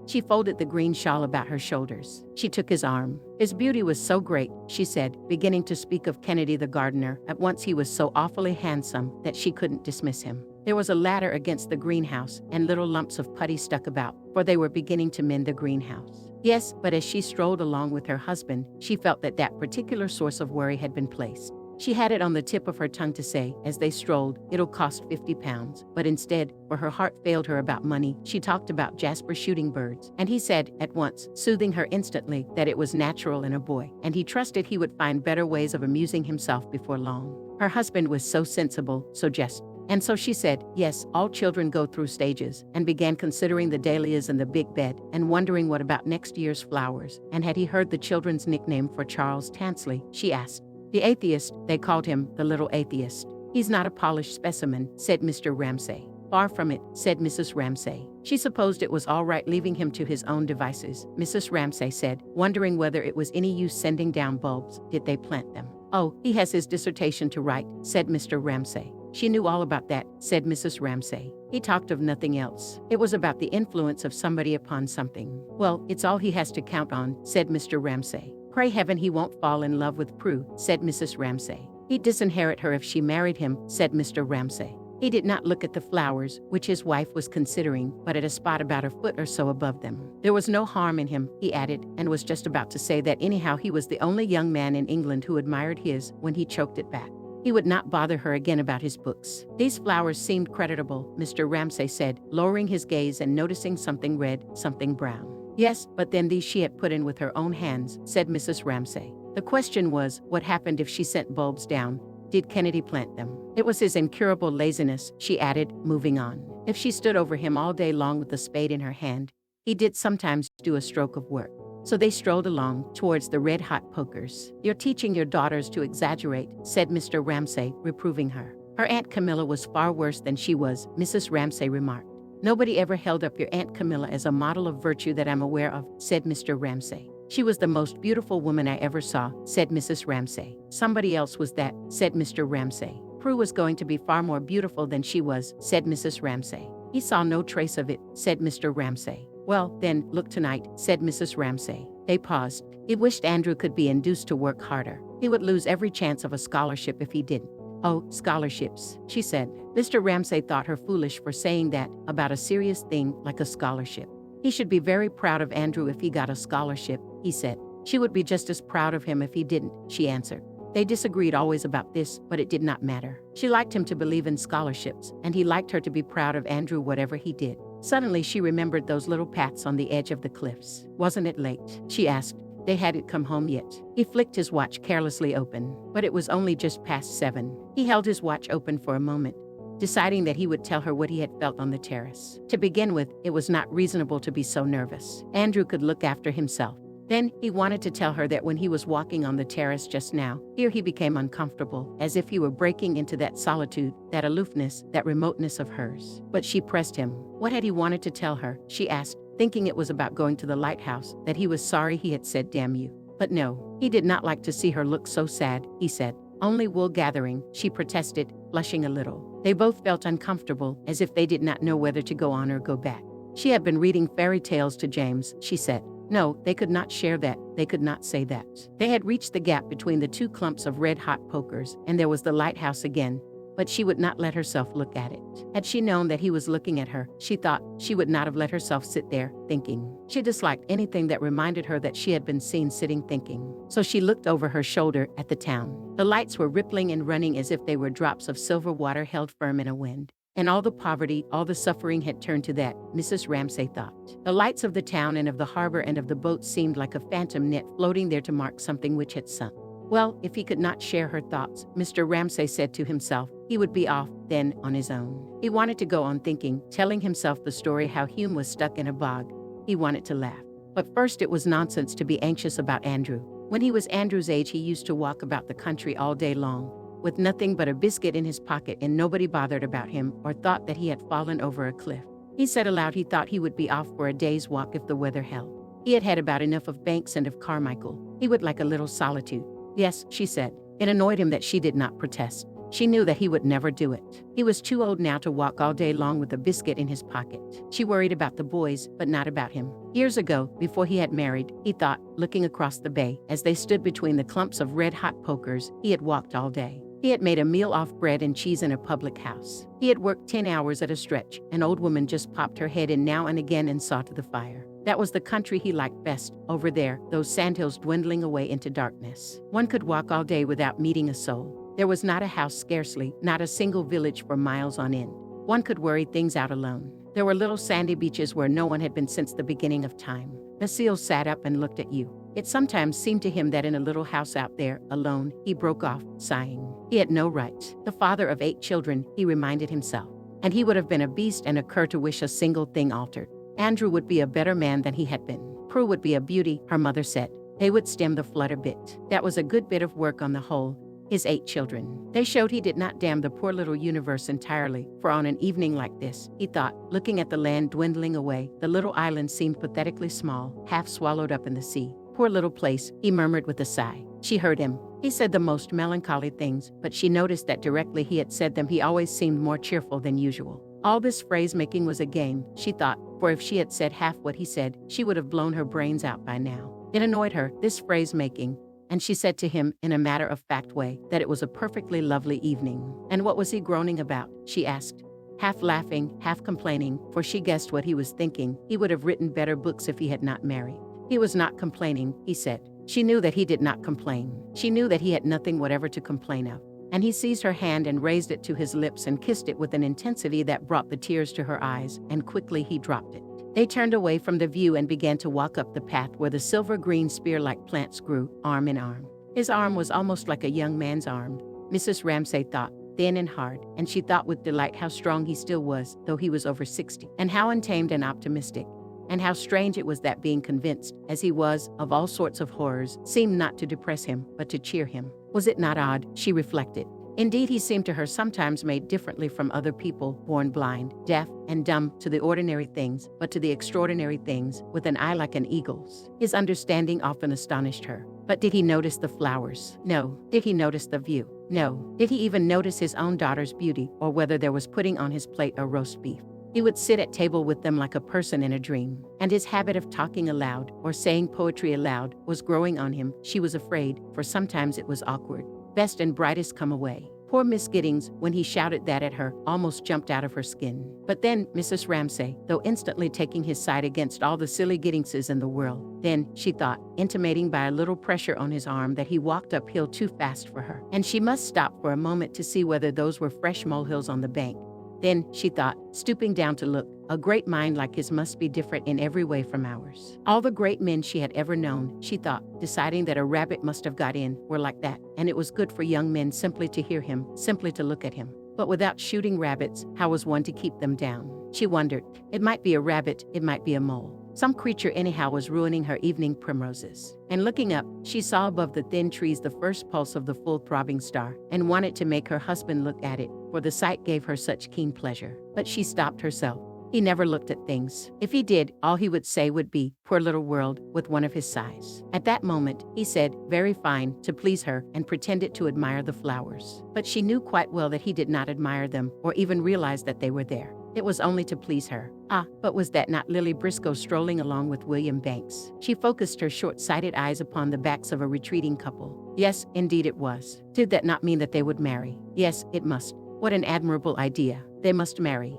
She folded the green shawl about her shoulders. She took his arm. His beauty was so great, she said, beginning to speak of Kennedy the gardener. At once he was so awfully handsome that she couldn't dismiss him. There was a ladder against the greenhouse, and little lumps of putty stuck about, for they were beginning to mend the greenhouse. Yes, but as she strolled along with her husband, she felt that that particular source of worry had been placed. She had it on the tip of her tongue to say, as they strolled, it'll cost £50, but instead, for her heart failed her about money, she talked about Jasper shooting birds, and he said, at once, soothing her instantly, that it was natural in a boy, and he trusted he would find better ways of amusing himself before long. Her husband was so sensible, so just. And so she said, yes, all children go through stages, and began considering the dahlias and the big bed, and wondering what about next year's flowers, and had he heard the children's nickname for Charles Tansley, she asked. The atheist, they called him the little atheist. He's not a polished specimen, said Mr. Ramsay. Far from it, said Mrs. Ramsay. She supposed it was all right leaving him to his own devices, Mrs. Ramsay said, wondering whether it was any use sending down bulbs. Did they plant them? Oh, he has his dissertation to write, said Mr. Ramsay. She knew all about that, said Mrs. Ramsay. He talked of nothing else. It was about the influence of somebody upon something. Well, it's all he has to count on, said Mr. Ramsay. Pray heaven he won't fall in love with Prue, said Mrs. Ramsay. He'd disinherit her if she married him, said Mr. Ramsay. He did not look at the flowers, which his wife was considering, but at a spot about a foot or so above them. There was no harm in him, he added, and was just about to say that anyhow he was the only young man in England who admired his, when he choked it back. He would not bother her again about his books. These flowers seemed creditable, Mr. Ramsay said, lowering his gaze and noticing something red, something brown. Yes, but then these she had put in with her own hands, said Mrs. Ramsay. The question was, what happened if she sent bulbs down? Did Kennedy plant them? It was his incurable laziness, she added, moving on. If she stood over him all day long with the spade in her hand, he did sometimes do a stroke of work. So they strolled along towards the red-hot pokers. You're teaching your daughters to exaggerate, said Mr. Ramsay, reproving her. Her Aunt Camilla was far worse than she was, Mrs. Ramsay remarked. Nobody ever held up your Aunt Camilla as a model of virtue that I'm aware of, said Mr. Ramsay. She was the most beautiful woman I ever saw, said Mrs. Ramsay. Somebody else was that, said Mr. Ramsay. Prue was going to be far more beautiful than she was, said Mrs. Ramsay. He saw no trace of it, said Mr. Ramsay. Well, then, look tonight, said Mrs. Ramsay. They paused. He wished Andrew could be induced to work harder. He would lose every chance of a scholarship if he didn't. "Oh, scholarships," she said. Mr. Ramsay thought her foolish for saying that about a serious thing like a scholarship. He should be very proud of Andrew if he got a scholarship, he said. She would be just as proud of him if he didn't, she answered. They disagreed always about this, but it did not matter. She liked him to believe in scholarships, and he liked her to be proud of Andrew whatever he did. Suddenly she remembered those little paths on the edge of the cliffs. "Wasn't it late?" she asked. They hadn't come home yet. He flicked his watch carelessly open, but it was only just past 7. He held his watch open for a moment, deciding that he would tell her what he had felt on the terrace. To begin with, it was not reasonable to be so nervous. Andrew could look after himself. Then, he wanted to tell her that when he was walking on the terrace just now, here he became uncomfortable, as if he were breaking into that solitude, that aloofness, that remoteness of hers. But she pressed him. What had he wanted to tell her, she asked, thinking it was about going to the lighthouse, that he was sorry he had said damn you. But no, he did not like to see her look so sad, he said. Only wool gathering, she protested, blushing a little. They both felt uncomfortable, as if they did not know whether to go on or go back. She had been reading fairy tales to James, she said. No, they could not share that, they could not say that. They had reached the gap between the 2 clumps of red-hot pokers, and there was the lighthouse again, but she would not let herself look at it. Had she known that he was looking at her, she thought she would not have let herself sit there, thinking. She disliked anything that reminded her that she had been seen sitting thinking. So she looked over her shoulder at the town. The lights were rippling and running as if they were drops of silver water held firm in a wind. And all the poverty, all the suffering had turned to that, Mrs. Ramsay thought. The lights of the town and of the harbor and of the boat seemed like a phantom net floating there to mark something which had sunk. Well, if he could not share her thoughts, Mr. Ramsay said to himself, he would be off, then, on his own. He wanted to go on thinking, telling himself the story how Hume was stuck in a bog. He wanted to laugh. But first it was nonsense to be anxious about Andrew. When he was Andrew's age, he used to walk about the country all day long, with nothing but a biscuit in his pocket, and nobody bothered about him or thought that he had fallen over a cliff. He said aloud he thought he would be off for a day's walk if the weather held. He had had about enough of Banks and of Carmichael. He would like a little solitude. Yes, she said. It annoyed him that she did not protest. She knew that he would never do it. He was too old now to walk all day long with a biscuit in his pocket. She worried about the boys, but not about him. Years ago, before he had married, he thought, looking across the bay, as they stood between the clumps of red-hot pokers, he had walked all day. He had made a meal off bread and cheese in a public house. He had worked 10 hours at a stretch. An old woman just popped her head in now and again and saw to the fire. That was the country he liked best, over there, those sandhills dwindling away into darkness. One could walk all day without meeting a soul. There was not a house scarcely, not a single village for miles on end. One could worry things out alone. There were little sandy beaches where no one had been since the beginning of time. Basile sat up and looked at you. It sometimes seemed to him that in a little house out there, alone, he broke off, sighing. He had no rights. The father of 8 children, he reminded himself. And he would have been a beast and a cur to wish a single thing altered. Andrew would be a better man than he had been. Prue would be a beauty, her mother said. They would stem the flood a bit. That was a good bit of work on the whole. His 8 children. They showed he did not damn the poor little universe entirely, for on an evening like this, he thought, looking at the land dwindling away, the little island seemed pathetically small, half swallowed up in the sea. Poor little place, he murmured with a sigh. She heard him. He said the most melancholy things, but she noticed that directly he had said them he always seemed more cheerful than usual. All this phrase-making was a game, she thought, for if she had said half what he said, she would have blown her brains out by now. It annoyed her, this phrase-making, and she said to him, in a matter-of-fact way, that it was a perfectly lovely evening. And what was he groaning about, she asked, half laughing, half complaining, for she guessed what he was thinking. He would have written better books if he had not married. He was not complaining, he said. She knew that he did not complain. She knew that he had nothing whatever to complain of. And he seized her hand and raised it to his lips and kissed it with an intensity that brought the tears to her eyes, and quickly he dropped it. They turned away from the view and began to walk up the path where the silver-green spear-like plants grew, arm in arm. His arm was almost like a young man's arm, Mrs. Ramsay thought, thin and hard, and she thought with delight how strong he still was, though he was over 60, and how untamed and optimistic. And how strange it was that being convinced, as he was, of all sorts of horrors, seemed not to depress him, but to cheer him. Was it not odd, she reflected. Indeed, he seemed to her sometimes made differently from other people, born blind, deaf, and dumb to the ordinary things, but to the extraordinary things, with an eye like an eagle's. His understanding often astonished her. But did he notice the flowers? No. Did he notice the view? No. Did he even notice his own daughter's beauty, or whether there was pudding on his plate or roast beef? He would sit at table with them like a person in a dream, and his habit of talking aloud or saying poetry aloud was growing on him. She was afraid, for sometimes it was awkward. Best and brightest come away. Poor Miss Giddings, when he shouted that at her, almost jumped out of her skin. But then, Mrs. Ramsay, though instantly taking his side against all the silly Giddingses in the world, then, she thought, intimating by a little pressure on his arm that he walked uphill too fast for her, and she must stop for a moment to see whether those were fresh molehills on the bank. Then, she thought, stooping down to look, a great mind like his must be different in every way from ours. All the great men she had ever known, she thought, deciding that a rabbit must have got in, were like that, and it was good for young men simply to hear him, simply to look at him. But without shooting rabbits, how was one to keep them down? She wondered. It might be a rabbit, it might be a mole. Some creature anyhow was ruining her evening primroses. And looking up, she saw above the thin trees the first pulse of the full throbbing star, and wanted to make her husband look at it, for the sight gave her such keen pleasure. But she stopped herself. He never looked at things. If he did, all he would say would be, "Poor little world," with one of his sighs. At that moment, he said, "Very fine," to please her, and pretended to admire the flowers. But she knew quite well that he did not admire them, or even realize that they were there. It was only to please her. Ah, but was that not Lily Briscoe strolling along with William Banks? She focused her short-sighted eyes upon the backs of a retreating couple. Yes, indeed it was. Did that not mean that they would marry? Yes, it must. What an admirable idea. They must marry.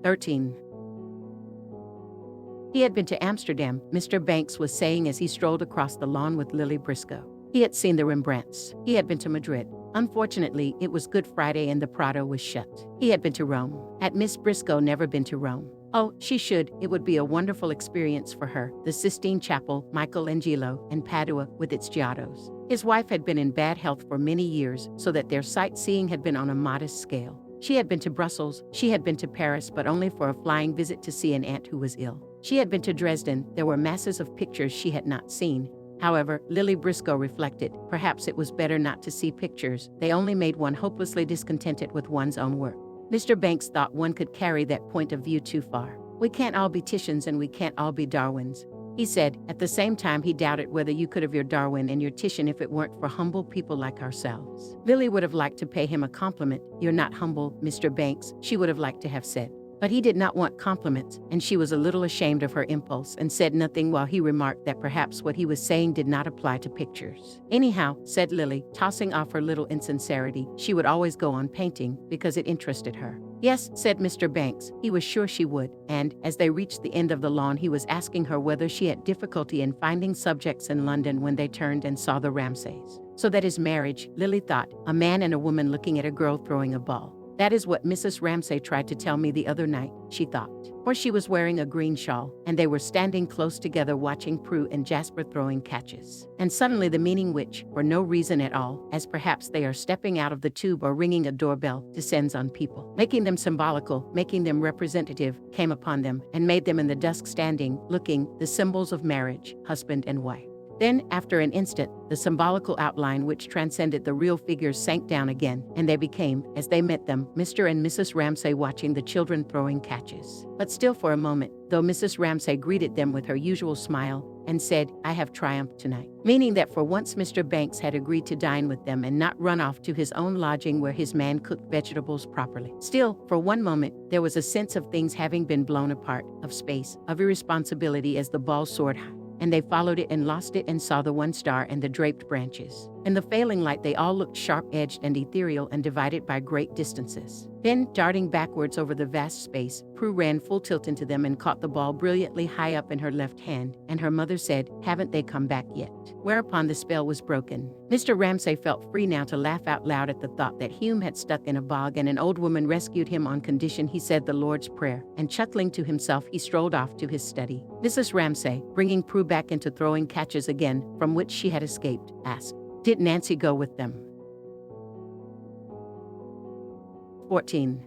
13. He had been to Amsterdam, Mr. Banks was saying as he strolled across the lawn with Lily Briscoe. He had seen the Rembrandts. He had been to Madrid. Unfortunately, it was Good Friday and the Prado was shut. He had been to Rome. Had Miss Briscoe never been to Rome? Oh, she should. It would be a wonderful experience for her. The Sistine Chapel, Michelangelo, and Padua with its Giottos. His wife had been in bad health for many years, so that their sightseeing had been on a modest scale. She had been to Brussels, she had been to Paris, but only for a flying visit to see an aunt who was ill. She had been to Dresden. There were masses of pictures she had not seen. However, Lily Briscoe reflected, perhaps it was better not to see pictures. They only made one hopelessly discontented with one's own work. Mr. Banks thought one could carry that point of view too far. We can't all be Titians and we can't all be Darwins, he said. At the same time, he doubted whether you could have your Darwin and your Titian if it weren't for humble people like ourselves. Lily would have liked to pay him a compliment. "You're not humble, Mr. Banks," she would have liked to have said. But he did not want compliments, and she was a little ashamed of her impulse and said nothing while he remarked that perhaps what he was saying did not apply to pictures. "Anyhow," said Lily, tossing off her little insincerity, she would always go on painting because it interested her. "Yes," said Mr. Banks, he was sure she would, and, as they reached the end of the lawn, he was asking her whether she had difficulty in finding subjects in London when they turned and saw the Ramsays. So that is marriage, Lily thought, a man and a woman looking at a girl throwing a ball. That is what Mrs. Ramsay tried to tell me the other night, she thought. For she was wearing a green shawl, and they were standing close together watching Prue and Jasper throwing catches. And suddenly the meaning which, for no reason at all, as perhaps they are stepping out of the tube or ringing a doorbell, descends on people, making them symbolical, making them representative, came upon them, and made them in the dusk standing, looking, the symbols of marriage, husband and wife. Then, after an instant, the symbolical outline which transcended the real figures sank down again, and they became, as they met them, Mr. and Mrs. Ramsay watching the children throwing catches. But still for a moment, though Mrs. Ramsay greeted them with her usual smile, and said, "I have triumphed tonight," meaning that for once Mr. Banks had agreed to dine with them and not run off to his own lodging where his man cooked vegetables properly. Still, for one moment, there was a sense of things having been blown apart, of space, of irresponsibility as the ball soared high. And they followed it and lost it and saw the one star and the draped branches. In the failing light they all looked sharp-edged and ethereal and divided by great distances. Then, darting backwards over the vast space, Prue ran full tilt into them and caught the ball brilliantly high up in her left hand, and her mother said, "Haven't they come back yet?" Whereupon the spell was broken. Mr. Ramsay felt free now to laugh out loud at the thought that Hume had stuck in a bog and an old woman rescued him on condition he said the Lord's Prayer, and chuckling to himself he strolled off to his study. Mrs. Ramsay, bringing Prue back into throwing catches again, from which she had escaped, asked, "Did Nancy go with them?" 14.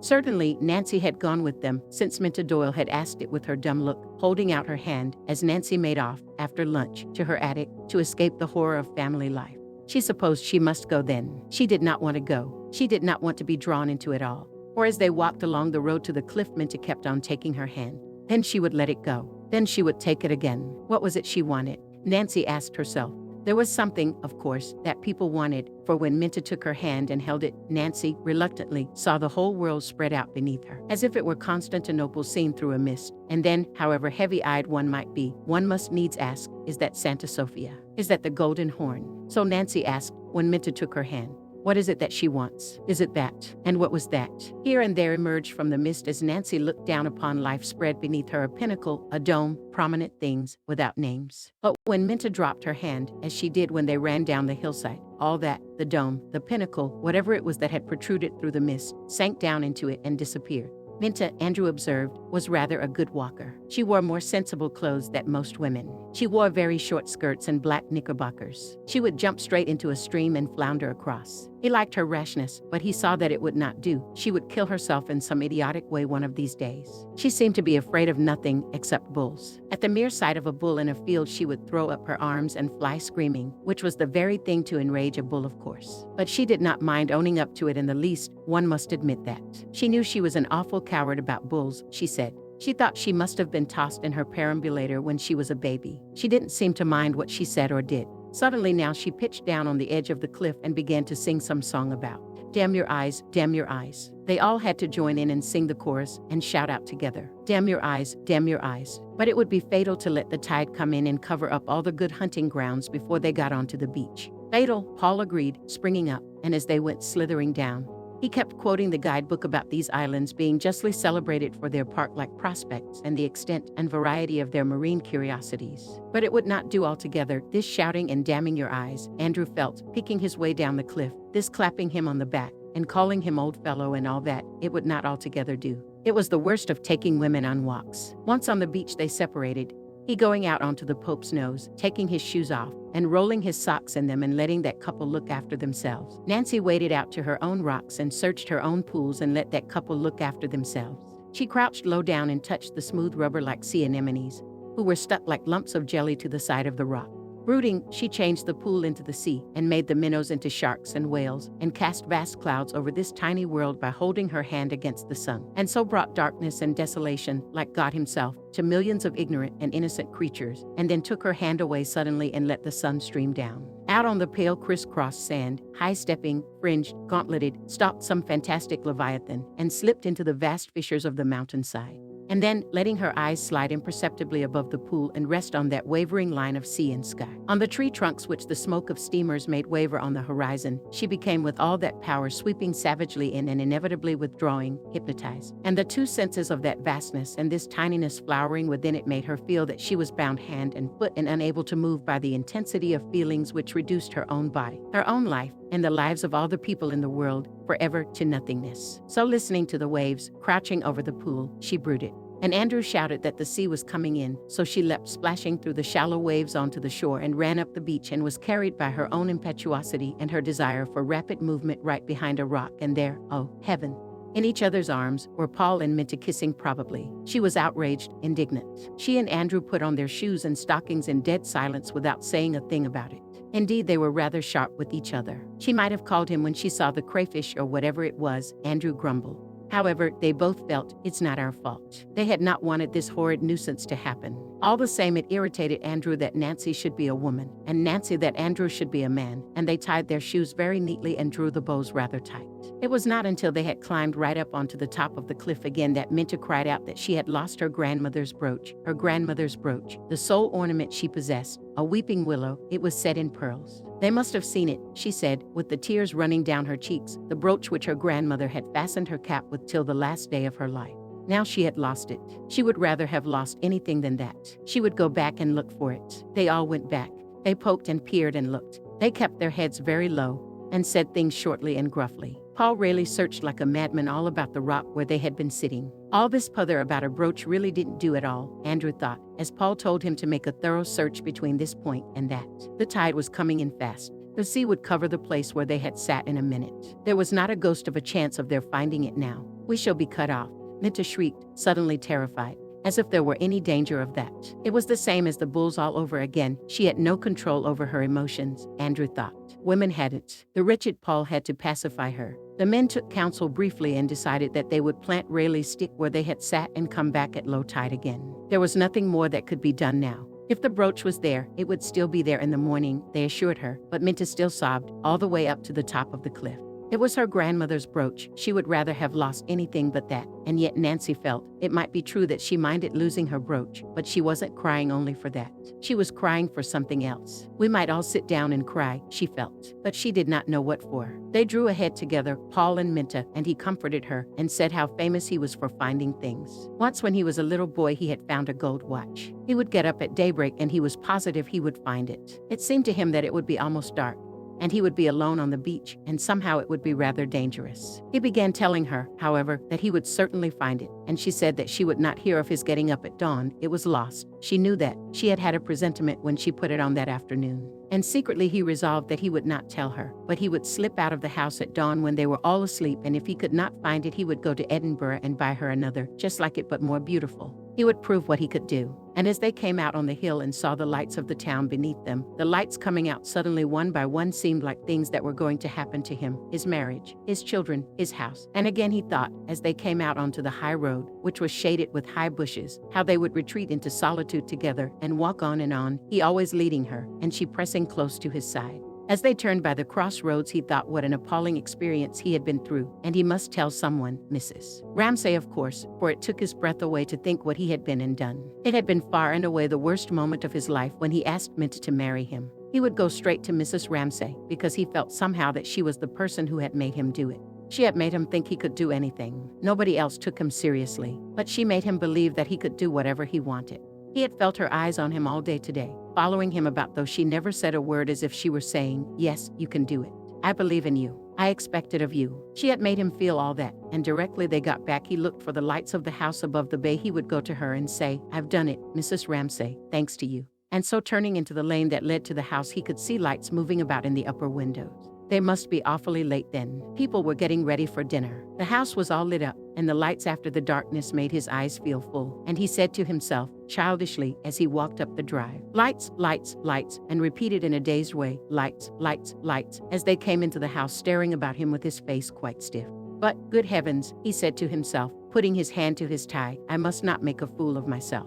Certainly, Nancy had gone with them, since Minta Doyle had asked it with her dumb look, holding out her hand, as Nancy made off, after lunch, to her attic, to escape the horror of family life. She supposed she must go then. She did not want to go. She did not want to be drawn into it all. Or as they walked along the road to the cliff, Minta kept on taking her hand. Then she would let it go. Then she would take it again. What was it she wanted? Nancy asked herself. There was something, of course, that people wanted, for when Minta took her hand and held it, Nancy, reluctantly, saw the whole world spread out beneath her, as if it were Constantinople seen through a mist. And then, however heavy-eyed one might be, one must needs ask, is that Santa Sofia? Is that the Golden Horn? So Nancy asked, when Minta took her hand, what is it that she wants? Is it that? And what was that? Here and there emerged from the mist as Nancy looked down upon life spread beneath her, a pinnacle, a dome, prominent things, without names. But when Minta dropped her hand, as she did when they ran down the hillside, all that, the dome, the pinnacle, whatever it was that had protruded through the mist, sank down into it and disappeared. Minta, Andrew observed, was rather a good walker. She wore more sensible clothes than most women. She wore very short skirts and black knickerbockers. She would jump straight into a stream and flounder across. He liked her rashness, but he saw that it would not do. She would kill herself in some idiotic way one of these days. She seemed to be afraid of nothing except bulls. At the mere sight of a bull in a field, she would throw up her arms and fly screaming, which was the very thing to enrage a bull, of course. But she did not mind owning up to it in the least, one must admit that. She knew she was an awful coward about bulls, she said. She thought she must have been tossed in her perambulator when she was a baby. She didn't seem to mind what she said or did. Suddenly now she pitched down on the edge of the cliff and began to sing some song about, damn your eyes, damn your eyes. They all had to join in and sing the chorus and shout out together, damn your eyes, damn your eyes. But it would be fatal to let the tide come in and cover up all the good hunting grounds before they got onto the beach. Fatal, Paul agreed, springing up, and as they went slithering down, he kept quoting the guidebook about these islands being justly celebrated for their park-like prospects and the extent and variety of their marine curiosities. But it would not do altogether, this shouting and damning your eyes, Andrew felt, picking his way down the cliff, this clapping him on the back, and calling him old fellow and all that, it would not altogether do. It was the worst of taking women on walks. Once on the beach they separated, he going out onto the Pope's nose, taking his shoes off, and rolling his socks in them and letting that couple look after themselves. Nancy waded out to her own rocks and searched her own pools and let that couple look after themselves. She crouched low down and touched the smooth rubber-like sea anemones, who were stuck like lumps of jelly to the side of the rock. Brooding, she changed the pool into the sea and made the minnows into sharks and whales and cast vast clouds over this tiny world by holding her hand against the sun, and so brought darkness and desolation, like God himself, to millions of ignorant and innocent creatures, and then took her hand away suddenly and let the sun stream down. Out on the pale crisscross sand, high-stepping, fringed, gauntleted, stalked some fantastic leviathan and slipped into the vast fissures of the mountainside. And then, letting her eyes slide imperceptibly above the pool and rest on that wavering line of sea and sky, on the tree trunks which the smoke of steamers made waver on the horizon, she became with all that power sweeping savagely in and inevitably withdrawing, hypnotized. And the two senses of that vastness and this tininess flowering within it made her feel that she was bound hand and foot and unable to move by the intensity of feelings which reduced her own body, her own life, and the lives of all the people in the world, forever to nothingness. So listening to the waves, crouching over the pool, she brooded. And Andrew shouted that the sea was coming in, so she leapt splashing through the shallow waves onto the shore and ran up the beach and was carried by her own impetuosity and her desire for rapid movement right behind a rock, and there, oh, heaven, in each other's arms, were Paul and Minta kissing probably. She was outraged, indignant. She and Andrew put on their shoes and stockings in dead silence without saying a thing about it. Indeed, they were rather sharp with each other. She might have called him when she saw the crayfish or whatever it was, Andrew grumbled. However, they both felt, it's not our fault. They had not wanted this horrid nuisance to happen. All the same, it irritated Andrew that Nancy should be a woman, and Nancy that Andrew should be a man, and they tied their shoes very neatly and drew the bows rather tight. It was not until they had climbed right up onto the top of the cliff again that Minta cried out that she had lost her grandmother's brooch, the sole ornament she possessed, a weeping willow. It was set in pearls. They must have seen it, she said, with the tears running down her cheeks, the brooch which her grandmother had fastened her cap with till the last day of her life. Now she had lost it. She would rather have lost anything than that. She would go back and look for it. They all went back. They poked and peered and looked. They kept their heads very low and said things shortly and gruffly. Paul Rayleigh searched like a madman all about the rock where they had been sitting. All this pother about a brooch really didn't do at all, Andrew thought, as Paul told him to make a thorough search between this point and that. The tide was coming in fast. The sea would cover the place where they had sat in a minute. There was not a ghost of a chance of their finding it now. We shall be cut off, Minta shrieked, suddenly terrified, as if there were any danger of that. It was the same as the bulls all over again. She had no control over her emotions, Andrew thought. Women hadn't. The wretched Paul had to pacify her. The men took counsel briefly and decided that they would plant Rayleigh's stick where they had sat and come back at low tide again. There was nothing more that could be done now. If the brooch was there, it would still be there in the morning, they assured her, but Minta still sobbed, all the way up to the top of the cliff. It was her grandmother's brooch. She would rather have lost anything but that, and yet Nancy felt it might be true that she minded losing her brooch, but she wasn't crying only for that. She was crying for something else. We might all sit down and cry, she felt, but she did not know what for. They drew ahead together, Paul and Minta, and he comforted her and said how famous he was for finding things. Once when he was a little boy, he had found a gold watch. He would get up at daybreak and he was positive he would find it. It seemed to him that it would be almost dark, and he would be alone on the beach, and somehow it would be rather dangerous. He began telling her, however, that he would certainly find it, and she said that she would not hear of his getting up at dawn. It was lost. She knew that. She had had a presentiment when she put it on that afternoon. And secretly he resolved that he would not tell her, but he would slip out of the house at dawn when they were all asleep, and if he could not find it, he would go to Edinburgh and buy her another, just like it but more beautiful. He would prove what he could do. And as they came out on the hill and saw the lights of the town beneath them, the lights coming out suddenly one by one seemed like things that were going to happen to him, his marriage, his children, his house. And again he thought, as they came out onto the high road, which was shaded with high bushes, how they would retreat into solitude together and walk on, he always leading her, and she pressing close to his side. As they turned by the crossroads, he thought what an appalling experience he had been through, and he must tell someone, Mrs. Ramsay, of course, for it took his breath away to think what he had been and done. It had been far and away the worst moment of his life when he asked Minta to marry him. He would go straight to Mrs. Ramsay, because he felt somehow that she was the person who had made him do it. She had made him think he could do anything. Nobody else took him seriously, but she made him believe that he could do whatever he wanted. He had felt her eyes on him all day today, following him about, though she never said a word, as if she were saying, "Yes, you can do it. I believe in you. I expect it of you." She had made him feel all that, and directly they got back he looked for the lights of the house above the bay. He would go to her and say, "I've done it, Mrs. Ramsay, thanks to you." And so turning into the lane that led to the house, he could see lights moving about in the upper windows. They must be awfully late then. People were getting ready for dinner. The house was all lit up, and the lights after the darkness made his eyes feel full, and he said to himself, childishly, as he walked up the drive, "Lights, lights, lights," and repeated in a dazed way, "Lights, lights, lights," as they came into the house, staring about him with his face quite stiff. "But, good heavens," he said to himself, putting his hand to his tie, "I must not make a fool of myself."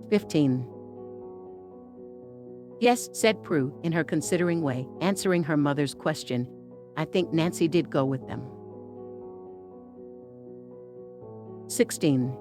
15. "Yes," said Prue, in her considering way, answering her mother's question. "I think Nancy did go with them." 16.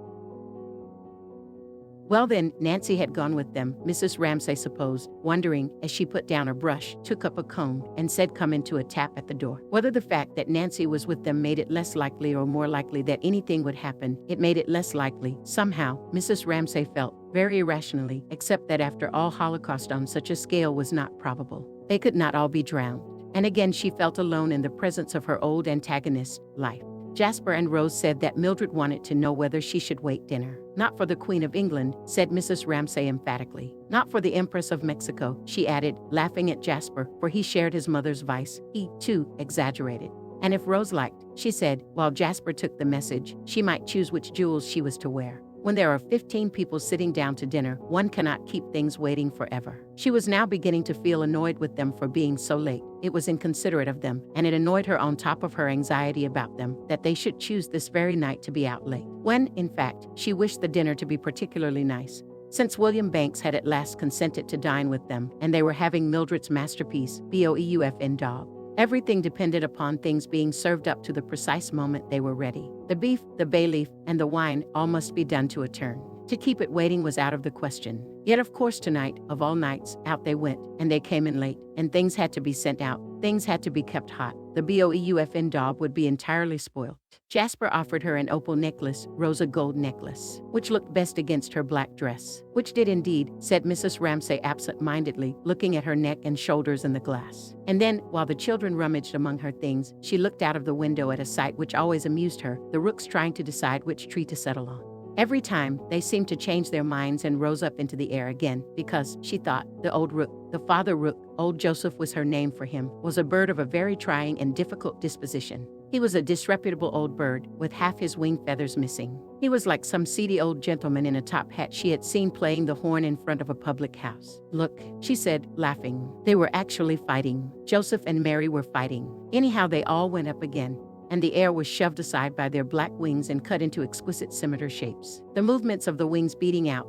Well then, Nancy had gone with them, Mrs. Ramsay supposed, wondering, as she put down her brush, took up a comb, and said, "Come into a tap at the door." Whether the fact that Nancy was with them made it less likely or more likely that anything would happen, it made it less likely. Somehow, Mrs. Ramsay felt, very irrationally, except that after all, Holocaust on such a scale was not probable. They could not all be drowned. And again she felt alone in the presence of her old antagonist, life. Jasper and Rose said that Mildred wanted to know whether she should wait dinner. "Not for the Queen of England," said Mrs. Ramsay emphatically. "Not for the Empress of Mexico," she added, laughing at Jasper, for he shared his mother's vice. He, too, exaggerated. And if Rose liked, she said, while Jasper took the message, she might choose which jewels she was to wear. When there are 15 people sitting down to dinner, one cannot keep things waiting forever. She was now beginning to feel annoyed with them for being so late. It was inconsiderate of them, and it annoyed her on top of her anxiety about them, that they should choose this very night to be out late. When, in fact, she wished the dinner to be particularly nice, since William Banks had at last consented to dine with them, and they were having Mildred's masterpiece, Boeufn dog. Everything depended upon things being served up to the precise moment they were ready. The beef, the bay leaf, and the wine all must be done to a turn. To keep it waiting was out of the question. Yet of course tonight, of all nights, out they went, and they came in late, and things had to be sent out. Things had to be kept hot. The Boeufn daub would be entirely spoiled. Jasper offered her an opal necklace, Rose a gold necklace, which looked best against her black dress. Which did indeed, said Mrs. Ramsay absent-mindedly, looking at her neck and shoulders in the glass. And then, while the children rummaged among her things, she looked out of the window at a sight which always amused her, the rooks trying to decide which tree to settle on. Every time, they seemed to change their minds and rose up into the air again, because, she thought, the old rook, the father rook, old Joseph was her name for him, was a bird of a very trying and difficult disposition. He was a disreputable old bird, with half his wing feathers missing. He was like some seedy old gentleman in a top hat she had seen playing the horn in front of a public house. "Look," she said, laughing. They were actually fighting. Joseph and Mary were fighting. Anyhow, they all went up again. and the air was shoved aside by their black wings and cut into exquisite scimitar shapes. The movements of the wings beating out,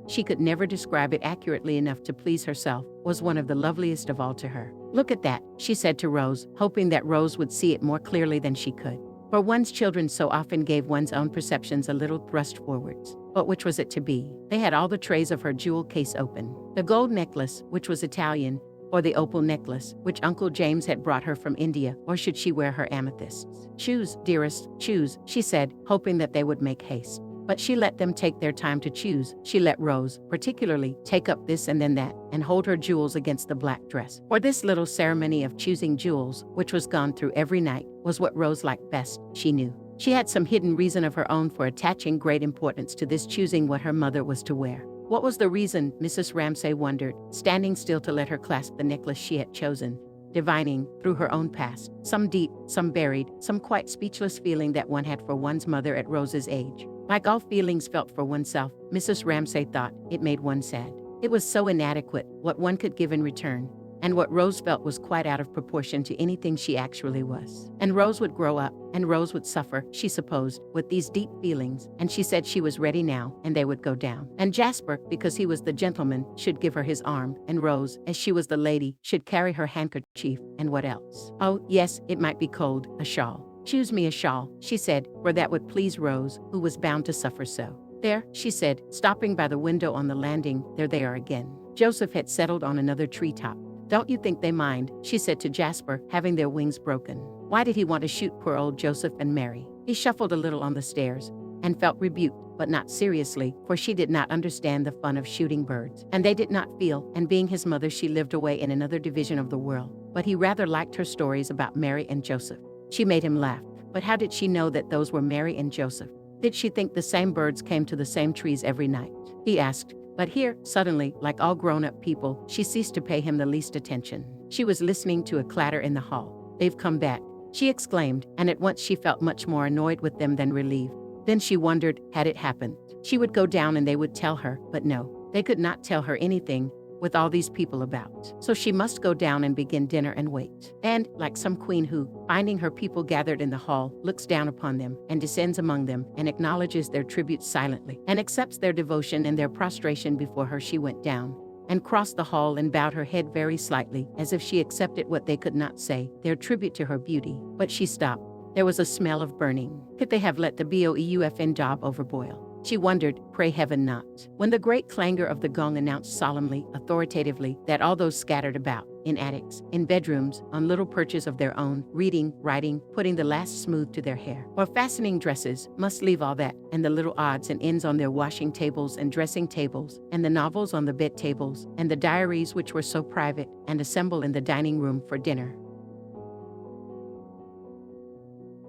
she could never describe it accurately enough to please herself, was one of the loveliest of all to her. "Look at that," she said to Rose, hoping that Rose would see it more clearly than she could. For one's children so often gave one's own perceptions a little thrust forwards. But which was it to be? They had all the trays of her jewel case open. The gold necklace, which was Italian, or the opal necklace, which Uncle James had brought her from India, or should she wear her amethysts? "Choose, dearest, choose," she said, hoping that they would make haste. But she let them take their time to choose. She let Rose, particularly, take up this and then that, and hold her jewels against the black dress. For this little ceremony of choosing jewels, which was gone through every night, was what Rose liked best, she knew. She had some hidden reason of her own for attaching great importance to this choosing what her mother was to wear. What was the reason, Mrs. Ramsay wondered, standing still to let her clasp the necklace she had chosen, divining, through her own past, some deep, some buried, some quite speechless feeling that one had for one's mother at Rose's age. Like all feelings felt for oneself, Mrs. Ramsay thought, it made one sad. It was so inadequate, what one could give in return, and what Rose felt was quite out of proportion to anything she actually was. And Rose would grow up, and Rose would suffer, she supposed, with these deep feelings, and she said she was ready now, and they would go down. And Jasper, because he was the gentleman, should give her his arm, and Rose, as she was the lady, should carry her handkerchief, and what else? Oh, yes, it might be cold, a shawl. "Choose me a shawl," she said, for that would please Rose, who was bound to suffer so. "There," she said, stopping by the window on the landing, "there they are again." Joseph had settled on another treetop. "Don't you think they mind?" she said to Jasper, having their wings broken. Why did he want to shoot poor old Joseph and Mary? He shuffled a little on the stairs, and felt rebuked, but not seriously, for she did not understand the fun of shooting birds, and they did not feel, and being his mother she lived away in another division of the world. But he rather liked her stories about Mary and Joseph. She made him laugh. But how did she know that those were Mary and Joseph? Did she think the same birds came to the same trees every night? He asked. But here, suddenly, like all grown-up people, she ceased to pay him the least attention. She was listening to a clatter in the hall. "They've come back," she exclaimed, and at once she felt much more annoyed with them than relieved. Then she wondered, had it happened? She would go down and they would tell her, but no, they could not tell her anything, with all these people about. So she must go down and begin dinner and wait. And, like some queen who, finding her people gathered in the hall, looks down upon them, and descends among them, and acknowledges their tribute silently, and accepts their devotion and their prostration before her, she went down, and crossed the hall and bowed her head very slightly, as if she accepted what they could not say, their tribute to her beauty. But she stopped. There was a smell of burning. Could they have let the BOEUFN job overboil? She wondered, pray heaven not. When the great clangor of the gong announced solemnly, authoritatively, that all those scattered about, in attics, in bedrooms, on little perches of their own, reading, writing, putting the last smooth to their hair, or fastening dresses, must leave all that, and the little odds and ends on their washing tables and dressing tables, and the novels on the bed tables, and the diaries which were so private, and assemble in the dining room for dinner.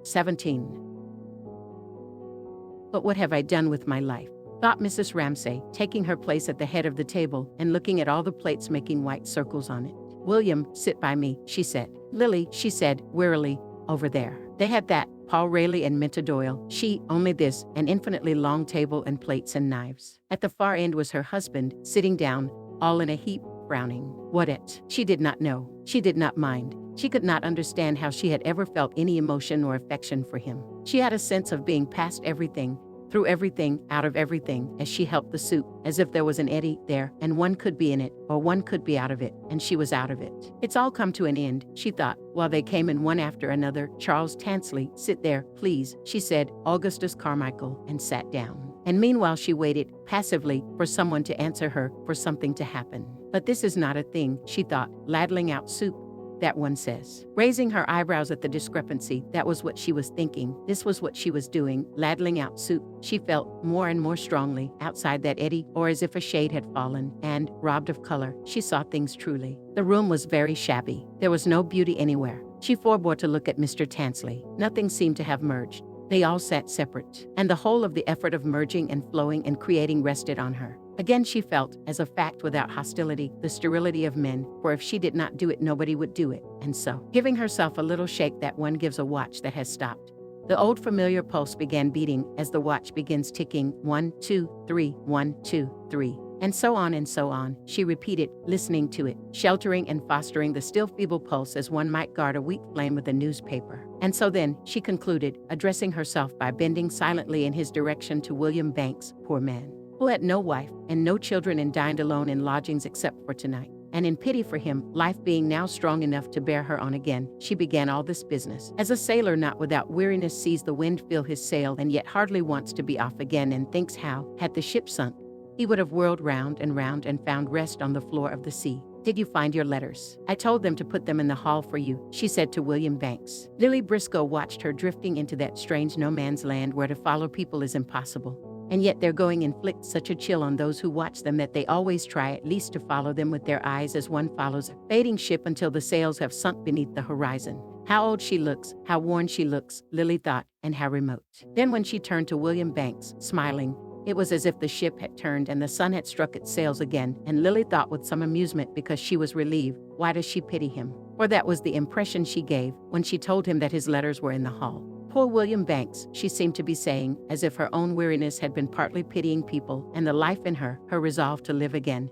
17. But what have I done with my life? Thought Mrs. Ramsay, taking her place at the head of the table and looking at all the plates making white circles on it. "William, sit by me," she said. "Lily," she said, wearily, "over there." They had that, Paul Rayleigh and Minta Doyle, she, only this, an infinitely long table and plates and knives. At the far end was her husband, sitting down, all in a heap, frowning. What it? She did not know. She did not mind. She could not understand how she had ever felt any emotion or affection for him. She had a sense of being past everything, through everything, out of everything, as she helped the soup, as if there was an eddy there, and one could be in it, or one could be out of it, and she was out of it. It's all come to an end, she thought, while they came in one after another. Charles Tansley, sit there, please, she said, Augustus Carmichael, and sat down. And meanwhile she waited, passively, for someone to answer her, for something to happen. But this is not a thing, she thought, ladling out soup, that one says. Raising her eyebrows at the discrepancy, that was what she was thinking. This was what she was doing, ladling out soup. She felt, more and more strongly, outside that eddy, or as if a shade had fallen, and, robbed of color, she saw things truly. The room was very shabby. There was no beauty anywhere. She forbore to look at Mr. Tansley. Nothing seemed to have merged. They all sat separate, and the whole of the effort of merging and flowing and creating rested on her. Again she felt, as a fact without hostility, the sterility of men, for if she did not do it nobody would do it, and so, giving herself a little shake that one gives a watch that has stopped, the old familiar pulse began beating as the watch begins ticking, 1, 2, 3, 1, 2, 3. And so on, she repeated, listening to it, sheltering and fostering the still feeble pulse as one might guard a weak flame with a newspaper. And so then, she concluded, addressing herself by bending silently in his direction to William Banks, poor man, who had no wife and no children and dined alone in lodgings except for tonight. And in pity for him, life being now strong enough to bear her on again, she began all this business. As a sailor not without weariness sees the wind fill his sail and yet hardly wants to be off again and thinks how, had the ship sunk, he would have whirled round and found rest on the floor of the sea. Did you find your letters? I told them to put them in the hall for you, she said to William Banks. Lily Briscoe watched her drifting into that strange no-man's land where to follow people is impossible. And yet their going inflicts such a chill on those who watch them that they always try at least to follow them with their eyes as one follows a fading ship until the sails have sunk beneath the horizon. How old she looks, how worn she looks, Lily thought, and how remote. Then when she turned to William Banks, smiling, it was as if the ship had turned and the sun had struck its sails again, and Lily thought with some amusement because she was relieved, why does she pity him? For that was the impression she gave when she told him that his letters were in the hall. Poor William Banks, she seemed to be saying, as if her own weariness had been partly pitying people, and the life in her, her resolve to live again,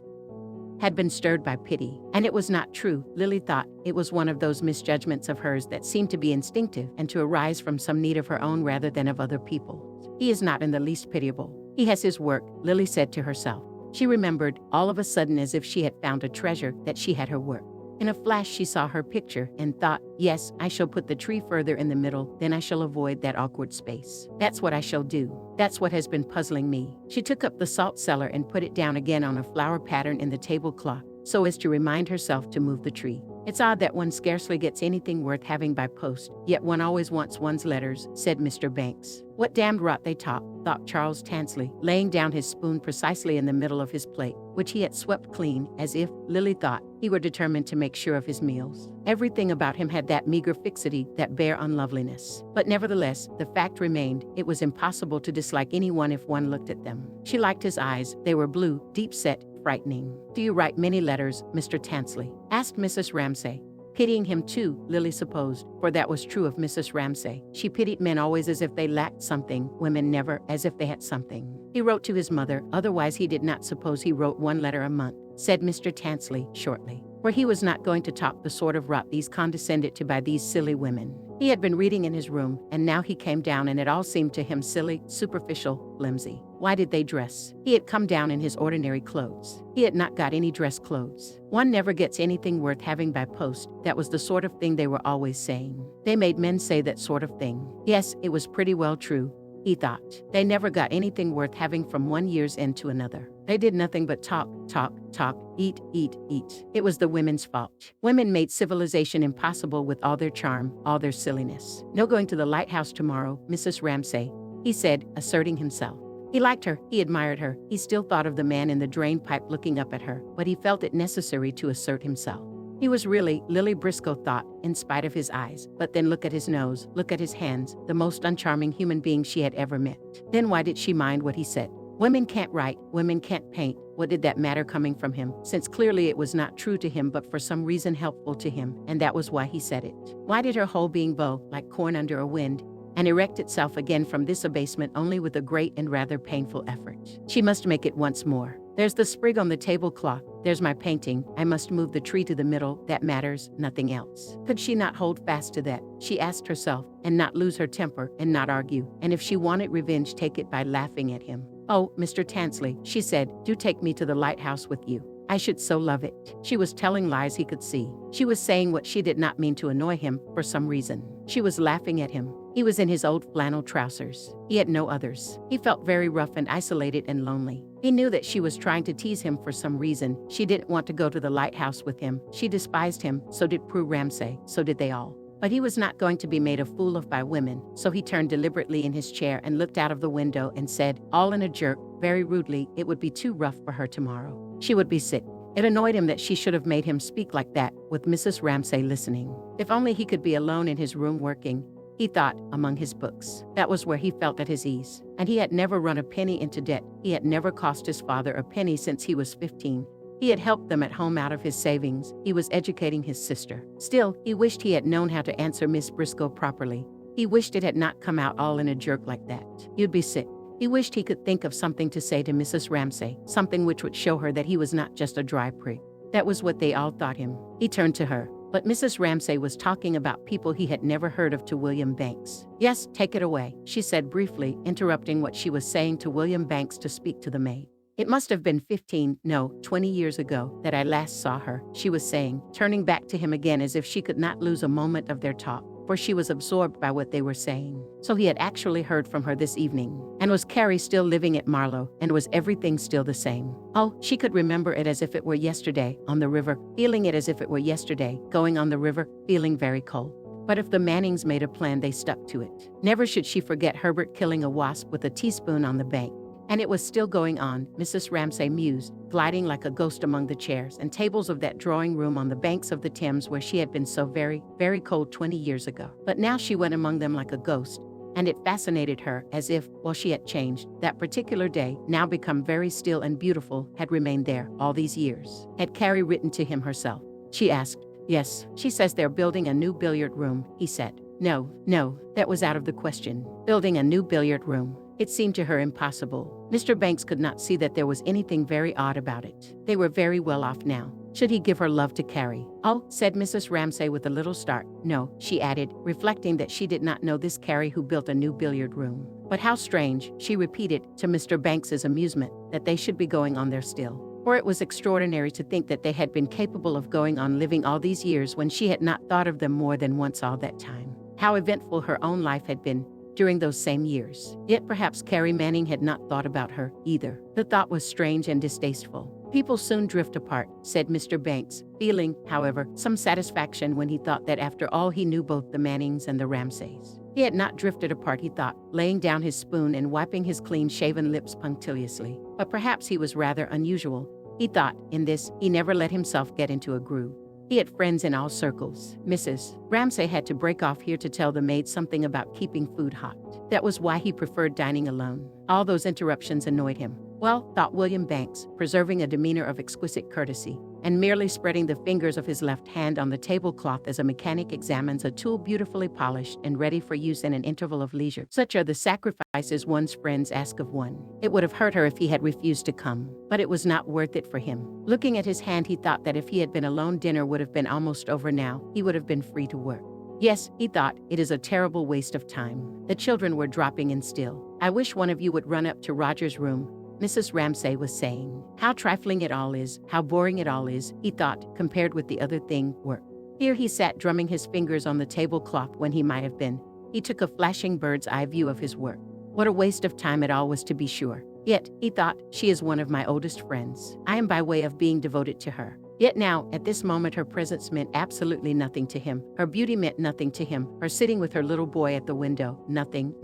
had been stirred by pity. And it was not true, Lily thought. It was one of those misjudgments of hers that seemed to be instinctive and to arise from some need of her own rather than of other people. He is not in the least pitiable. He has his work, Lily said to herself. She remembered, all of a sudden as if she had found a treasure, that she had her work. In a flash she saw her picture and thought, yes, I shall put the tree further in the middle, then I shall avoid that awkward space. That's what I shall do. That's what has been puzzling me. She took up the salt cellar and put it down again on a flower pattern in the tablecloth, so as to remind herself to move the tree. It's odd that one scarcely gets anything worth having by post, yet one always wants one's letters, said Mr. Banks. What damned rot they talk, thought Charles Tansley, laying down his spoon precisely in the middle of his plate, which he had swept clean, as if, Lily thought, he were determined to make sure of his meals. Everything about him had that meager fixity, that bare unloveliness. But nevertheless, the fact remained, it was impossible to dislike anyone if one looked at them. She liked his eyes, they were blue, deep-set, frightening. Do you write many letters, Mr. Tansley? Asked Mrs. Ramsay. Pitying him too, Lily supposed, for that was true of Mrs. Ramsay. She pitied men always as if they lacked something, women never, as if they had something. He wrote to his mother, otherwise he did not suppose he wrote one letter a month, said Mr. Tansley, shortly. For he was not going to talk the sort of rot these condescended to by these silly women. He had been reading in his room, and now he came down and it all seemed to him silly, superficial, flimsy. Why did they dress? He had come down in his ordinary clothes. He had not got any dress clothes. One never gets anything worth having by post. That was the sort of thing they were always saying. They made men say that sort of thing. Yes, it was pretty well true, he thought. They never got anything worth having from one year's end to another. They did nothing but talk, eat. It was the women's fault. Women made civilization impossible with all their charm, all their silliness. No going to the lighthouse tomorrow, Mrs. Ramsay, he said, asserting himself. He liked her, he admired her, he still thought of the man in the drain pipe looking up at her, but he felt it necessary to assert himself. He was really, Lily Briscoe thought, in spite of his eyes, but then look at his nose, look at his hands, the most uncharming human being she had ever met. Then why did she mind what he said? Women can't write, women can't paint. What did that matter coming from him, since clearly it was not true to him but for some reason helpful to him, and that was why he said it. Why did her whole being bow, like corn under a wind, and erect itself again from this abasement only with a great and rather painful effort? She must make it once more. There's the sprig on the tablecloth, there's my painting, I must move the tree to the middle, that matters, nothing else. Could she not hold fast to that, she asked herself, and not lose her temper, and not argue, and if she wanted revenge take it by laughing at him? Oh, Mr. Tansley, she said, do take me to the lighthouse with you. I should so love it. She was telling lies he could see. She was saying what she did not mean to annoy him, for some reason. She was laughing at him. He was in his old flannel trousers. He had no others. He felt very rough and isolated and lonely. He knew that she was trying to tease him for some reason. She didn't want to go to the lighthouse with him. She despised him, so did Prue Ramsay, so did they all. But he was not going to be made a fool of by women, so he turned deliberately in his chair and looked out of the window and said, all in a jerk, very rudely, it would be too rough for her tomorrow. She would be sick. It annoyed him that she should have made him speak like that, with Mrs. Ramsay listening. If only he could be alone in his room working, he thought, among his books. That was where he felt at his ease. And he had never run a penny into debt. He had never cost his father a penny since he was 15. He had helped them at home out of his savings. He was educating his sister. Still, he wished he had known how to answer Miss Briscoe properly. He wished it had not come out all in a jerk like that. You'd be sick. He wished he could think of something to say to Mrs. Ramsay, something which would show her that he was not just a dry prig. That was what they all thought him. He turned to her. But Mrs. Ramsay was talking about people he had never heard of to William Banks. "Yes, take it away," she said briefly, interrupting what she was saying to William Banks to speak to the maid. "It must have been 15, no, 20 years ago that I last saw her," she was saying, turning back to him again as if she could not lose a moment of their talk, for she was absorbed by what they were saying. So he had actually heard from her this evening. And was Carrie still living at Marlow, and was everything still the same? Oh, she could remember it as if it were yesterday, on the river, feeling it as if it were yesterday, going on the river, feeling very cold. But if the Mannings made a plan, they stuck to it. Never should she forget Herbert killing a wasp with a teaspoon on the bank. And it was still going on, Mrs. Ramsay mused, gliding like a ghost among the chairs and tables of that drawing room on the banks of the Thames where she had been so very, very cold 20 years ago. But now she went among them like a ghost, and it fascinated her as if, while she had changed, that particular day, now become very still and beautiful, had remained there all these years. Had Carrie written to him herself? She asked. "Yes, she says they're building a new billiard room," he said. No, that was out of the question. Building a new billiard room. It seemed to her impossible. Mr. Banks could not see that there was anything very odd about it. They were very well off now. Should he give her love to Carrie? "Oh," said Mrs. Ramsay with a little start. "No," she added, reflecting that she did not know this Carrie who built a new billiard room. But how strange, she repeated, to Mr. Banks's amusement, that they should be going on there still. For it was extraordinary to think that they had been capable of going on living all these years when she had not thought of them more than once all that time. How eventful her own life had been during those same years. Yet perhaps Carrie Manning had not thought about her, either. The thought was strange and distasteful. "People soon drift apart," said Mr. Banks, feeling, however, some satisfaction when he thought that after all he knew both the Mannings and the Ramsays. He had not drifted apart, he thought, laying down his spoon and wiping his clean-shaven lips punctiliously. But perhaps he was rather unusual. He thought, in this, he never let himself get into a groove. He had friends in all circles. Mrs. Ramsay had to break off here to tell the maid something about keeping food hot. That was why he preferred dining alone. All those interruptions annoyed him. Well, thought William Banks, preserving a demeanor of exquisite courtesy, and merely spreading the fingers of his left hand on the tablecloth as a mechanic examines a tool beautifully polished and ready for use in an interval of leisure. Such are the sacrifices one's friends ask of one. It would have hurt her if he had refused to come, but it was not worth it for him. Looking at his hand, he thought that if he had been alone, dinner would have been almost over now. He would have been free to work. Yes, he thought, it is a terrible waste of time. The children were dropping in still. "I wish one of you would run up to Roger's room," Mrs. Ramsay was saying. "How trifling it all is, how boring it all is," he thought, compared with the other thing, work. Here he sat drumming his fingers on the tablecloth when he might have been. He took a flashing bird's eye view of his work. What a waste of time it all was, to be sure. Yet, he thought, she is one of my oldest friends. I am by way of being devoted to her. Yet now, at this moment, her presence meant absolutely nothing to him. Her beauty meant nothing to him. Her sitting with her little boy at the window, nothing.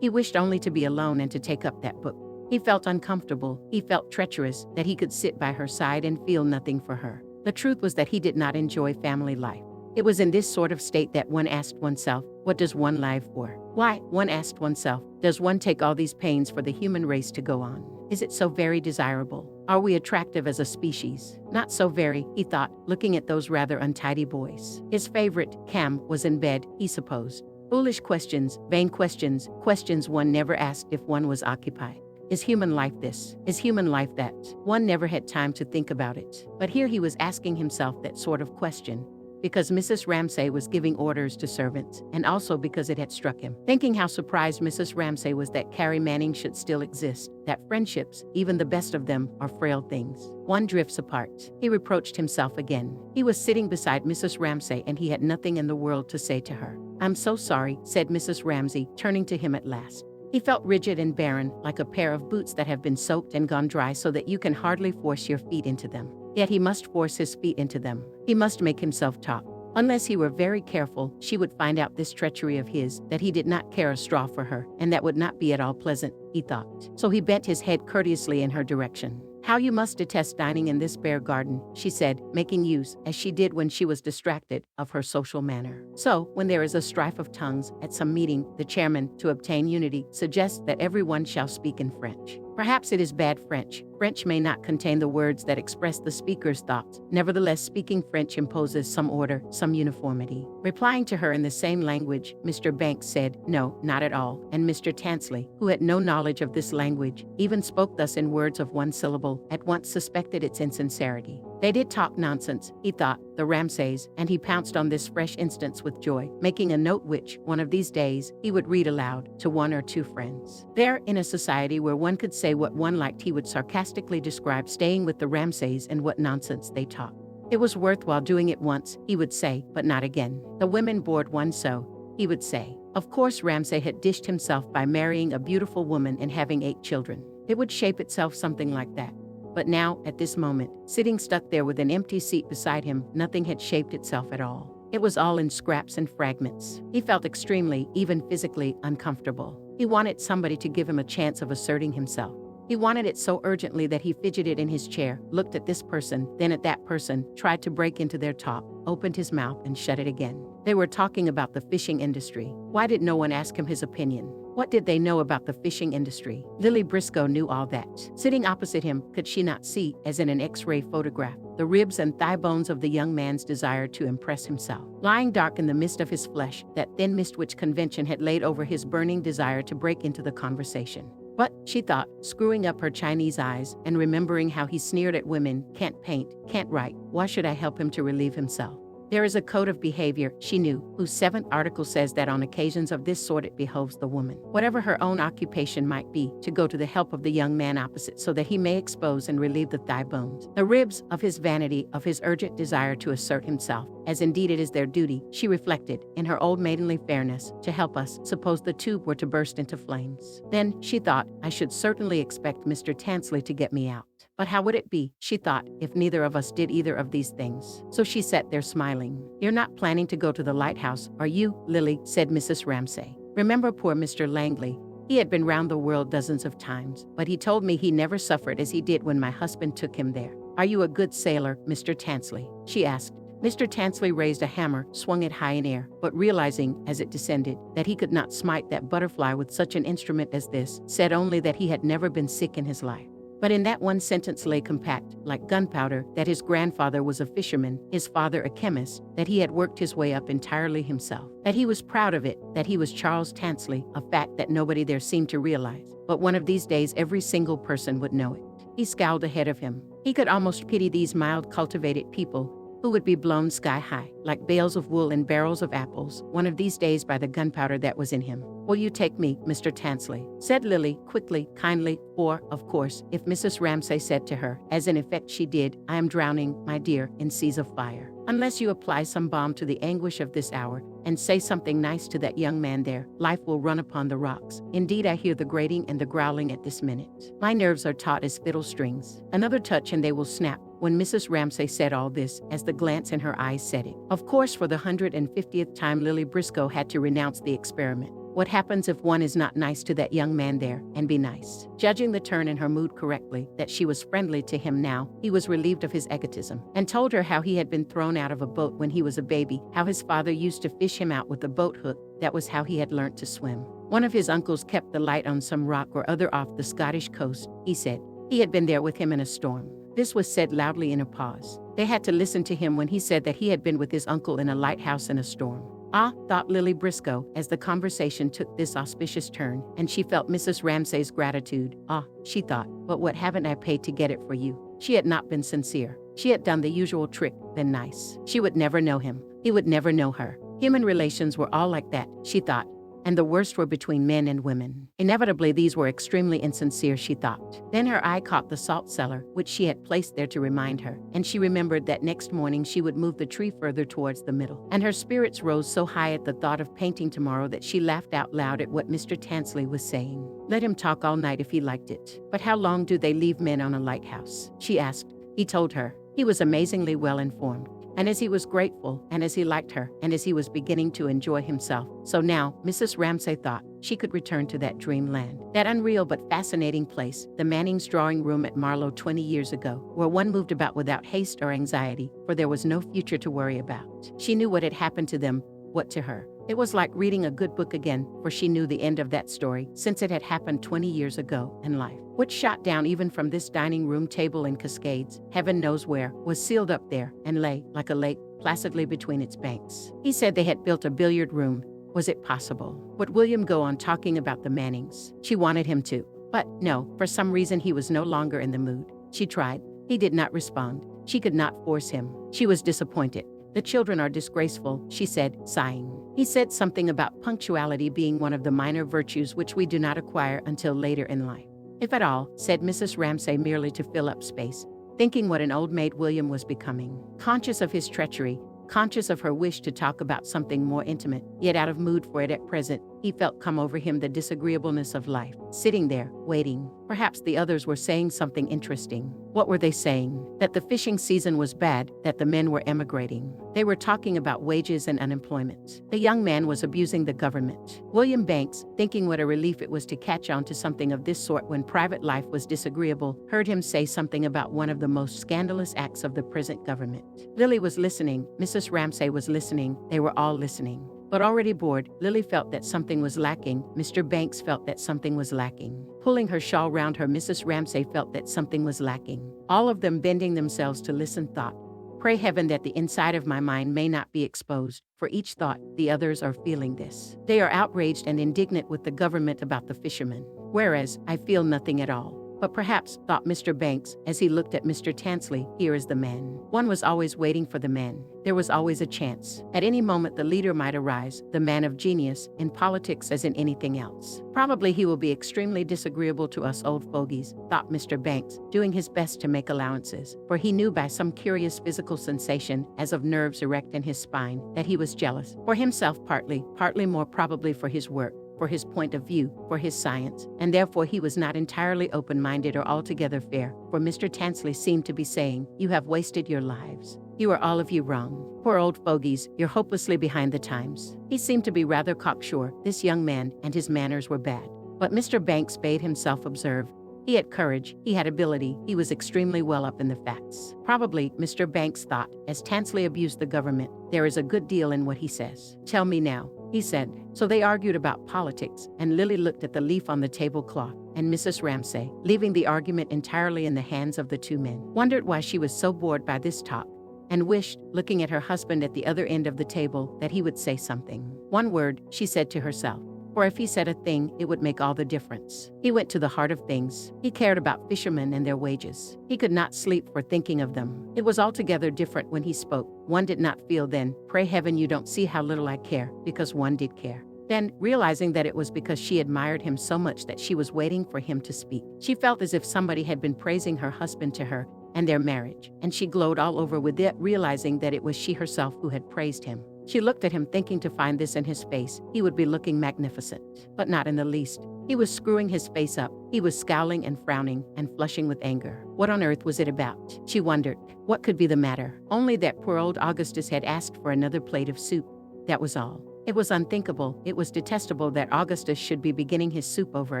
He wished only to be alone and to take up that book. He felt uncomfortable, he felt treacherous, that he could sit by her side and feel nothing for her. The truth was that he did not enjoy family life. It was in this sort of state that one asked oneself, what does one live for? Why, one asked oneself, does one take all these pains for the human race to go on? Is it so very desirable? Are we attractive as a species? Not so very, he thought, looking at those rather untidy boys. His favorite, Cam, was in bed, he supposed. Foolish questions, vain questions, questions one never asked if one was occupied. Is human life this? Is human life that? One never had time to think about it. But here he was asking himself that sort of question, because Mrs. Ramsay was giving orders to servants, and also because it had struck him. Thinking how surprised Mrs. Ramsay was that Carrie Manning should still exist, that friendships, even the best of them, are frail things. One drifts apart. He reproached himself again. He was sitting beside Mrs. Ramsay and he had nothing in the world to say to her. "I'm so sorry," said Mrs. Ramsay, turning to him at last. He felt rigid and barren, like a pair of boots that have been soaked and gone dry so that you can hardly force your feet into them. Yet he must force his feet into them. He must make himself talk. Unless he were very careful, she would find out this treachery of his, that he did not care a straw for her, and that would not be at all pleasant, he thought. So he bent his head courteously in her direction. "How you must detest dining in this bare garden," she said, making use, as she did when she was distracted, of her social manner. So, when there is a strife of tongues at some meeting, the chairman, to obtain unity, suggests that everyone shall speak in French. Perhaps it is bad French, French may not contain the words that express the speaker's thoughts. Nevertheless, speaking French imposes some order, some uniformity. Replying to her in the same language, Mr. Banks said, "No, not at all," and Mr. Tansley, who had no knowledge of this language, even spoke thus in words of one syllable, at once suspected its insincerity. They did talk nonsense, he thought, the Ramsays, and he pounced on this fresh instance with joy, making a note which, one of these days, he would read aloud to one or two friends. There, in a society where one could say what one liked, he would sarcastically describe staying with the Ramsays and what nonsense they talked. It was worthwhile doing it once, he would say, but not again. The women bored one so, he would say. Of course, Ramsay had dished himself by marrying a beautiful woman and having 8 children. It would shape itself something like that. But now, at this moment, sitting stuck there with an empty seat beside him, nothing had shaped itself at all. It was all in scraps and fragments. He felt extremely, even physically, uncomfortable. He wanted somebody to give him a chance of asserting himself. He wanted it so urgently that he fidgeted in his chair, looked at this person, then at that person, tried to break into their talk, opened his mouth and shut it again. They were talking about the fishing industry. Why did no one ask him his opinion? What did they know about the fishing industry? Lily Briscoe knew all that. Sitting opposite him, could she not see, as in an X-ray photograph, the ribs and thigh bones of the young man's desire to impress himself? Lying dark in the midst of his flesh, that thin mist which convention had laid over his burning desire to break into the conversation. But, she thought, screwing up her Chinese eyes and remembering how he sneered at women, can't paint, can't write, why should I help him to relieve himself? There is a code of behavior, she knew, whose 7th article says that on occasions of this sort it behoves the woman, whatever her own occupation might be, to go to the help of the young man opposite so that he may expose and relieve the thigh bones, the ribs of his vanity, of his urgent desire to assert himself, as indeed it is their duty, she reflected, in her old maidenly fairness, to help us, suppose the tube were to burst into flames. Then, she thought, I should certainly expect Mr. Tansley to get me out. But how would it be, she thought, if neither of us did either of these things? So she sat there smiling. You're not planning to go to the lighthouse, are you, Lily? Said Mrs. Ramsay. Remember poor Mr. Langley? He had been round the world dozens of times, but he told me he never suffered as he did when my husband took him there. Are you a good sailor, Mr. Tansley? She asked. Mr. Tansley raised a hammer, swung it high in air, but realizing, as it descended, that he could not smite that butterfly with such an instrument as this, said only that he had never been sick in his life. But in that one sentence lay compact, like gunpowder, that his grandfather was a fisherman, his father a chemist, that he had worked his way up entirely himself, that he was proud of it, that he was Charles Tansley, a fact that nobody there seemed to realize. But one of these days every single person would know it. He scowled ahead of him. He could almost pity these mild, cultivated people who would be blown sky high, like bales of wool and barrels of apples, one of these days by the gunpowder that was in him. Will you take me, Mr. Tansley? Said Lily, quickly, kindly, or, of course, if Mrs. Ramsay said to her, as in effect she did, I am drowning, my dear, in seas of fire. Unless you apply some balm to the anguish of this hour, and say something nice to that young man there, life will run upon the rocks. Indeed, I hear the grating and the growling at this minute. My nerves are taut as fiddle strings. Another touch and they will snap. When Mrs. Ramsay said all this, as the glance in her eyes said it. Of course, for the 150th time Lily Briscoe had to renounce the experiment. What happens if one is not nice to that young man there, and be nice? Judging the turn in her mood correctly, that she was friendly to him now, he was relieved of his egotism, and told her how he had been thrown out of a boat when he was a baby, how his father used to fish him out with a boat hook. That was how he had learnt to swim. One of his uncles kept the light on some rock or other off the Scottish coast, he said. He had been there with him in a storm. This was said loudly in a pause. They had to listen to him when he said that he had been with his uncle in a lighthouse in a storm. Ah, thought Lily Briscoe, as the conversation took this auspicious turn, and she felt Mrs. Ramsay's gratitude. Ah, she thought, but what haven't I paid to get it for you? She had not been sincere. She had done the usual trick, been nice. She would never know him. He would never know her. Human relations were all like that, she thought. And the worst were between men and women. Inevitably, these were extremely insincere, she thought. Then her eye caught the salt cellar, which she had placed there to remind her, and she remembered that next morning she would move the tree further towards the middle. And her spirits rose so high at the thought of painting tomorrow that she laughed out loud at what Mr. Tansley was saying. Let him talk all night if he liked it. But how long do they leave men on a lighthouse? She asked. He told her. He was amazingly well informed. And as he was grateful, and as he liked her, and as he was beginning to enjoy himself, so now, Mrs. Ramsay thought, she could return to that dreamland, that unreal but fascinating place, the Mannings' drawing room at Marlow 20 years ago, where one moved about without haste or anxiety, for there was no future to worry about. She knew what had happened to them, what to her. It was like reading a good book again, for she knew the end of that story, since it had happened 20 years ago, and life, which shot down even from this dining room table in Cascades, heaven knows where, was sealed up there, and lay, like a lake, placidly between its banks. He said they had built a billiard room. Was it possible? Would William go on talking about the Mannings? She wanted him to. But no, for some reason he was no longer in the mood. She tried. He did not respond. She could not force him. She was disappointed. The children are disgraceful, she said, sighing. He said something about punctuality being one of the minor virtues which we do not acquire until later in life. If at all, said Mrs. Ramsay merely to fill up space, thinking what an old maid William was becoming. Conscious of his treachery, conscious of her wish to talk about something more intimate, yet out of mood for it at present, he felt come over him the disagreeableness of life, sitting there, waiting. Perhaps the others were saying something interesting. What were they saying? That the fishing season was bad, that the men were emigrating. They were talking about wages and unemployment. The young man was abusing the government. William Banks, thinking what a relief it was to catch on to something of this sort when private life was disagreeable, heard him say something about one of the most scandalous acts of the present government. Lily was listening, Mrs. Ramsay was listening, they were all listening. But already bored, Lily felt that something was lacking. Mr. Banks felt that something was lacking. Pulling her shawl round her, Mrs. Ramsay felt that something was lacking. All of them bending themselves to listen thought, "Pray heaven that the inside of my mind may not be exposed." For each thought, the others are feeling this. They are outraged and indignant with the government about the fishermen. Whereas, I feel nothing at all. But perhaps, thought Mr. Banks, as he looked at Mr. Tansley, here is the man. One was always waiting for the man. There was always a chance. At any moment the leader might arise, the man of genius, in politics as in anything else. Probably he will be extremely disagreeable to us old fogies, thought Mr. Banks, doing his best to make allowances, for he knew by some curious physical sensation, as of nerves erect in his spine, that he was jealous. For himself partly more probably for his work, for his point of view, for his science, and therefore he was not entirely open-minded or altogether fair, for Mr. Tansley seemed to be saying, "You have wasted your lives. You are all of you wrong. Poor old fogies, you're hopelessly behind the times." He seemed to be rather cocksure, this young man, and his manners were bad. But Mr. Banks bade himself observe. He had courage, he had ability, he was extremely well up in the facts. Probably, Mr. Banks thought, as Tansley abused the government, there is a good deal in what he says. "Tell me now," he said. So they argued about politics, and Lily looked at the leaf on the tablecloth, and Mrs. Ramsay, leaving the argument entirely in the hands of the two men, wondered why she was so bored by this talk, and wished, looking at her husband at the other end of the table, that he would say something. One word, she said to herself. For if he said a thing, it would make all the difference. He went to the heart of things. He cared about fishermen and their wages. He could not sleep for thinking of them. It was altogether different when he spoke. One did not feel then, "Pray heaven you don't see how little I care," because one did care. Then, realizing that it was because she admired him so much that she was waiting for him to speak. She felt as if somebody had been praising her husband to her and their marriage, and she glowed all over with it, realizing that it was she herself who had praised him. She looked at him thinking to find this in his face. He would be looking magnificent, but not in the least. He was screwing his face up. He was scowling and frowning and flushing with anger. What on earth was it about? She wondered. What could be the matter? Only that poor old Augustus had asked for another plate of soup. That was all. It was unthinkable, it was detestable that Augustus should be beginning his soup over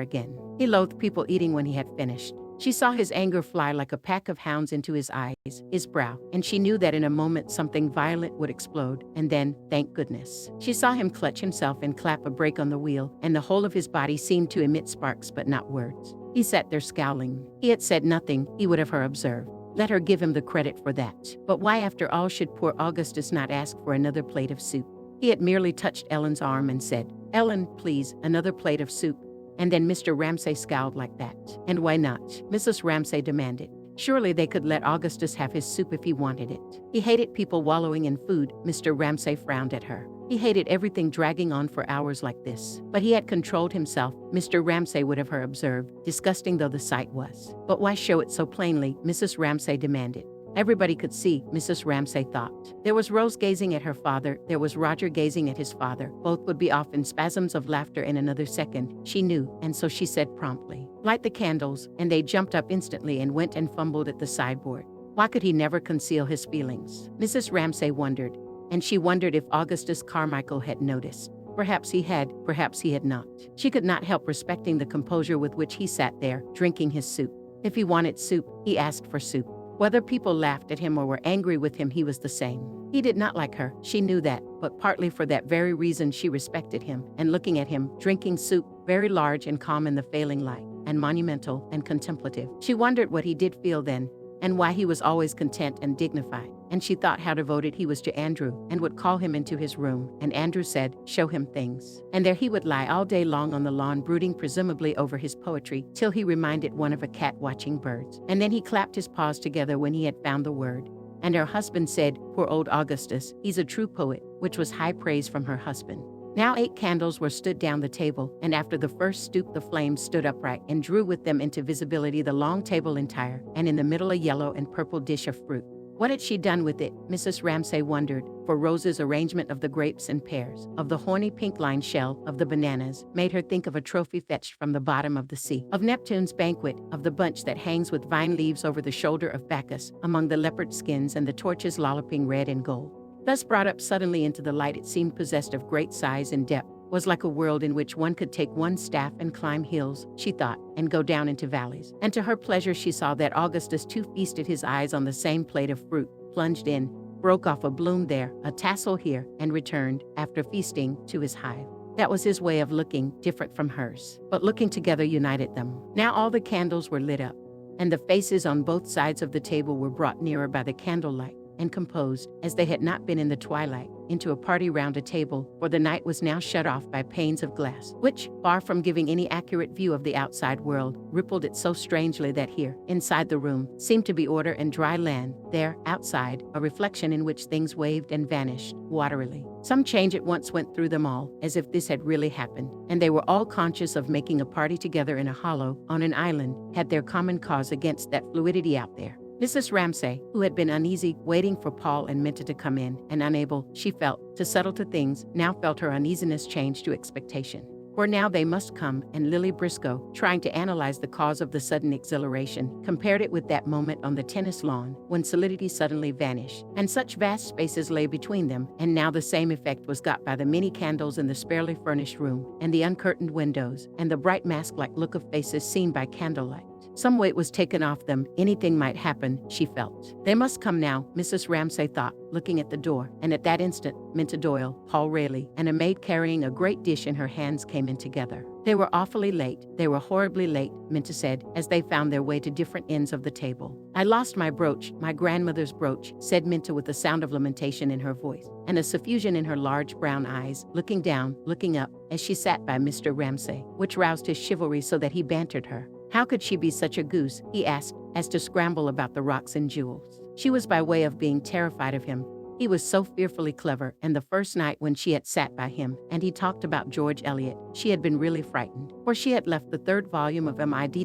again. He loathed people eating when he had finished. She saw his anger fly like a pack of hounds into his eyes, his brow, and she knew that in a moment something violent would explode, and then, thank goodness. She saw him clutch himself and clap a brake on the wheel, and the whole of his body seemed to emit sparks but not words. He sat there scowling. He had said nothing, he would have her observe. Let her give him the credit for that. But why after all should poor Augustus not ask for another plate of soup? He had merely touched Ellen's arm and said, "Ellen, please, another plate of soup." And then Mr. Ramsay scowled like that. And why not? Mrs. Ramsay demanded. Surely they could let Augustus have his soup if he wanted it. He hated people wallowing in food. Mr. Ramsay frowned at her. He hated everything dragging on for hours like this. But he had controlled himself, Mr. Ramsay would have her observed, disgusting though the sight was. But why show it so plainly? Mrs. Ramsay demanded. Everybody could see, Mrs. Ramsay thought. There was Rose gazing at her father, there was Roger gazing at his father. Both would be off in spasms of laughter in another second, she knew, and so she said promptly, "Light the candles," and they jumped up instantly and went and fumbled at the sideboard. Why could he never conceal his feelings? Mrs. Ramsay wondered, and she wondered if Augustus Carmichael had noticed. Perhaps he had not. She could not help respecting the composure with which he sat there, drinking his soup. If he wanted soup, he asked for soup. Whether people laughed at him or were angry with him, he was the same. He did not like her, she knew that, but partly for that very reason she respected him, and looking at him, drinking soup, very large and calm in the failing light, and monumental and contemplative. She wondered what he did feel then, and why he was always content and dignified, and she thought how devoted he was to Andrew, and would call him into his room, and Andrew said, "Show him things." And there he would lie all day long on the lawn, brooding presumably over his poetry, till he reminded one of a cat watching birds. And then he clapped his paws together when he had found the word. And her husband said, "Poor old Augustus, he's a true poet," which was high praise from her husband. Now 8 candles were stood down the table, and after the first stoop the flames stood upright and drew with them into visibility the long table entire, and in the middle a yellow and purple dish of fruit. What had she done with it, Mrs. Ramsay wondered, for Rose's arrangement of the grapes and pears, of the horny pink-lined shell, of the bananas, made her think of a trophy fetched from the bottom of the sea, of Neptune's banquet, of the bunch that hangs with vine leaves over the shoulder of Bacchus, among the leopard skins and the torches lolloping red and gold. Thus brought up suddenly into the light, it seemed possessed of great size and depth, was like a world in which one could take one staff and climb hills, she thought, and go down into valleys. And to her pleasure she saw that Augustus too feasted his eyes on the same plate of fruit, plunged in, broke off a bloom there, a tassel here, and returned, after feasting, to his hive. That was his way of looking, different from hers. But looking together united them. Now all the candles were lit up, and the faces on both sides of the table were brought nearer by the candlelight, and composed, as they had not been in the twilight, into a party round a table, for the night was now shut off by panes of glass, which, far from giving any accurate view of the outside world, rippled it so strangely that here, inside the room, seemed to be order and dry land, there, outside, a reflection in which things waved and vanished, waterily. Some change at once went through them all, as if this had really happened, and they were all conscious of making a party together in a hollow, on an island, had their common cause against that fluidity out there. Mrs. Ramsay, who had been uneasy, waiting for Paul and Minta to come in, and unable, she felt, to settle to things, now felt her uneasiness change to expectation. For now they must come, and Lily Briscoe, trying to analyze the cause of the sudden exhilaration, compared it with that moment on the tennis lawn, when solidity suddenly vanished, and such vast spaces lay between them, and now the same effect was got by the many candles in the sparely furnished room, and the uncurtained windows, and the bright mask-like look of faces seen by candlelight. Some weight was taken off them, anything might happen, she felt. They must come now, Mrs. Ramsay thought, looking at the door, and at that instant, Minta Doyle, Paul Rayleigh, and a maid carrying a great dish in her hands came in together. They were awfully late, they were horribly late, Minta said, as they found their way to different ends of the table. "I lost my brooch, my grandmother's brooch," said Minta with a sound of lamentation in her voice, and a suffusion in her large brown eyes, looking down, looking up, as she sat by Mr. Ramsay, which roused his chivalry so that he bantered her. How could she be such a goose, he asked, as to scramble about the rocks and jewels? She was by way of being terrified of him. He was so fearfully clever, and the first night when she had sat by him, and he talked about George Eliot, she had been really frightened, for she had left the 3rd volume of Middlemarch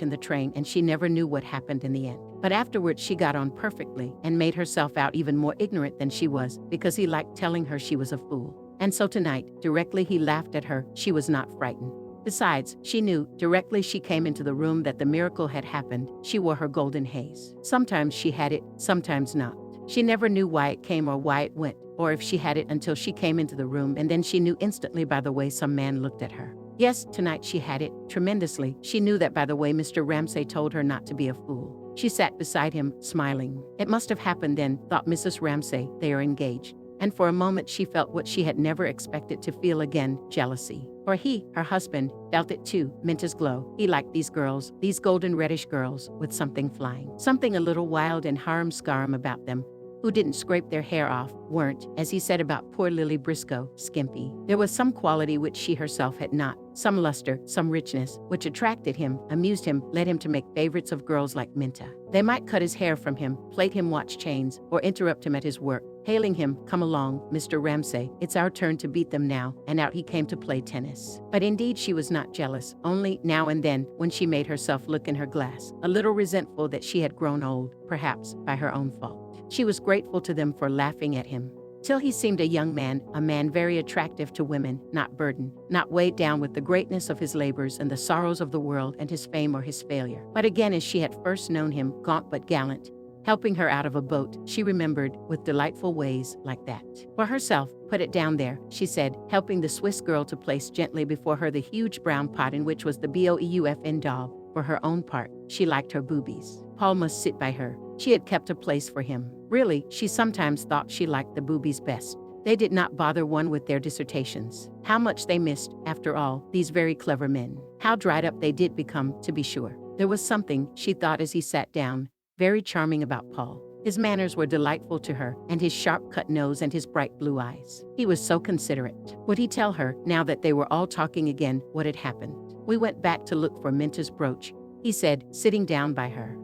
in the train, and she never knew what happened in the end. But afterwards she got on perfectly, and made herself out even more ignorant than she was, because he liked telling her she was a fool. And so tonight, directly he laughed at her, she was not frightened. Besides, she knew, directly she came into the room, that the miracle had happened. She wore her golden haze. Sometimes she had it, sometimes not. She never knew why it came or why it went, or if she had it until she came into the room, and then she knew instantly by the way some man looked at her. Yes, tonight she had it, tremendously. She knew that by the way Mr. Ramsay told her not to be a fool. She sat beside him, smiling. It must have happened then, thought Mrs. Ramsay, they are engaged. And for a moment she felt what she had never expected to feel again, jealousy. For he, her husband, felt it too, Minta's glow. He liked these girls, these golden reddish girls, with something flying. Something a little wild and harum-scarum about them, who didn't scrape their hair off, weren't, as he said about poor Lily Briscoe, skimpy. There was some quality which she herself had not, some luster, some richness, which attracted him, amused him, led him to make favorites of girls like Minta. They might cut his hair from him, plait him watch chains, or interrupt him at his work, hailing him, "Come along, Mr. Ramsay, it's our turn to beat them now," and out he came to play tennis. But indeed she was not jealous, only, now and then, when she made herself look in her glass, a little resentful that she had grown old, perhaps, by her own fault. She was grateful to them for laughing at him. Till he seemed a young man, a man very attractive to women, not burdened, not weighed down with the greatness of his labors and the sorrows of the world and his fame or his failure. But again, as she had first known him, gaunt but gallant, helping her out of a boat, she remembered, with delightful ways like that. For herself, "Put it down there," she said, helping the Swiss girl to place gently before her the huge brown pot in which was the BOEUFN doll. For her own part, she liked her boobies. Paul must sit by her. She had kept a place for him. Really, she sometimes thought she liked the boobies best. They did not bother one with their dissertations. How much they missed, after all, these very clever men. How dried up they did become, to be sure. There was something, she thought as he sat down, very charming about Paul. His manners were delightful to her, and his sharp-cut nose and his bright blue eyes. He was so considerate. Would he tell her, now that they were all talking again, what had happened? We went back to look for Minta's brooch, he said, sitting down by her.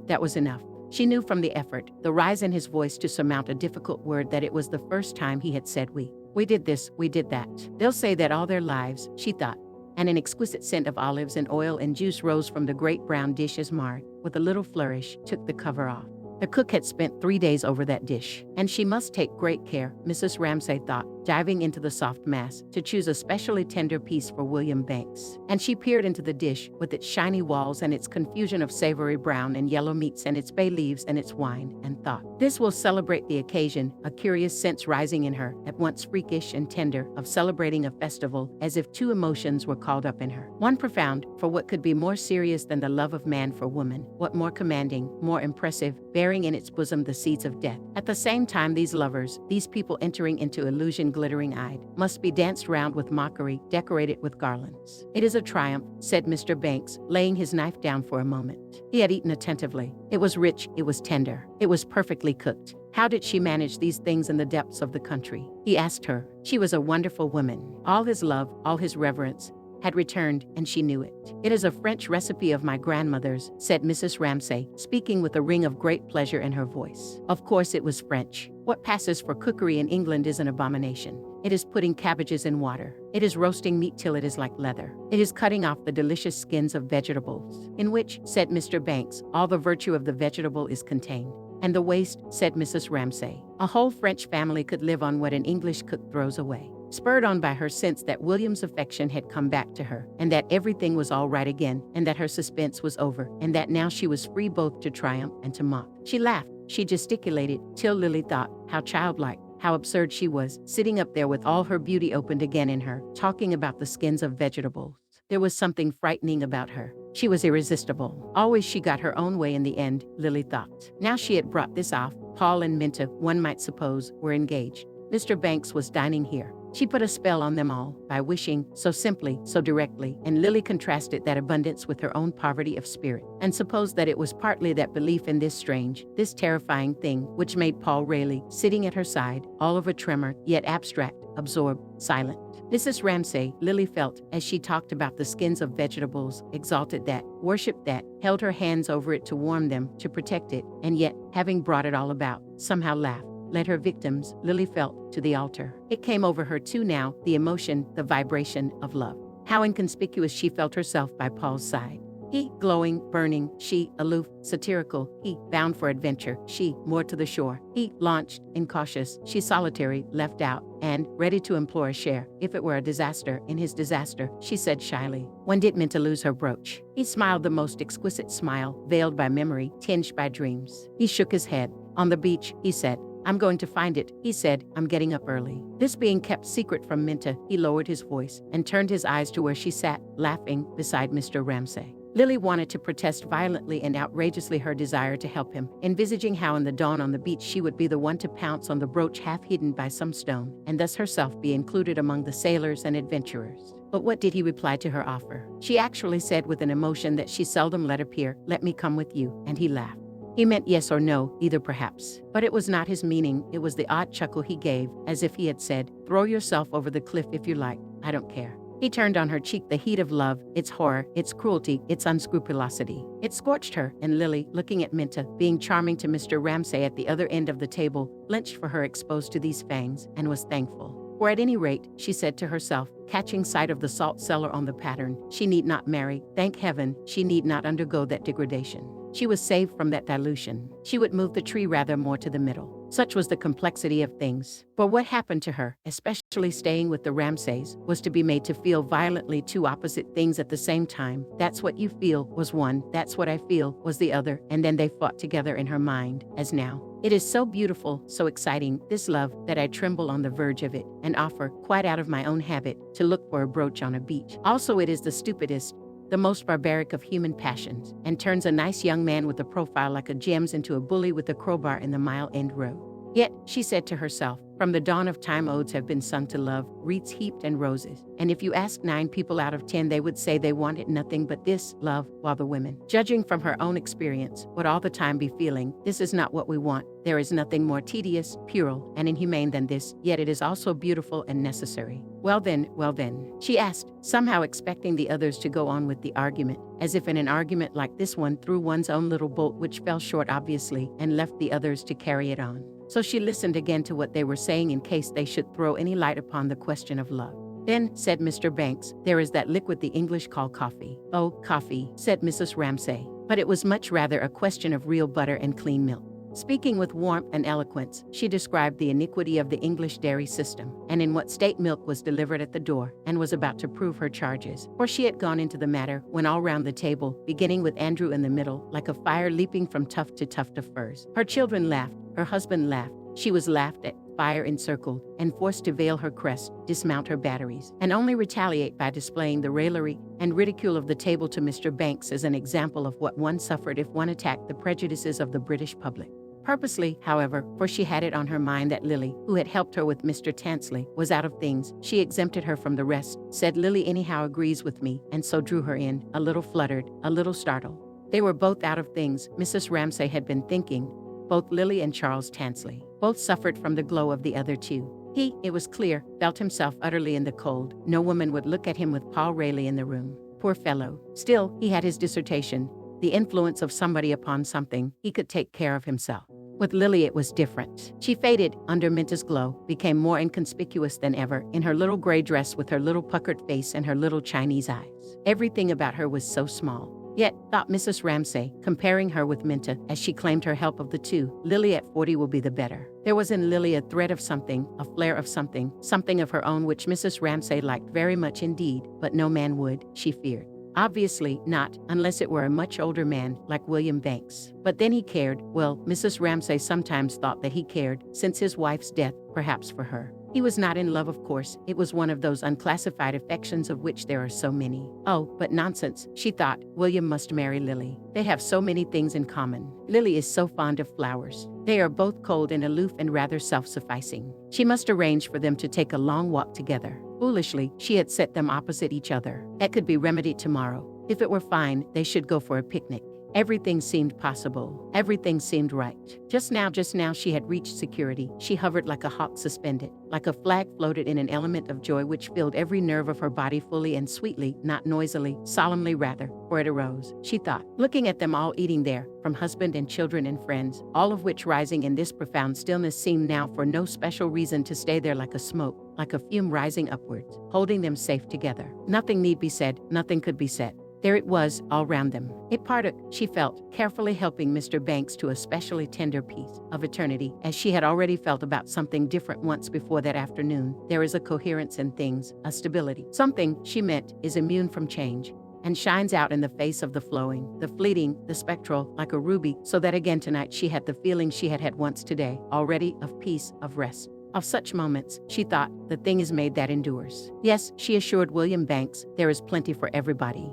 That was enough. She knew from the effort, the rise in his voice to surmount a difficult word, that it was the first time he had said we. We did this, we did that. They'll say that all their lives, she thought. And an exquisite scent of olives and oil and juice rose from the great brown dish as Mark, with a little flourish, took the cover off. The cook had spent 3 days over that dish, and she must take great care, Mrs. Ramsay thought, diving into the soft mass, to choose a specially tender piece for William Banks. And she peered into the dish, with its shiny walls and its confusion of savory brown and yellow meats and its bay leaves and its wine, and thought, this will celebrate the occasion, a curious sense rising in her, at once freakish and tender, of celebrating a festival, as if two emotions were called up in her. One profound, for what could be more serious than the love of man for woman, what more commanding, more impressive, bearing in its bosom the seeds of death. At the same time, these lovers, these people entering into illusion glittering-eyed, must be danced round with mockery, decorated with garlands. It is a triumph, said Mr. Banks, laying his knife down for a moment. He had eaten attentively. It was rich, it was tender, it was perfectly cooked. How did she manage these things in the depths of the country? He asked her. She was a wonderful woman. All his love, all his reverence, had returned, and she knew it. It is a French recipe of my grandmother's, said Mrs. Ramsay, speaking with a ring of great pleasure in her voice. Of course it was French. What passes for cookery in England is an abomination. It is putting cabbages in water. It is roasting meat till it is like leather. It is cutting off the delicious skins of vegetables, in which, said Mr. Banks, all the virtue of the vegetable is contained. And the waste, said Mrs. Ramsay. A whole French family could live on what an English cook throws away. Spurred on by her sense that William's affection had come back to her, and that everything was all right again, and that her suspense was over, and that now she was free both to triumph and to mock. She laughed, she gesticulated, till Lily thought, how childlike, how absurd she was, sitting up there with all her beauty opened again in her, talking about the skins of vegetables. There was something frightening about her. She was irresistible. Always she got her own way in the end, Lily thought. Now she had brought this off. Paul and Minta, one might suppose, were engaged. Mr. Banks was dining here. She put a spell on them all by wishing, so simply, so directly, and Lily contrasted that abundance with her own poverty of spirit, and supposed that it was partly that belief in this strange, this terrifying thing, which made Paul Rayleigh, sitting at her side, all of a tremor, yet abstract, absorbed, silent. Mrs. Ramsay, Lily felt, as she talked about the skins of vegetables, exalted that, worshipped that, held her hands over it to warm them, to protect it, and yet, having brought it all about, somehow laughed. Led her victims, Lily felt, to the altar. It came over her too now, the emotion, the vibration of love. How inconspicuous she felt herself by Paul's side. He, glowing, burning, she, aloof, satirical, he, bound for adventure, she, moored to the shore, he, launched, incautious, she solitary, left out, and, ready to implore a share, if it were a disaster, in his disaster, she said shyly. When did Minta lose her brooch? He smiled the most exquisite smile, veiled by memory, tinged by dreams. He shook his head. On the beach, he said. I'm going to find it, he said. I'm getting up early. This being kept secret from Minta, he lowered his voice and turned his eyes to where she sat, laughing, beside Mr. Ramsay. Lily wanted to protest violently and outrageously her desire to help him, envisaging how in the dawn on the beach she would be the one to pounce on the brooch half hidden by some stone, and thus herself be included among the sailors and adventurers. But what did he reply to her offer? She actually said with an emotion that she seldom let appear, "Let me come with you," and he laughed. He meant yes or no, either perhaps. But it was not his meaning, it was the odd chuckle he gave, as if he had said, "Throw yourself over the cliff if you like, I don't care." He turned on her cheek the heat of love, its horror, its cruelty, its unscrupulosity. It scorched her, and Lily, looking at Minta, being charming to Mr. Ramsay at the other end of the table, blenched for her exposed to these fangs, and was thankful. For at any rate, she said to herself, catching sight of the salt cellar on the pattern, she need not marry, thank heaven, she need not undergo that degradation. She was saved from that dilution. She would move the tree rather more to the middle. Such was the complexity of things. For what happened to her, especially staying with the Ramsays, was to be made to feel violently two opposite things at the same time. That's what you feel was one, that's what I feel was the other, and then they fought together in her mind, as now. It is so beautiful, so exciting, this love, that I tremble on the verge of it, and offer, quite out of my own habit, to look for a brooch on a beach. Also it is the stupidest, the most barbaric of human passions, and turns a nice young man with a profile like a gem's into a bully with a crowbar in the Mile End Road. Yet, she said to herself, from the dawn of time odes have been sung to love, wreaths heaped and roses. And if you ask 9 people out of 10, they would say they wanted nothing but this, love, while the women, judging from her own experience, would all the time be feeling, this is not what we want. There is nothing more tedious, puerile, and inhumane than this, yet it is also beautiful and necessary. Well then, she asked, somehow expecting the others to go on with the argument, as if in an argument like this one threw one's own little bolt which fell short obviously, and left the others to carry it on. So she listened again to what they were saying in case they should throw any light upon the question of love. Then, said Mr. Banks, there is that liquid the English call coffee. Oh, coffee, said Mrs. Ramsay. But it was much rather a question of real butter and clean milk. Speaking with warmth and eloquence, she described the iniquity of the English dairy system, and in what state milk was delivered at the door, and was about to prove her charges. For she had gone into the matter, when all round the table, beginning with Andrew in the middle, like a fire leaping from tuft to tuft of furs. Her children laughed, her husband laughed, she was laughed at, fire encircled, and forced to veil her crest, dismount her batteries, and only retaliate by displaying the raillery and ridicule of the table to Mr. Banks as an example of what one suffered if one attacked the prejudices of the British public. Purposely, however, for she had it on her mind that Lily, who had helped her with Mr. Tansley, was out of things, she exempted her from the rest, said Lily anyhow agrees with me, and so drew her in, a little fluttered, a little startled. They were both out of things, Mrs. Ramsay had been thinking, both Lily and Charles Tansley. Both suffered from the glow of the other two. He, it was clear, felt himself utterly in the cold. No woman would look at him with Paul Rayleigh in the room. Poor fellow. Still, he had his dissertation, the influence of somebody upon something. He could take care of himself. With Lily it was different. She faded under Minta's glow, became more inconspicuous than ever, in her little gray dress with her little puckered face and her little Chinese eyes. Everything about her was so small. Yet, thought Mrs. Ramsay, comparing her with Minta, as she claimed her help of the two, Lily at 40 will be the better. There was in Lily a thread of something, a flare of something, something of her own which Mrs. Ramsay liked very much indeed, but no man would, she feared. Obviously not, unless it were a much older man, like William Banks. But then he cared, well, Mrs. Ramsay sometimes thought that he cared, since his wife's death, perhaps for her. He was not in love, of course. It was one of those unclassified affections of which there are so many. Oh, but nonsense, she thought. William must marry Lily. They have so many things in common. Lily is so fond of flowers. They are both cold and aloof and rather self-sufficing. She must arrange for them to take a long walk together. Foolishly, she had set them opposite each other. That could be remedied tomorrow. If it were fine, they should go for a picnic. Everything seemed possible. Everything seemed right. Just now she had reached security. She hovered like a hawk suspended. Like a flag floated in an element of joy which filled every nerve of her body fully and sweetly, not noisily, solemnly rather, for it arose, she thought, looking at them all eating there, from husband and children and friends, all of which rising in this profound stillness seemed now for no special reason to stay there like a smoke, like a fume rising upwards, holding them safe together. Nothing need be said, nothing could be said. There it was, all round them. It partook, she felt, carefully helping Mr. Banks to a specially tender piece of eternity, as she had already felt about something different once before that afternoon. There is a coherence in things, a stability. Something, she meant, is immune from change, and shines out in the face of the flowing, the fleeting, the spectral, like a ruby, so that again tonight she had the feeling she had had once today, already, of peace, of rest. Of such moments, she thought, the thing is made that endures. Yes, she assured William Banks, there is plenty for everybody.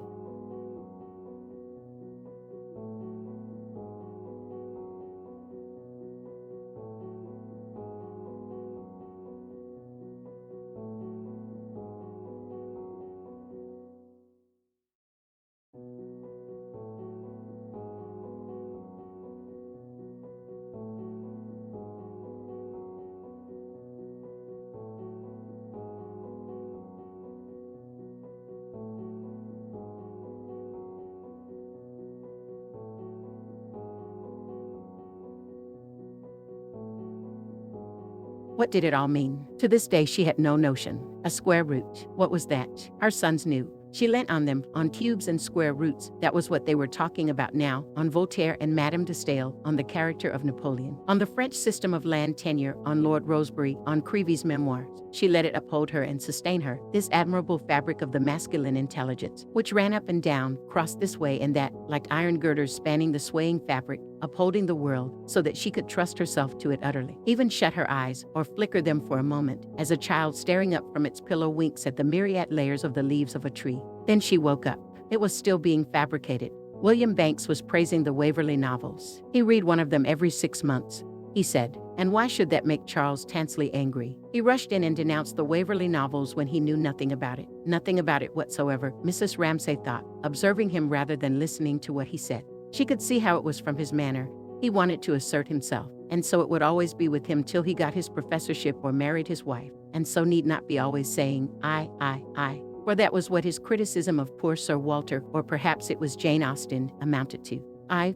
What did it all mean? To this day she had no notion. A square root. What was that? Her sons knew. She leant on them, on cubes and square roots. That was what they were talking about now, on Voltaire and Madame de Staël, on the character of Napoleon, on the French system of land tenure, on Lord Rosebery, on Creevy's memoirs. She let it uphold her and sustain her, this admirable fabric of the masculine intelligence, which ran up and down, crossed this way and that, like iron girders spanning the swaying fabric, upholding the world, so that she could trust herself to it utterly. Even shut her eyes, or flicker them for a moment, as a child staring up from its pillow winks at the myriad layers of the leaves of a tree. Then she woke up. It was still being fabricated. William Banks was praising the Waverley novels. He read one of them every 6 months, he said. And why should that make Charles Tansley angry? He rushed in and denounced the Waverley novels when he knew nothing about it. Nothing about it whatsoever, Mrs. Ramsay thought, observing him rather than listening to what he said. She could see how it was from his manner. He wanted to assert himself, and so it would always be with him till he got his professorship or married his wife, and so need not be always saying, I. For that was what his criticism of poor Sir Walter, or perhaps it was Jane Austen, amounted to. I.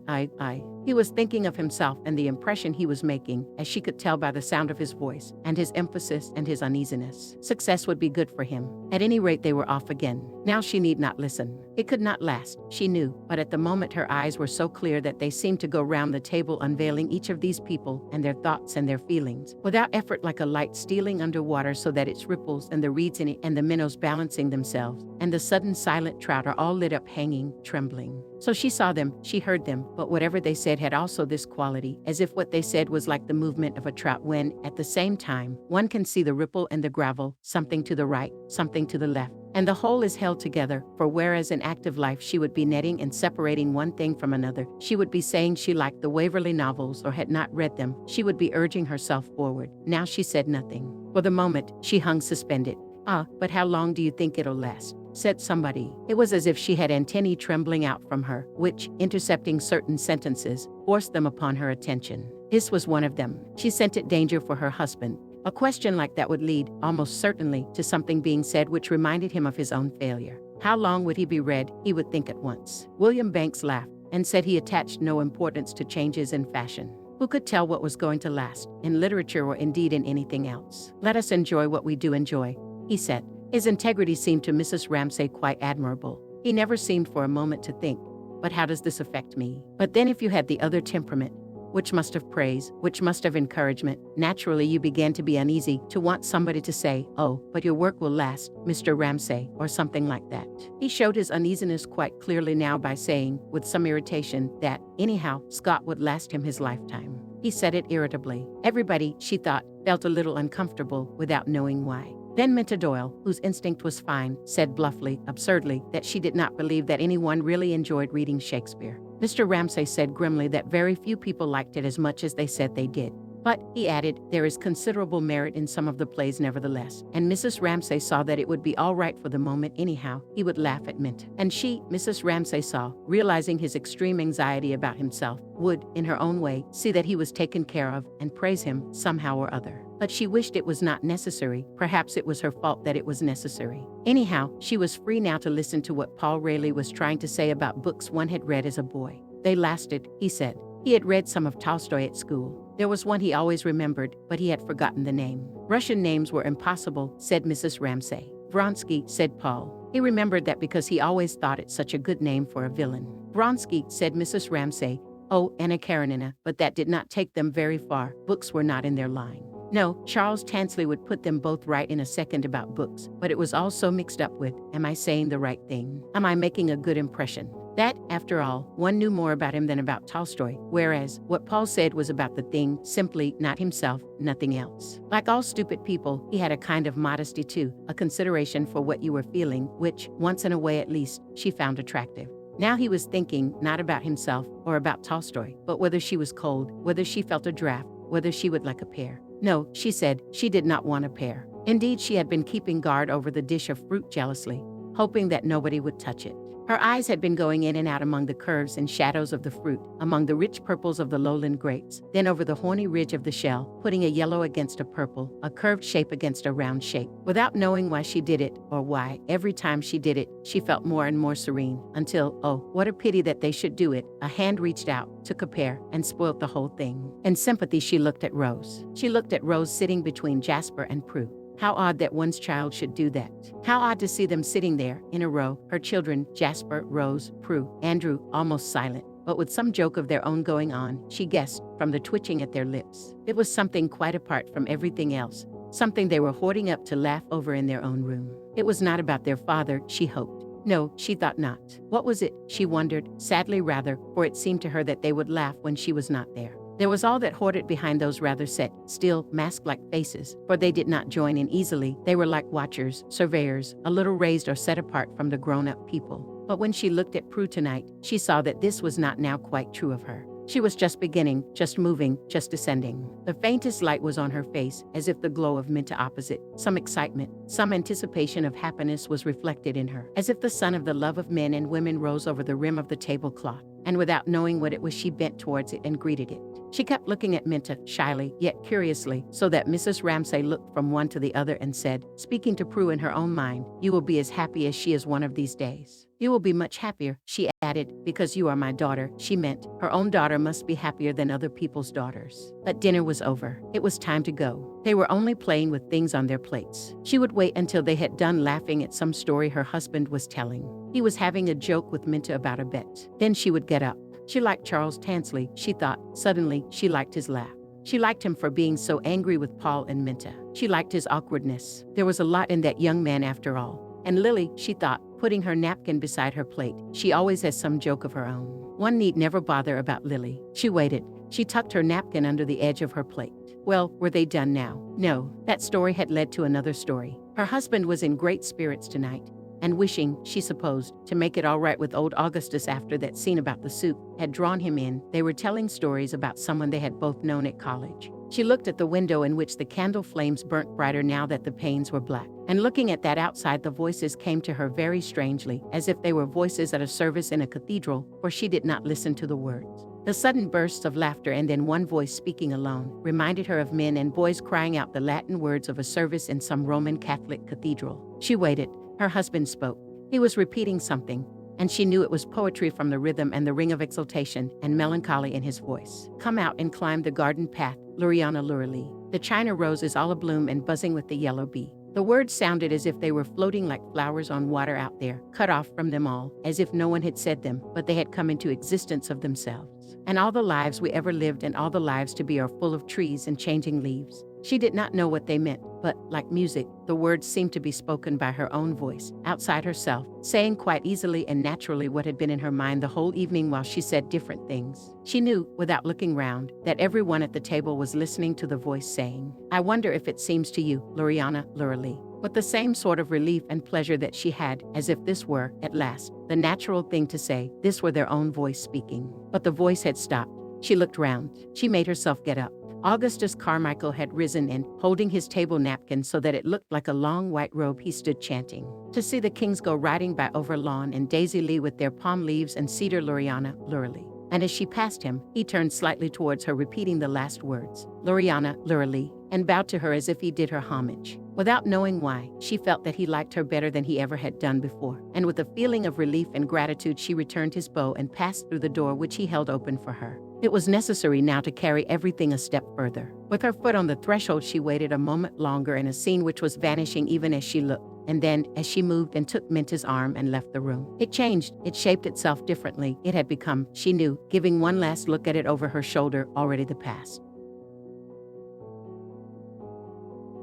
He was thinking of himself and the impression he was making, as she could tell by the sound of his voice, and his emphasis and his uneasiness. Success would be good for him. At any rate, they were off again. Now she need not listen. It could not last, she knew, but at the moment her eyes were so clear that they seemed to go round the table unveiling each of these people and their thoughts and their feelings, without effort, like a light stealing under water so that its ripples and the reeds in it and the minnows balancing themselves, and the sudden silent trout are all lit up hanging, trembling. So she saw them, she heard them, but whatever they said had also this quality, as if what they said was like the movement of a trout when, at the same time, one can see the ripple and the gravel, something to the right, something to the left, and the whole is held together, for whereas in active life she would be netting and separating one thing from another, she would be saying she liked the Waverley novels or had not read them, she would be urging herself forward. Now she said nothing. For the moment, she hung suspended. But how long do you think it'll last? Said somebody. It was as if she had antennae trembling out from her, which, intercepting certain sentences, forced them upon her attention. This was one of them. She scented danger for her husband. A question like that would lead, almost certainly, to something being said which reminded him of his own failure. How long would he be read? He would think at once. William Banks laughed and said he attached no importance to changes in fashion. Who could tell what was going to last, in literature or indeed in anything else? Let us enjoy what we do enjoy, he said. His integrity seemed to Mrs. Ramsay quite admirable. He never seemed for a moment to think, but how does this affect me? But then if you had the other temperament, which must have praise, which must have encouragement, naturally you began to be uneasy, to want somebody to say, oh, but your work will last, Mr. Ramsay, or something like that. He showed his uneasiness quite clearly now by saying, with some irritation, that, anyhow, Scott would last him his lifetime. He said it irritably. Everybody, she thought, felt a little uncomfortable without knowing why. Then Minta Doyle, whose instinct was fine, said bluffly, absurdly, that she did not believe that anyone really enjoyed reading Shakespeare. Mr. Ramsay said grimly that very few people liked it as much as they said they did. But, he added, there is considerable merit in some of the plays nevertheless, and Mrs. Ramsay saw that it would be all right for the moment anyhow. He would laugh at Minta. And she, Mrs. Ramsay saw, realizing his extreme anxiety about himself, would, in her own way, see that he was taken care of and praise him somehow or other. But she wished it was not necessary. Perhaps it was her fault that it was necessary. Anyhow, she was free now to listen to what Paul Raleigh was trying to say about books one had read as a boy. They lasted, he said. He had read some of Tolstoy at school. There was one he always remembered, but he had forgotten the name. Russian names were impossible, said Mrs. Ramsay. Vronsky, said Paul. He remembered that because he always thought it such a good name for a villain. Vronsky, said Mrs. Ramsay. Oh, Anna Karenina, but that did not take them very far. Books were not in their line. No, Charles Tansley would put them both right in a second about books, but it was all so mixed up with, am I saying the right thing? Am I making a good impression? That, after all, one knew more about him than about Tolstoy, whereas what Paul said was about the thing, simply, not himself, nothing else. Like all stupid people, he had a kind of modesty too, a consideration for what you were feeling, which, once in a way at least, she found attractive. Now he was thinking, not about himself or about Tolstoy, but whether she was cold, whether she felt a draft, whether she would like a pear. No, she said, she did not want a pear. Indeed, she had been keeping guard over the dish of fruit jealously, hoping that nobody would touch it. Her eyes had been going in and out among the curves and shadows of the fruit, among the rich purples of the lowland grapes, then over the horny ridge of the shell, putting a yellow against a purple, a curved shape against a round shape. Without knowing why she did it, or why, every time she did it, she felt more and more serene, until, oh, what a pity that they should do it, a hand reached out, took a pear, and spoilt the whole thing. In sympathy she looked at Rose. She looked at Rose sitting between Jasper and Prue. How odd that one's child should do that. How odd to see them sitting there, in a row, her children, Jasper, Rose, Prue, Andrew, almost silent, but with some joke of their own going on, she guessed, from the twitching at their lips. It was something quite apart from everything else, something they were hoarding up to laugh over in their own room. It was not about their father, she hoped. No, she thought not. What was it, she wondered, sadly rather, for it seemed to her that they would laugh when she was not there. There was all that hoarded behind those rather set, still, mask-like faces, for they did not join in easily. They were like watchers, surveyors, a little raised or set apart from the grown-up people. But when she looked at Prue tonight, she saw that this was not now quite true of her. She was just beginning, just moving, just descending. The faintest light was on her face, as if the glow of Minta opposite, some excitement, some anticipation of happiness was reflected in her, as if the sun of the love of men and women rose over the rim of the tablecloth, and without knowing what it was she bent towards it and greeted it. She kept looking at Minta, shyly, yet curiously, so that Mrs. Ramsay looked from one to the other and said, speaking to Prue in her own mind, "You will be as happy as she is one of these days. You will be much happier," she added, "because you are my daughter." She meant her own daughter must be happier than other people's daughters. But dinner was over. It was time to go. They were only playing with things on their plates. She would wait until they had done laughing at some story her husband was telling. He was having a joke with Minta about a bet. Then she would get up. She liked Charles Tansley, she thought. Suddenly, she liked his laugh. She liked him for being so angry with Paul and Minta. She liked his awkwardness. There was a lot in that young man after all. And Lily, she thought, putting her napkin beside her plate, she always has some joke of her own. One need never bother about Lily. She waited. She tucked her napkin under the edge of her plate. Well, were they done now? No, that story had led to another story. Her husband was in great spirits tonight, and wishing, she supposed, to make it all right with old Augustus after that scene about the soup had drawn him in. They were telling stories about someone they had both known at college. She looked at the window in which the candle flames burnt brighter now that the panes were black. And looking at that outside, the voices came to her very strangely, as if they were voices at a service in a cathedral, for she did not listen to the words. The sudden bursts of laughter and then one voice speaking alone reminded her of men and boys crying out the Latin words of a service in some Roman Catholic cathedral. She waited. Her husband spoke. He was repeating something, and she knew it was poetry from the rhythm and the ring of exultation and melancholy in his voice. "Come out and climb the garden path, Luriana Lurley. The China rose is all abloom and buzzing with the yellow bee." The words sounded as if they were floating like flowers on water out there, cut off from them all, as if no one had said them, but they had come into existence of themselves. And all the lives we ever lived and all the lives to be are full of trees and changing leaves. She did not know what they meant, but, like music, the words seemed to be spoken by her own voice, outside herself, saying quite easily and naturally what had been in her mind the whole evening while she said different things. She knew, without looking round, that everyone at the table was listening to the voice saying, "I wonder if it seems to you, Luriana Lurley," with the same sort of relief and pleasure that she had, as if this were, at last, the natural thing to say, this were their own voice speaking. But the voice had stopped. She looked round. She made herself get up. Augustus Carmichael had risen and, holding his table napkin so that it looked like a long white robe, he stood chanting. "To see the kings go riding by over lawn and daisy lea with their palm leaves and cedar, Luriana Lurley." And as she passed him, he turned slightly towards her, repeating the last words, "Luriana Lurley," and bowed to her as if he did her homage. Without knowing why, she felt that he liked her better than he ever had done before, and with a feeling of relief and gratitude she returned his bow and passed through the door which he held open for her. It was necessary now to carry everything a step further. With her foot on the threshold, she waited a moment longer in a scene which was vanishing even as she looked. And then, as she moved and took Minta's arm and left the room, it changed, it shaped itself differently. It had become, she knew, giving one last look at it over her shoulder, already the past.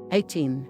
18.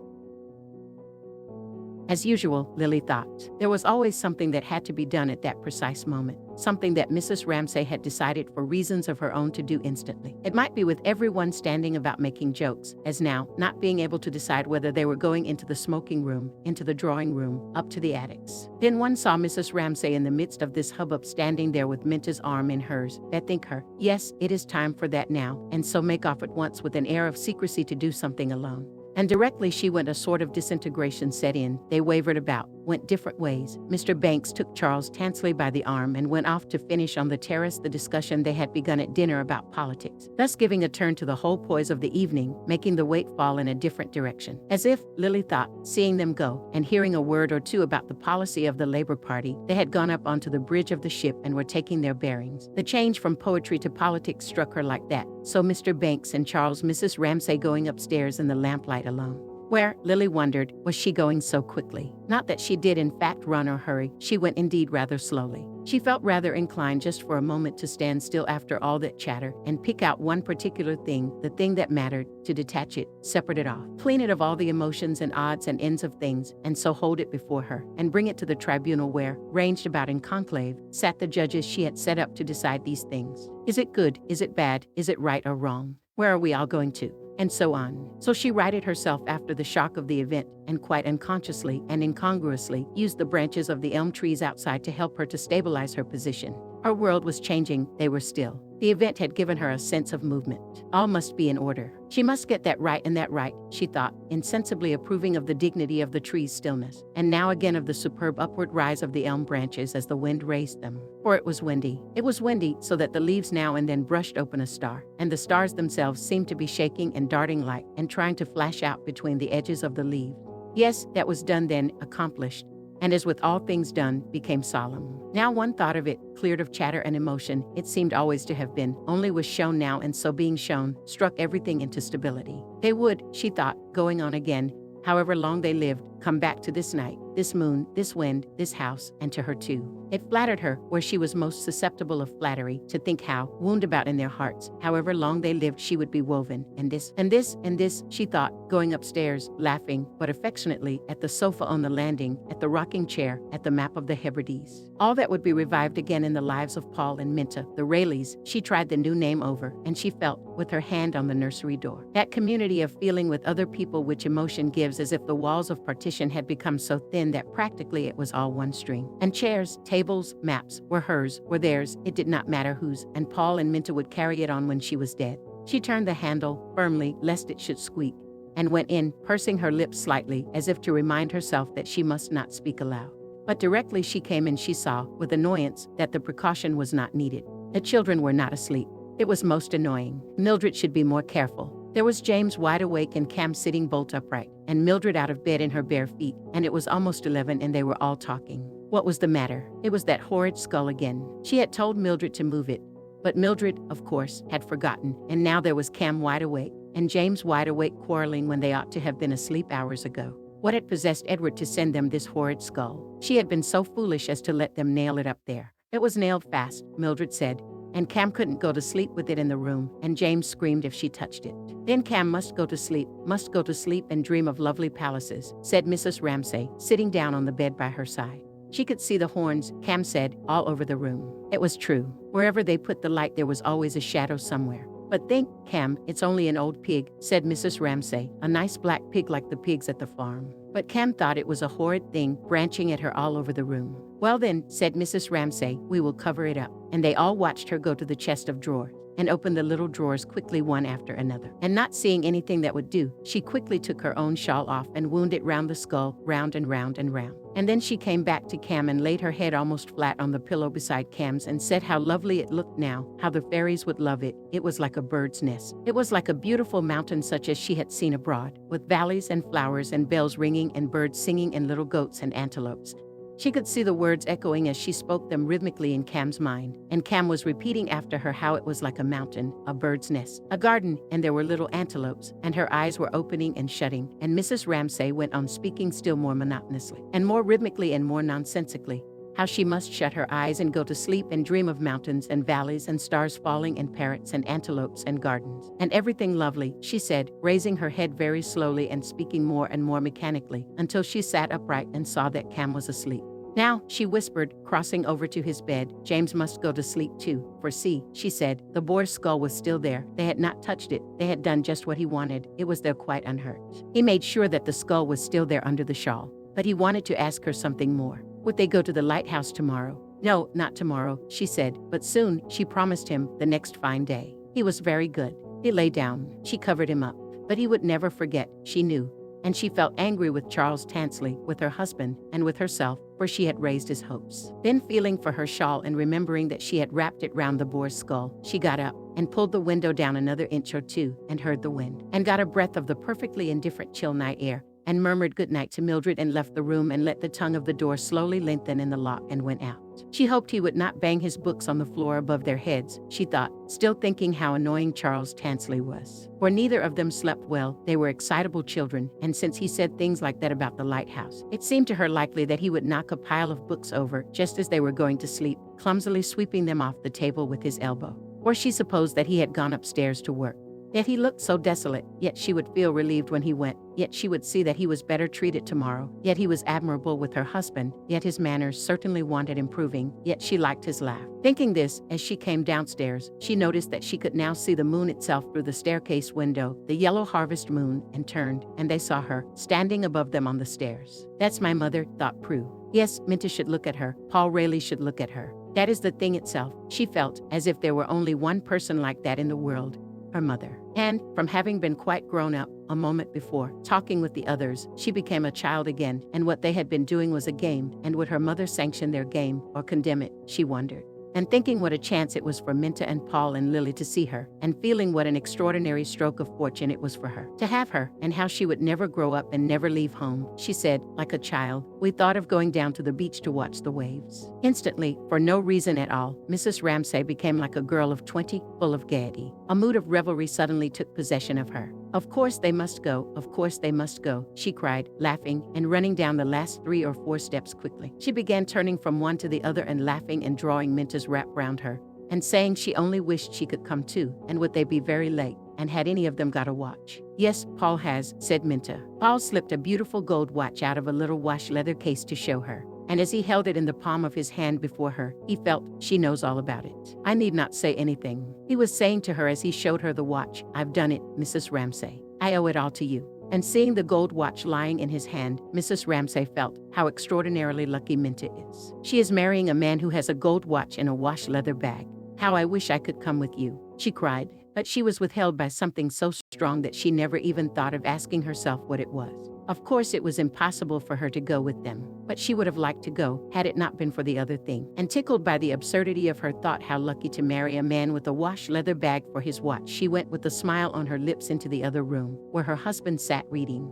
As usual, Lily thought, there was always something that had to be done at that precise moment, something that Mrs. Ramsay had decided for reasons of her own to do instantly. It might be with everyone standing about making jokes, as now, not being able to decide whether they were going into the smoking room, into the drawing room, up to the attics. Then one saw Mrs. Ramsay in the midst of this hubbub standing there with Minta's arm in hers, bethink her, yes, it is time for that now, and so make off at once with an air of secrecy to do something alone. And directly she went, a sort of disintegration set in. They wavered about, went different ways. Mr. Banks took Charles Tansley by the arm and went off to finish on the terrace the discussion they had begun at dinner about politics, thus giving a turn to the whole poise of the evening, making the weight fall in a different direction. As if, Lily thought, seeing them go, and hearing a word or two about the policy of the Labour Party, they had gone up onto the bridge of the ship and were taking their bearings. The change from poetry to politics struck her like that. So Mr. Banks and Charles, Mrs. Ramsay going upstairs in the lamplight alone. Where, Lily wondered, was she going so quickly? Not that she did in fact run or hurry, she went indeed rather slowly. She felt rather inclined just for a moment to stand still after all that chatter and pick out one particular thing, the thing that mattered, to detach it, separate it off, clean it of all the emotions and odds and ends of things, and so hold it before her, and bring it to the tribunal where, ranged about in conclave, sat the judges she had set up to decide these things. Is it good? Is it bad? Is it right or wrong? Where are we all going to? and so on. So she righted herself after the shock of the event, and quite unconsciously and incongruously used the branches of the elm trees outside to help her to stabilize her position. Her world was changing, they were still. The event had given her a sense of movement. All must be in order. She must get that right and that right, she thought, insensibly approving of the dignity of the tree's stillness, and now again of the superb upward rise of the elm branches as the wind raised them. For it was windy. It was windy so that the leaves now and then brushed open a star, and the stars themselves seemed to be shaking and darting light and trying to flash out between the edges of the leaves. Yes, that was done then, accomplished, and as with all things done, became solemn. Now one thought of it, cleared of chatter and emotion, it seemed always to have been, only was shown now, and so being shown, struck everything into stability. They would, she thought, going on again, however long they lived, come back to this night, this moon, this wind, this house, and to her too. It flattered her, where she was most susceptible of flattery, to think how, wound about in their hearts, however long they lived, she would be woven, and this, and this, and this, she thought, going upstairs, laughing, but affectionately, at the sofa on the landing, at the rocking chair, at the map of the Hebrides. All that would be revived again in the lives of Paul and Minta, the Rayleighs. She tried the new name over, and she felt, with her hand on the nursery door, that community of feeling with other people which emotion gives, as if the walls of partition had become so thin that practically it was all one string. And chairs, tables, maps, were hers, were theirs, it did not matter whose, and Paul and Minta would carry it on when she was dead. She turned the handle, firmly, lest it should squeak, and went in, pursing her lips slightly, as if to remind herself that she must not speak aloud. But directly she came in she saw, with annoyance, that the precaution was not needed. The children were not asleep. It was most annoying. Mildred should be more careful. There was James wide awake and Cam sitting bolt upright, and Mildred out of bed in her bare feet, and it was almost 11 and they were all talking. What was the matter? It was that horrid skull again. She had told Mildred to move it, but Mildred, of course, had forgotten, and now there was Cam wide awake, and James wide awake quarreling when they ought to have been asleep hours ago. What had possessed Edward to send them this horrid skull? She had been so foolish as to let them nail it up there. It was nailed fast, Mildred said, and Cam couldn't go to sleep with it in the room, and James screamed if she touched it. Then Cam must go to sleep and dream of lovely palaces, said Mrs. Ramsay, sitting down on the bed by her side. She could see the horns, Cam said, all over the room. It was true. Wherever they put the light there was always a shadow somewhere. But think, Cam, it's only an old pig, said Mrs. Ramsay, a nice black pig like the pigs at the farm. But Cam thought it was a horrid thing, branching at her all over the room. Well then, said Mrs. Ramsay, we will cover it up. And they all watched her go to the chest of drawers, and open the little drawers quickly one after another. And not seeing anything that would do, she quickly took her own shawl off and wound it round the skull, round and round and round. And then she came back to Cam and laid her head almost flat on the pillow beside Cam's and said how lovely it looked now, how the fairies would love it. It was like a bird's nest. It was like a beautiful mountain such as she had seen abroad, with valleys and flowers and bells ringing and birds singing and little goats and antelopes. She could see the words echoing as she spoke them rhythmically in Cam's mind, and Cam was repeating after her how it was like a mountain, a bird's nest, a garden, and there were little antelopes, and her eyes were opening and shutting, and Mrs. Ramsay went on speaking still more monotonously, and more rhythmically and more nonsensically, how she must shut her eyes and go to sleep and dream of mountains and valleys and stars falling and parrots and antelopes and gardens, and everything lovely, she said, raising her head very slowly and speaking more and more mechanically, until she sat upright and saw that Cam was asleep. Now, she whispered, crossing over to his bed, James must go to sleep too, for see, she said, the boar's skull was still there. They had not touched it. They had done just what he wanted. It was there quite unhurt. He made sure that the skull was still there under the shawl, but he wanted to ask her something more. Would they go to the lighthouse tomorrow? No, not tomorrow, she said, but soon, she promised him, the next fine day. He was very good. He lay down. She covered him up. But he would never forget, she knew. And she felt angry with Charles Tansley, with her husband, and with herself, for she had raised his hopes. Then feeling for her shawl and remembering that she had wrapped it round the boar's skull, she got up and pulled the window down another inch or two and heard the wind, and got a breath of the perfectly indifferent chill night air, and murmured good night to Mildred and left the room and let the tongue of the door slowly lengthen in the lock and went out. She hoped he would not bang his books on the floor above their heads, she thought, still thinking how annoying Charles Tansley was. For neither of them slept well, they were excitable children, and since he said things like that about the lighthouse, it seemed to her likely that he would knock a pile of books over just as they were going to sleep, clumsily sweeping them off the table with his elbow. Or she supposed that he had gone upstairs to work. Yet he looked so desolate, yet she would feel relieved when he went, yet she would see that he was better treated tomorrow, yet he was admirable with her husband, yet his manners certainly wanted improving, yet she liked his laugh. Thinking this, as she came downstairs, she noticed that she could now see the moon itself through the staircase window, the yellow harvest moon, and turned, and they saw her, standing above them on the stairs. That's my mother, thought Prue. Yes, Minta should look at her, Paul Rayleigh should look at her. That is the thing itself. She felt as if there were only one person like that in the world. Her mother. And, from having been quite grown up a moment before, talking with the others, she became a child again, and what they had been doing was a game, and would her mother sanction their game, or condemn it, she wondered. And thinking what a chance it was for Minta and Paul and Lily to see her, and feeling what an extraordinary stroke of fortune it was for her to have her, and how she would never grow up and never leave home, she said, like a child, we thought of going down to the beach to watch the waves. Instantly, for no reason at all, Mrs. Ramsay became like a girl of 20, full of gaiety. A mood of revelry suddenly took possession of her. Of course they must go, of course they must go, she cried, laughing, and running down the last 3 or 4 steps quickly. She began turning from one to the other and laughing and drawing Minta's wrap round her, and saying she only wished she could come too, and would they be very late, and had any of them got a watch? Yes, Paul has, said Minta. Paul slipped a beautiful gold watch out of a little wash leather case to show her. And as he held it in the palm of his hand before her, he felt, she knows all about it. I need not say anything. He was saying to her as he showed her the watch, I've done it, Mrs. Ramsay. I owe it all to you. And seeing the gold watch lying in his hand, Mrs. Ramsay felt how extraordinarily lucky Minta is. She is marrying a man who has a gold watch in a wash leather bag. How I wish I could come with you, she cried, but she was withheld by something so strong that she never even thought of asking herself what it was. Of course it was impossible for her to go with them, but she would have liked to go, had it not been for the other thing. And tickled by the absurdity of her thought how lucky to marry a man with a wash leather bag for his watch, she went with a smile on her lips into the other room, where her husband sat reading.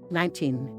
19.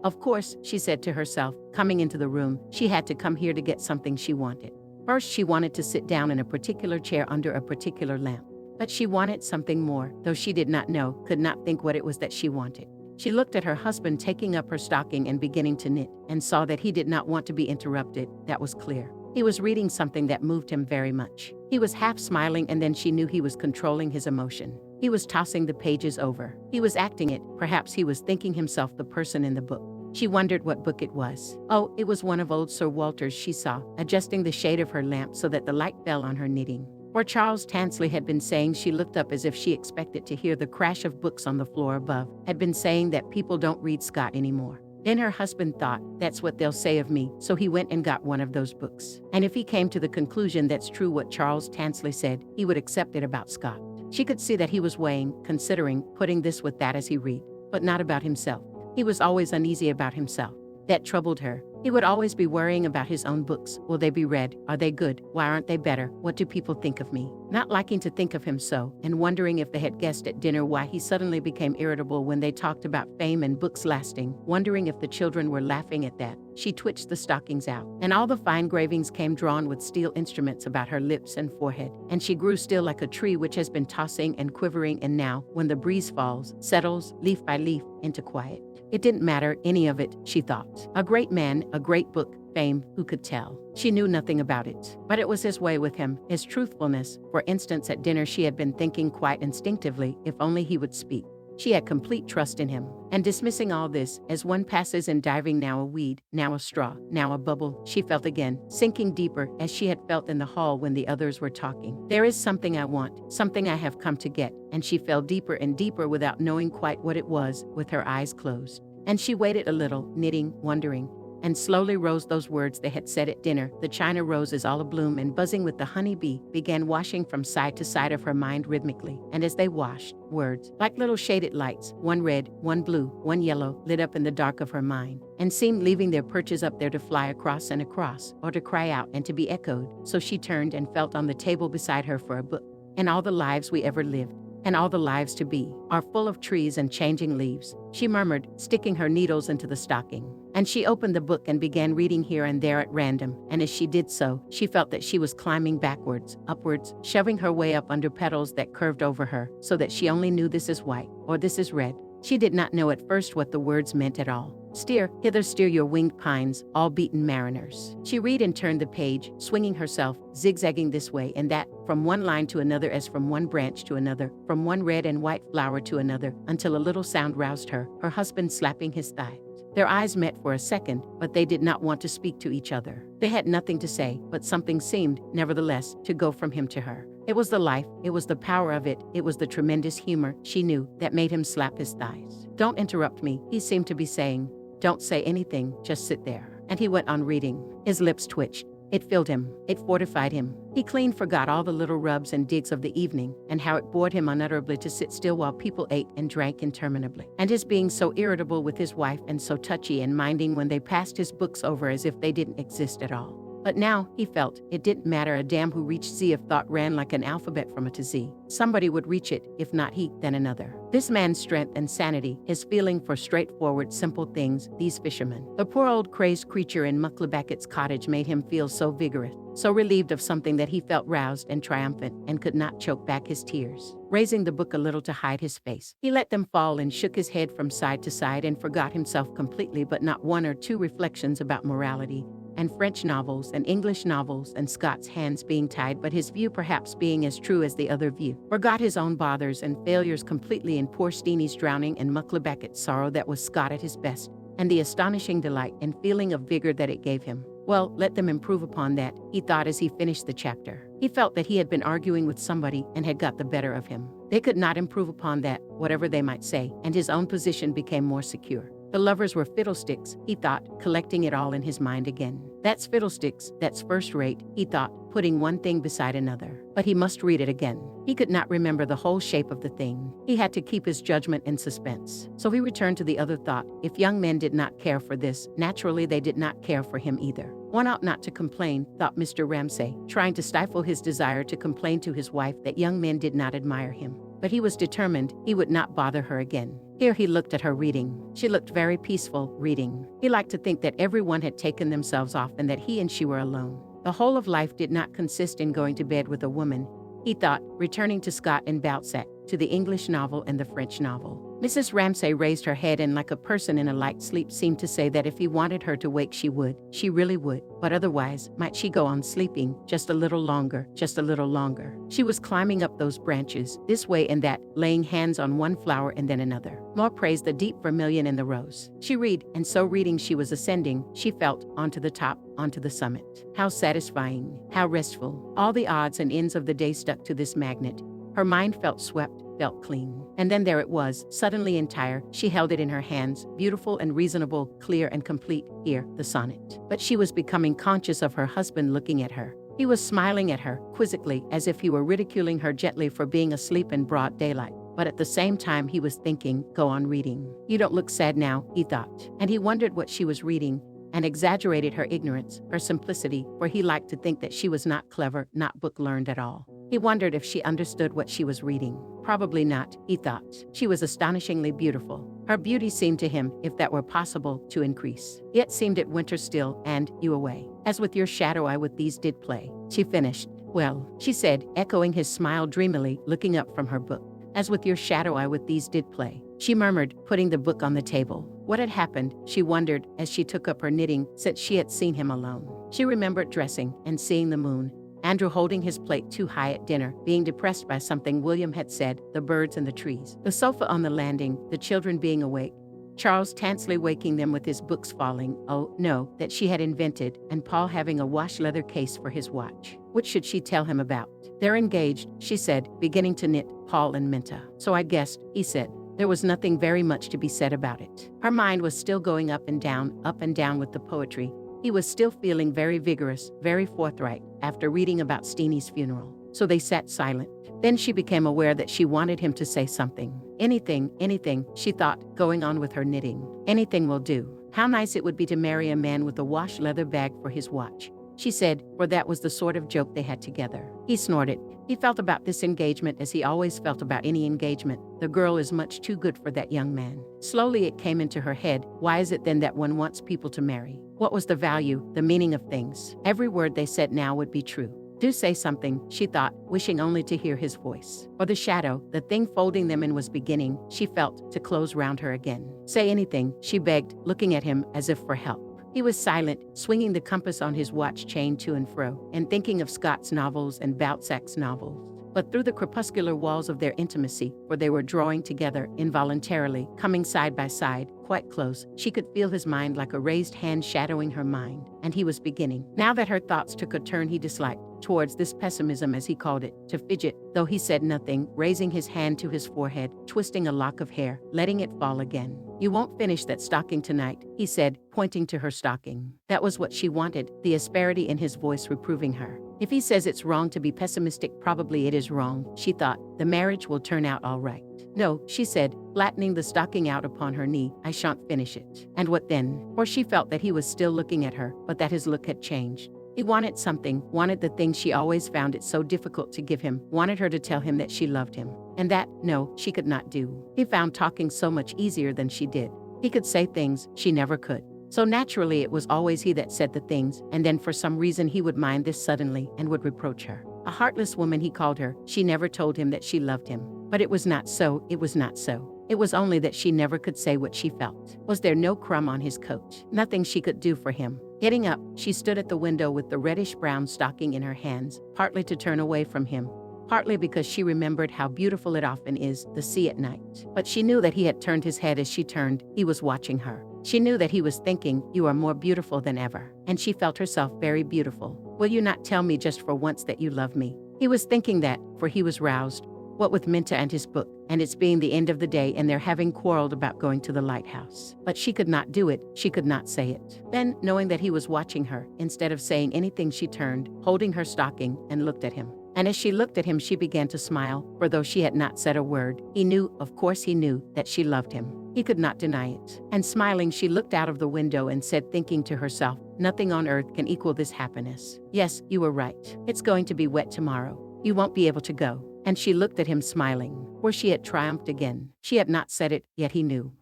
Of course, she said to herself, coming into the room, she had to come here to get something she wanted. First, she wanted to sit down in a particular chair under a particular lamp. But she wanted something more, though she did not know, could not think what it was that she wanted. She looked at her husband taking up her stocking and beginning to knit, and saw that he did not want to be interrupted, that was clear. He was reading something that moved him very much. He was half smiling, and then she knew he was controlling his emotion. He was tossing the pages over. He was acting it, perhaps he was thinking himself the person in the book. She wondered what book it was. Oh, it was one of old Sir Walter's, she saw, adjusting the shade of her lamp so that the light fell on her knitting. Where Charles Tansley had been saying she looked up as if she expected to hear the crash of books on the floor above, had been saying that people don't read Scott anymore. Then her husband thought, that's what they'll say of me, so he went and got one of those books. And if he came to the conclusion that's true what Charles Tansley said, he would accept it about Scott. She could see that he was weighing, considering, putting this with that as he read, but not about himself. He was always uneasy about himself. That troubled her. He would always be worrying about his own books. Will they be read? Are they good? Why aren't they better? What do people think of me? Not liking to think of him so, and wondering if they had guessed at dinner why he suddenly became irritable when they talked about fame and books lasting, wondering if the children were laughing at that. She twitched the stockings out, and all the fine gravings came drawn with steel instruments about her lips and forehead, and she grew still like a tree which has been tossing and quivering and now, when the breeze falls, settles, leaf by leaf, into quiet. It didn't matter, any of it, she thought. A great man, a great book, fame, who could tell? She knew nothing about it. But it was his way with him, his truthfulness. For instance, at dinner she had been thinking quite instinctively, if only he would speak. She had complete trust in him. And dismissing all this, as one passes in diving, now a weed, now a straw, now a bubble, she felt again, sinking deeper, as she had felt in the hall when the others were talking. There is something I want, something I have come to get, and she fell deeper and deeper without knowing quite what it was, with her eyes closed. And she waited a little, knitting, wondering, and slowly rose those words they had said at dinner. The China roses all abloom and buzzing with the honey bee began washing from side to side of her mind rhythmically. And as they washed, words, like little shaded lights, one red, one blue, one yellow, lit up in the dark of her mind, and seemed leaving their perches up there to fly across and across, or to cry out and to be echoed. So she turned and felt on the table beside her for a book. And all the lives we ever lived, and all the lives to be, are full of trees and changing leaves, she murmured, sticking her needles into the stocking. And she opened the book and began reading here and there at random, and as she did so, she felt that she was climbing backwards, upwards, shoving her way up under petals that curved over her, so that she only knew this is white, or this is red. She did not know at first what the words meant at all. Steer, hither steer your winged pines, all beaten mariners. She read and turned the page, swinging herself, zigzagging this way and that, from one line to another as from one branch to another, from one red and white flower to another, until a little sound roused her husband slapping his thigh. Their eyes met for a second, but they did not want to speak to each other. They had nothing to say, but something seemed, nevertheless, to go from him to her. It was the life, it was the power of it, it was the tremendous humor, she knew, that made him slap his thighs. Don't interrupt me, he seemed to be saying. Don't say anything, just sit there. And he went on reading. His lips twitched. It filled him. It fortified him. He clean forgot all the little rubs and digs of the evening, and how it bored him unutterably to sit still while people ate and drank interminably. And his being so irritable with his wife and so touchy and minding when they passed his books over as if they didn't exist at all. But now, he felt, it didn't matter a damn who reached Z if thought ran like an alphabet from A to Z. Somebody would reach it, if not he, then another. This man's strength and sanity, his feeling for straightforward, simple things, these fishermen. The poor old crazed creature in Mucklebackett's cottage made him feel so vigorous, so relieved of something that he felt roused and triumphant and could not choke back his tears. Raising the book a little to hide his face, he let them fall and shook his head from side to side and forgot himself completely, but not one or two reflections about morality, and French novels and English novels and Scott's hands being tied, but his view perhaps being as true as the other view. Forgot his own bothers and failures completely in poor Steenie's drowning and Mucklebackett's sorrow that was Scott at his best, and the astonishing delight and feeling of vigor that it gave him. Well, let them improve upon that, he thought as he finished the chapter. He felt that he had been arguing with somebody and had got the better of him. They could not improve upon that, whatever they might say, and his own position became more secure. The lovers were fiddlesticks, he thought, collecting it all in his mind again. That's fiddlesticks, that's first rate, he thought, putting one thing beside another. But he must read it again. He could not remember the whole shape of the thing. He had to keep his judgment in suspense. So he returned to the other thought. If young men did not care for this, naturally they did not care for him either. One ought not to complain, thought Mr. Ramsay, trying to stifle his desire to complain to his wife that young men did not admire him. But he was determined he would not bother her again. Here he looked at her reading. She looked very peaceful, reading. He liked to think that everyone had taken themselves off and that he and she were alone. The whole of life did not consist in going to bed with a woman, he thought, returning to Scott and Balzac, to the English novel and the French novel. Mrs. Ramsay raised her head and like a person in a light sleep seemed to say that if he wanted her to wake she would, she really would, but otherwise, might she go on sleeping, just a little longer, just a little longer. She was climbing up those branches, this way and that, laying hands on one flower and then another. More praised the deep vermilion in the rose. She read, and so reading she was ascending, she felt, onto the top, onto the summit. How satisfying, how restful. All the odds and ends of the day stuck to this magnet. Her mind felt swept, felt clean. And then there it was, suddenly entire. She held it in her hands, beautiful and reasonable, clear and complete. Here, the sonnet. But she was becoming conscious of her husband looking at her. He was smiling at her, quizzically, as if he were ridiculing her gently for being asleep in broad daylight. But at the same time he was thinking, go on reading. You don't look sad now, he thought. And he wondered what she was reading, and exaggerated her ignorance, her simplicity, for he liked to think that she was not clever, not book-learned at all. He wondered if she understood what she was reading. Probably not, he thought. She was astonishingly beautiful. Her beauty seemed to him, if that were possible, to increase. Yet seemed it winter still, and you away. As with your shadow I with these did play. She finished. Well, she said, echoing his smile dreamily, looking up from her book. As with your shadow I with these did play. She murmured, putting the book on the table. What had happened, she wondered, as she took up her knitting, since she had seen him alone. She remembered dressing, and seeing the moon, Andrew holding his plate too high at dinner, being depressed by something William had said, the birds and the trees, the sofa on the landing, the children being awake, Charles tensely waking them with his books falling, oh, no, that she had invented, and Paul having a wash leather case for his watch. What should she tell him about? They're engaged, she said, beginning to knit, Paul and Minta. So I guessed, he said. There was nothing very much to be said about it. Her mind was still going up and down with the poetry. He was still feeling very vigorous, very forthright, after reading about Steenie's funeral. So they sat silent. Then she became aware that she wanted him to say something. Anything, she thought, going on with her knitting. Anything will do. How nice it would be to marry a man with a wash leather bag for his watch, she said, for that was the sort of joke they had together. He snorted. He felt about this engagement as he always felt about any engagement. The girl is much too good for that young man. Slowly it came into her head, why is it then that one wants people to marry? What was the value, the meaning of things? Every word they said now would be true. Do say something, she thought, wishing only to hear his voice. Or the shadow, the thing folding them in was beginning, she felt, to close round her again. Say anything, she begged, looking at him as if for help. He was silent, swinging the compass on his watch chain to and fro, and thinking of Scott's novels and Balzac's novels. But through the crepuscular walls of their intimacy, for they were drawing together, involuntarily, coming side by side, quite close, she could feel his mind like a raised hand shadowing her mind, and he was beginning. Now that her thoughts took a turn he disliked, towards this pessimism as he called it, to fidget, though he said nothing, raising his hand to his forehead, twisting a lock of hair, letting it fall again. You won't finish that stocking tonight, he said, pointing to her stocking. That was what she wanted, the asperity in his voice reproving her. If he says it's wrong to be pessimistic, probably it is wrong, she thought. The marriage will turn out all right. No, she said, flattening the stocking out upon her knee, I shan't finish it. And what then? For she felt that he was still looking at her, but that his look had changed. He wanted something, wanted the thing she always found it so difficult to give him, wanted her to tell him that she loved him. And that, no, she could not do. He found talking so much easier than she did. He could say things she never could. So naturally it was always he that said the things, and then for some reason he would mind this suddenly and would reproach her. A heartless woman he called her, she never told him that she loved him. But it was not so, it was not so. It was only that she never could say what she felt. Was there no crumb on his coat? Nothing she could do for him. Getting up, she stood at the window with the reddish-brown stocking in her hands, partly to turn away from him, partly because she remembered how beautiful it often is, the sea at night. But she knew that he had turned his head as she turned, he was watching her. She knew that he was thinking, you are more beautiful than ever. And she felt herself very beautiful. Will you not tell me just for once that you love me? He was thinking that, for he was roused. What with Minta and his book, and its being the end of the day and their having quarreled about going to the lighthouse. But she could not do it, she could not say it. Then, knowing that he was watching her, instead of saying anything she turned, holding her stocking, and looked at him. And as she looked at him she began to smile, for though she had not said a word, he knew, of course he knew, that she loved him. He could not deny it. And smiling she looked out of the window and said, thinking to herself, nothing on earth can equal this happiness. Yes, you were right. It's going to be wet tomorrow. You won't be able to go. And she looked at him smiling, for she had triumphed again. She had not said it, yet he knew.